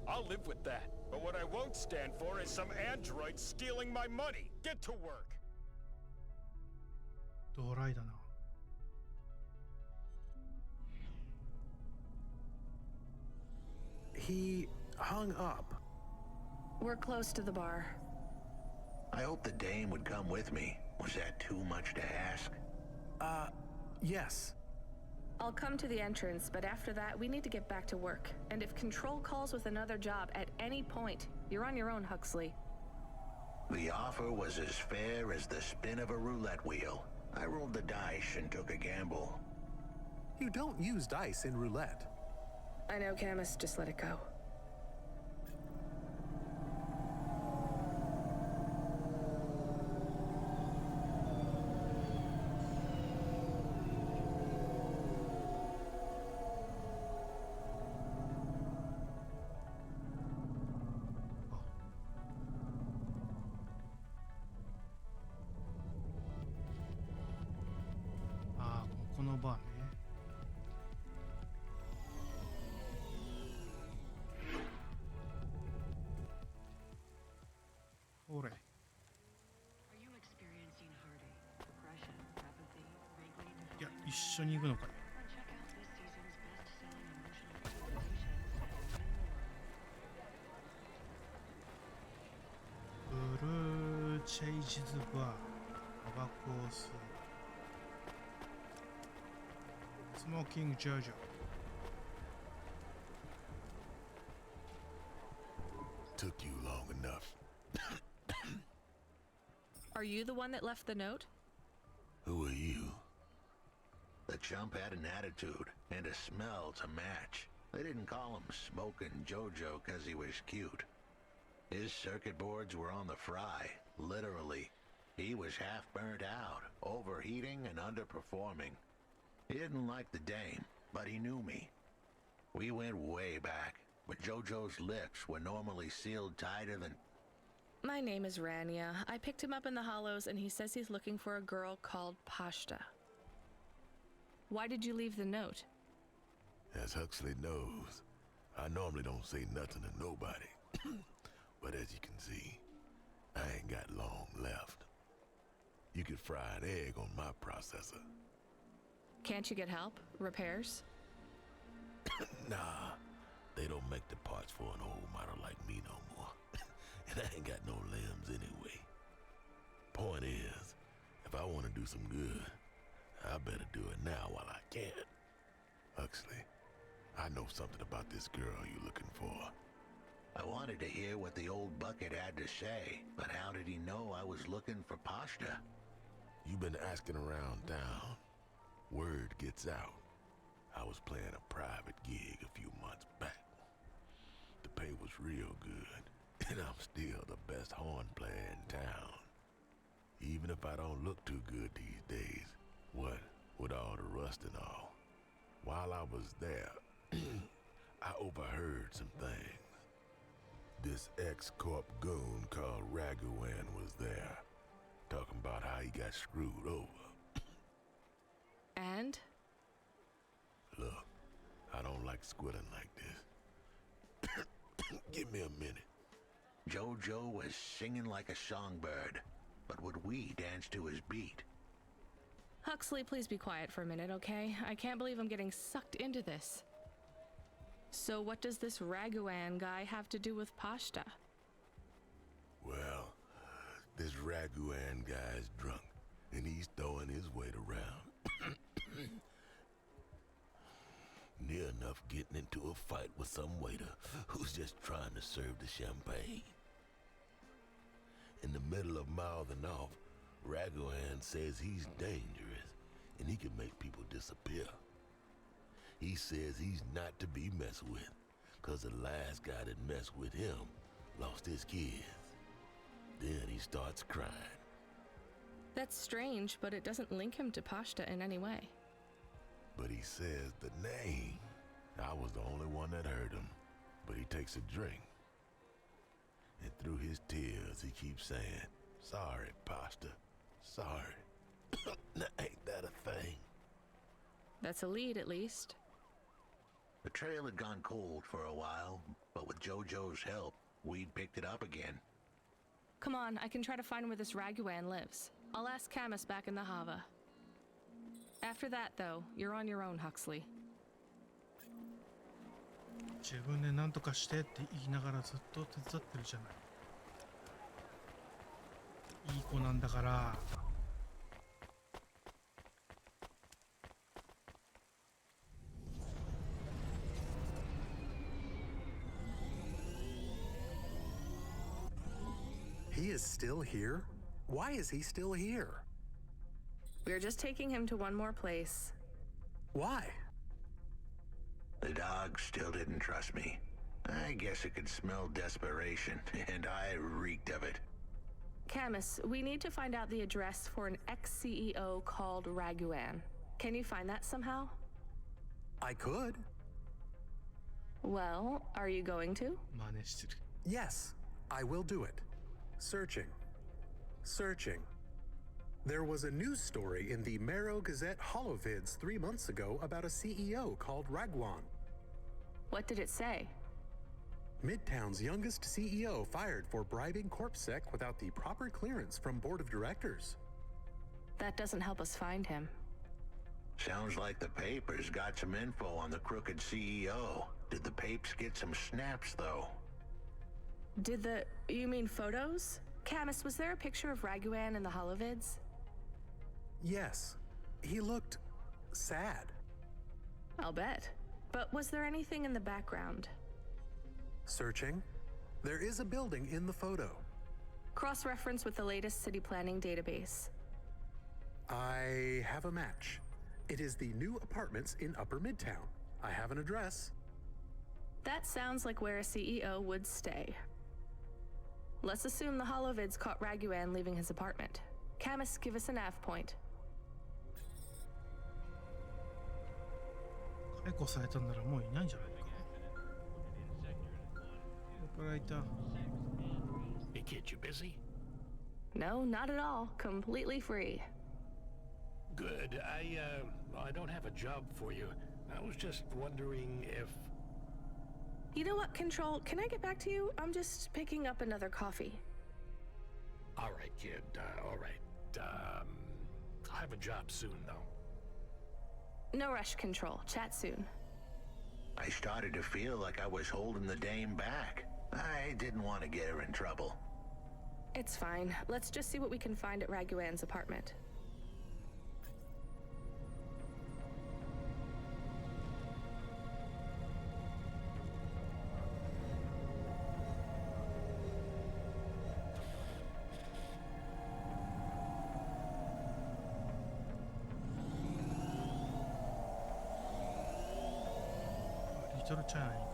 Speaker 5: I'll live with that, but what I won't stand for is some android stealing my money. Get to work.
Speaker 1: ドライだな。
Speaker 6: He hung up.
Speaker 3: We're close to the bar.
Speaker 20: I hope the dame would come with me. Was that too much to ask?
Speaker 6: Yes.
Speaker 3: I'll come to the entrance, but after that, we need to get back to work. And if Control calls with another job at any point, you're on your own, Huxley.
Speaker 20: The offer was as fair as the spin of a roulette wheel. I rolled the dice and took a gamble.
Speaker 6: You don't use dice in roulette.
Speaker 3: I know, Camus. Just let it go.
Speaker 1: 緒に行くのかい。ブルーチェイジズバー、タバコを吸う。スモーキングジョジョ。
Speaker 4: Took you long enough.
Speaker 3: Are you the one that left the note?
Speaker 4: Who are you?
Speaker 20: The chump had an attitude and a smell to match. They didn't call him Smoking Jojo because he was cute. His circuit boards were on the fry, literally. He was half burnt out, overheating and underperforming. He didn't like the dame, but he knew me. We went way back, but Jojo's lips were normally sealed tighter than...
Speaker 3: My name is Rania. I picked him up in the Hollows, and he says he's looking for a girl called Pashta. Why did you leave the note?
Speaker 4: As Huxley knows, I normally don't say nothing to nobody. But as you can see, I ain't got long left. You could fry an egg on my processor.
Speaker 3: Can't you get help? Repairs?
Speaker 4: Nah, they don't make the parts for an old model like me no more. And I ain't got no limbs anyway. Point is, if I want to do some good, I better do it now while I can. Huxley, I know something about this girl you're looking for.
Speaker 20: I wanted to hear what the old bucket had to say, but how did he know I was looking for Pashta?
Speaker 4: You've been asking around town. Word gets out. I was playing a private gig a few months back. The pay was real good, and I'm still the best horn player in town. Even if I don't look too good these days, what with all the rust and all. While I was there, I overheard some things. This ex-corp goon called Raguan was there, talking about how he got screwed over.
Speaker 3: And?
Speaker 4: Look, I don't like squilling like this. Give me a minute.
Speaker 20: Jojo was singing like a songbird, but would we dance to his beat?
Speaker 3: Huxley, please be quiet for a minute, okay? I can't believe I'm getting sucked into this. So what does this Raguan guy have to do with Pashta?
Speaker 4: Well, this Raguan guy's drunk, and he's throwing his weight around. Near enough getting into a fight with some waiter who's just trying to serve the champagne. In the middle of mouthing off, Raguan says he's dangerous and he can make people disappear. He says he's not to be messed with, cause the last guy that messed with him lost his kids. Then he starts crying.
Speaker 3: That's strange, but it doesn't link him to Pashta in any way.
Speaker 4: But he says the name. I was the only one that heard him, but he takes a drink. And through his tears, he keeps saying, "Sorry, Pashta, sorry." Now, ain't that a thing?
Speaker 3: That's a lead, at least.
Speaker 20: The trail had gone cold for a while, but with Jojo's help, we'd picked it up again.
Speaker 3: Come on, I can try to find where this Raguan lives. I'll ask Camus back in the Hava. After that, though, you're on your own, Huxley.
Speaker 1: 自分で何とかしてって言いながらずっと手伝ってるじゃない。いい子なんだから。
Speaker 6: He is still here? Why is he still here?
Speaker 3: We're just taking him to one more place.
Speaker 6: Why?
Speaker 20: The dog still didn't trust me. I guess it could smell desperation, and I reeked of it.
Speaker 3: Camus, we need to find out the address for an ex-CEO called Raguan. Can you find that somehow?
Speaker 6: I could.
Speaker 3: Well, are you going to?
Speaker 6: Yes, I will do it. Searching. Searching. There was a news story in the Marrow Gazette Holovids 3 months ago about a CEO called Raguan.
Speaker 3: What did it say?
Speaker 6: Midtown's youngest CEO fired for bribing CorpSec without the proper clearance from board of directors.
Speaker 3: That doesn't help us find him.
Speaker 20: Sounds like the papers got some info on the crooked CEO. Did the papes get some snaps, though?
Speaker 3: You mean photos? Camus, was there a picture of Raguan in the holovids?
Speaker 6: Yes. He looked sad.
Speaker 3: I'll bet. But was there anything in the background?
Speaker 6: Searching. There is a building in the photo.
Speaker 3: Cross-reference with the latest city planning database.
Speaker 6: I have a match. It is the new apartments in Upper Midtown. I have an address.
Speaker 3: That sounds like where a CEO would stay. Let's assume the holovids caught Raguan leaving his apartment. Camus, give us a nav point.
Speaker 1: 解雇されたんならもういないんじゃないか。オペライター。
Speaker 12: Hey kid, you busy?
Speaker 3: No, not at all. Completely free.
Speaker 12: Good. I don't have a job for you. I was just wondering if...
Speaker 3: You know what, Control? Can I get back to you? I'm just picking up another coffee.
Speaker 12: All right, kid. All right. I'll have a job soon, though.
Speaker 3: No rush, Control. Chat soon.
Speaker 20: I started to feel like I was holding the dame back. I didn't want to get her in trouble.
Speaker 3: It's fine. Let's just see what we can find at Raguan's apartment.
Speaker 1: Little China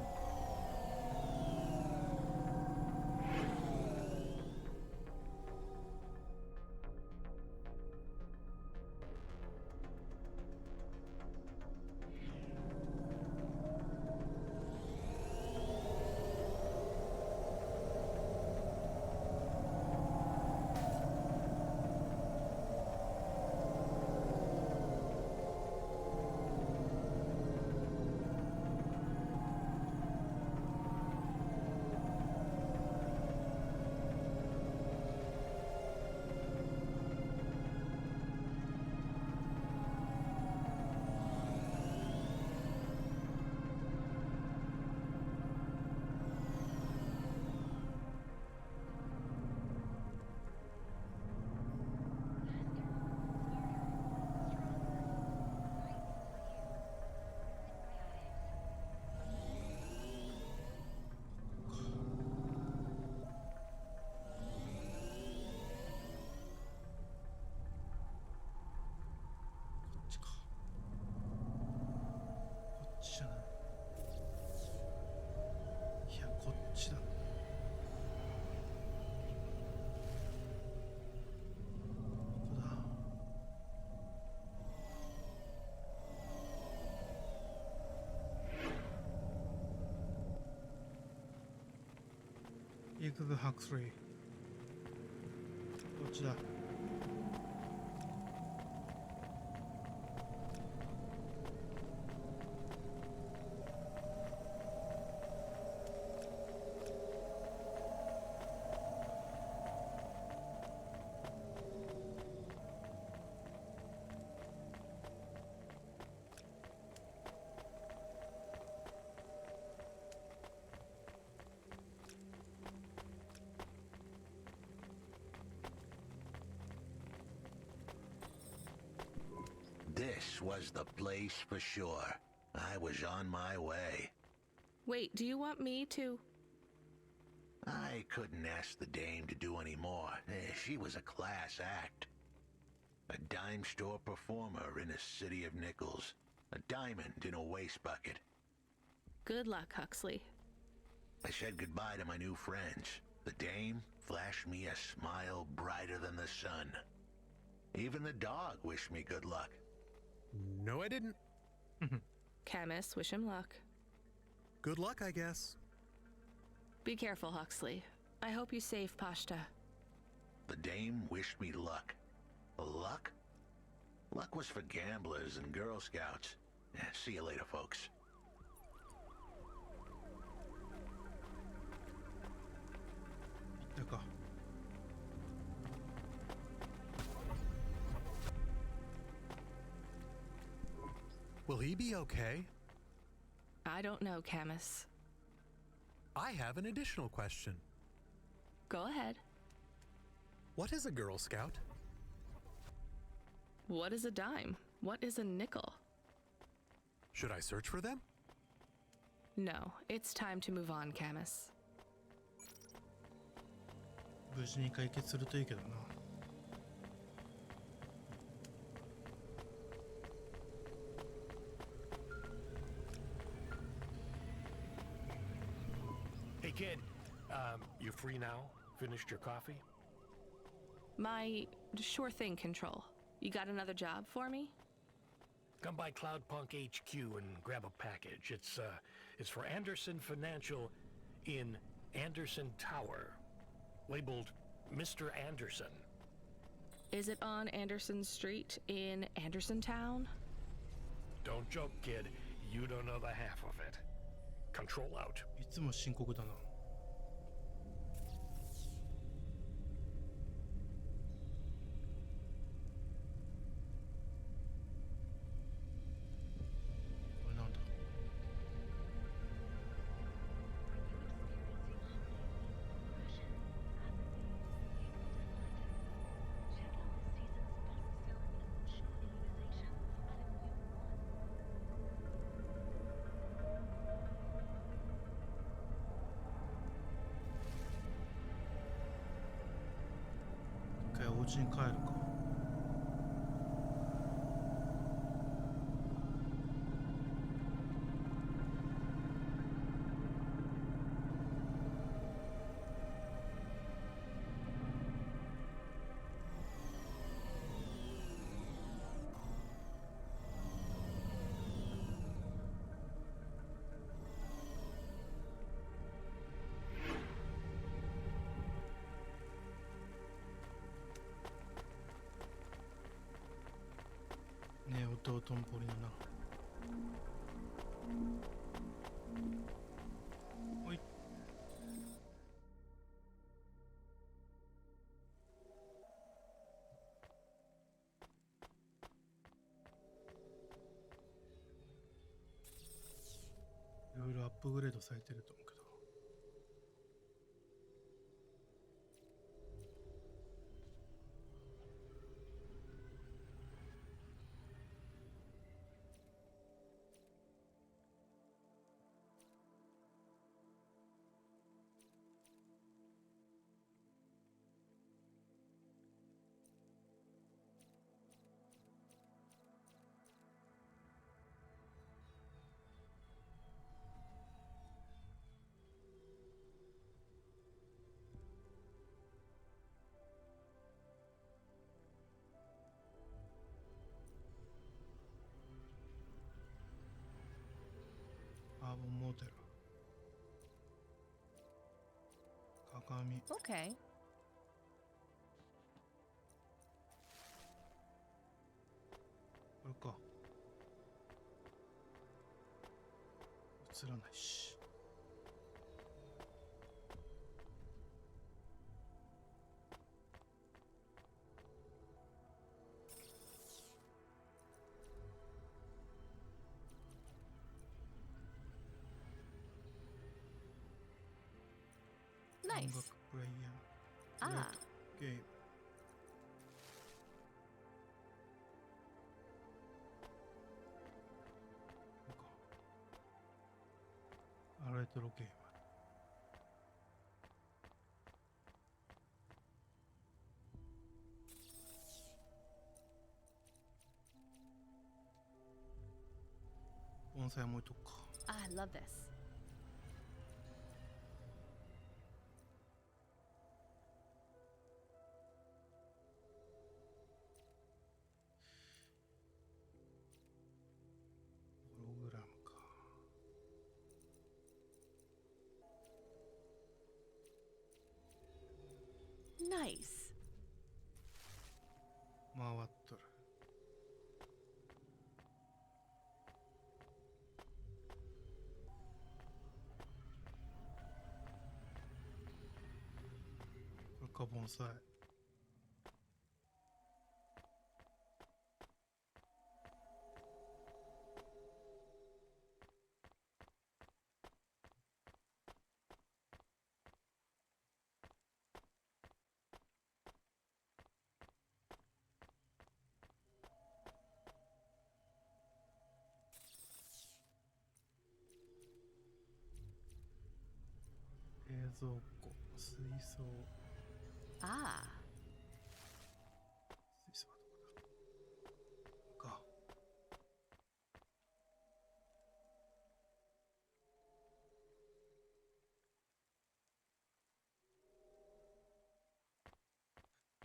Speaker 1: に行く。行くハクスリー。こっちだ。
Speaker 20: This was the place for sure. I was on my way.
Speaker 3: Wait, do you want me to?
Speaker 20: I couldn't ask the dame to do any more. She was a class act. A dime store performer in a city of nickels. A diamond in a waste bucket.
Speaker 3: Good luck, Huxley.
Speaker 20: I said goodbye to my new friends. The dame flashed me a smile brighter than the sun. Even the dog wished me good luck.
Speaker 6: No, I didn't.
Speaker 3: Camus, wish him luck.
Speaker 6: Good luck, I guess.
Speaker 3: Be careful, Huxley. I hope you save Pashta.
Speaker 20: The dame wished me luck. Luck? Luck was for gamblers and Girl Scouts. See you later, folks.
Speaker 6: Will he be okay?
Speaker 3: I don't know, Camus.
Speaker 6: I have an additional question.
Speaker 3: Go ahead.
Speaker 6: What is a Girl Scout?
Speaker 3: What is a dime? What is a nickel?
Speaker 6: Should I search for them?
Speaker 3: No, it's time to move on, Camus.
Speaker 1: 無事に解決するといいけどな。
Speaker 12: Hey kid, you free now? Finished your coffee?
Speaker 3: My sure thing, Control. You got another job for me?
Speaker 12: Come by Cloudpunk HQ and grab a package. It's for Anderson Financial in Anderson Tower, labeled Mr. Anderson.
Speaker 3: Is it on Anderson Street in Andersontown?
Speaker 12: Don't joke, kid. You don't know the half of it. Control out.
Speaker 1: いつも深刻だな。これなんだ。一回お家に帰るか。ねえ、弟んぽりのな。おい。いろいろアップグレードされてると思うけど。カーボンモーテル。鏡。
Speaker 3: Okay.
Speaker 1: これか。映らないし。音
Speaker 3: Nice.
Speaker 1: 楽プレイヤー。
Speaker 3: Ah.
Speaker 1: ゲーム。こうか。レトロゲーム。盆栽も置いとくか。
Speaker 3: I love this.
Speaker 1: プログラムか。
Speaker 3: Nice.
Speaker 1: 回っとる。これか盆栽。蔵庫、水槽。
Speaker 3: Ah.
Speaker 1: 水槽はどこだ？か。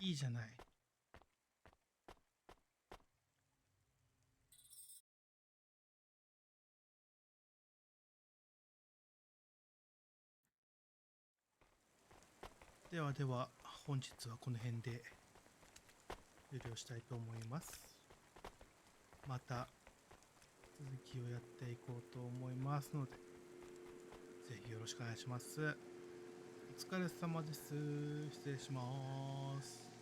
Speaker 1: いいじゃない。ではでは、本日はこの辺で終了したいと思います。また続きをやっていこうと思いますので、ぜひよろしくお願いします。お疲れ様です。失礼します。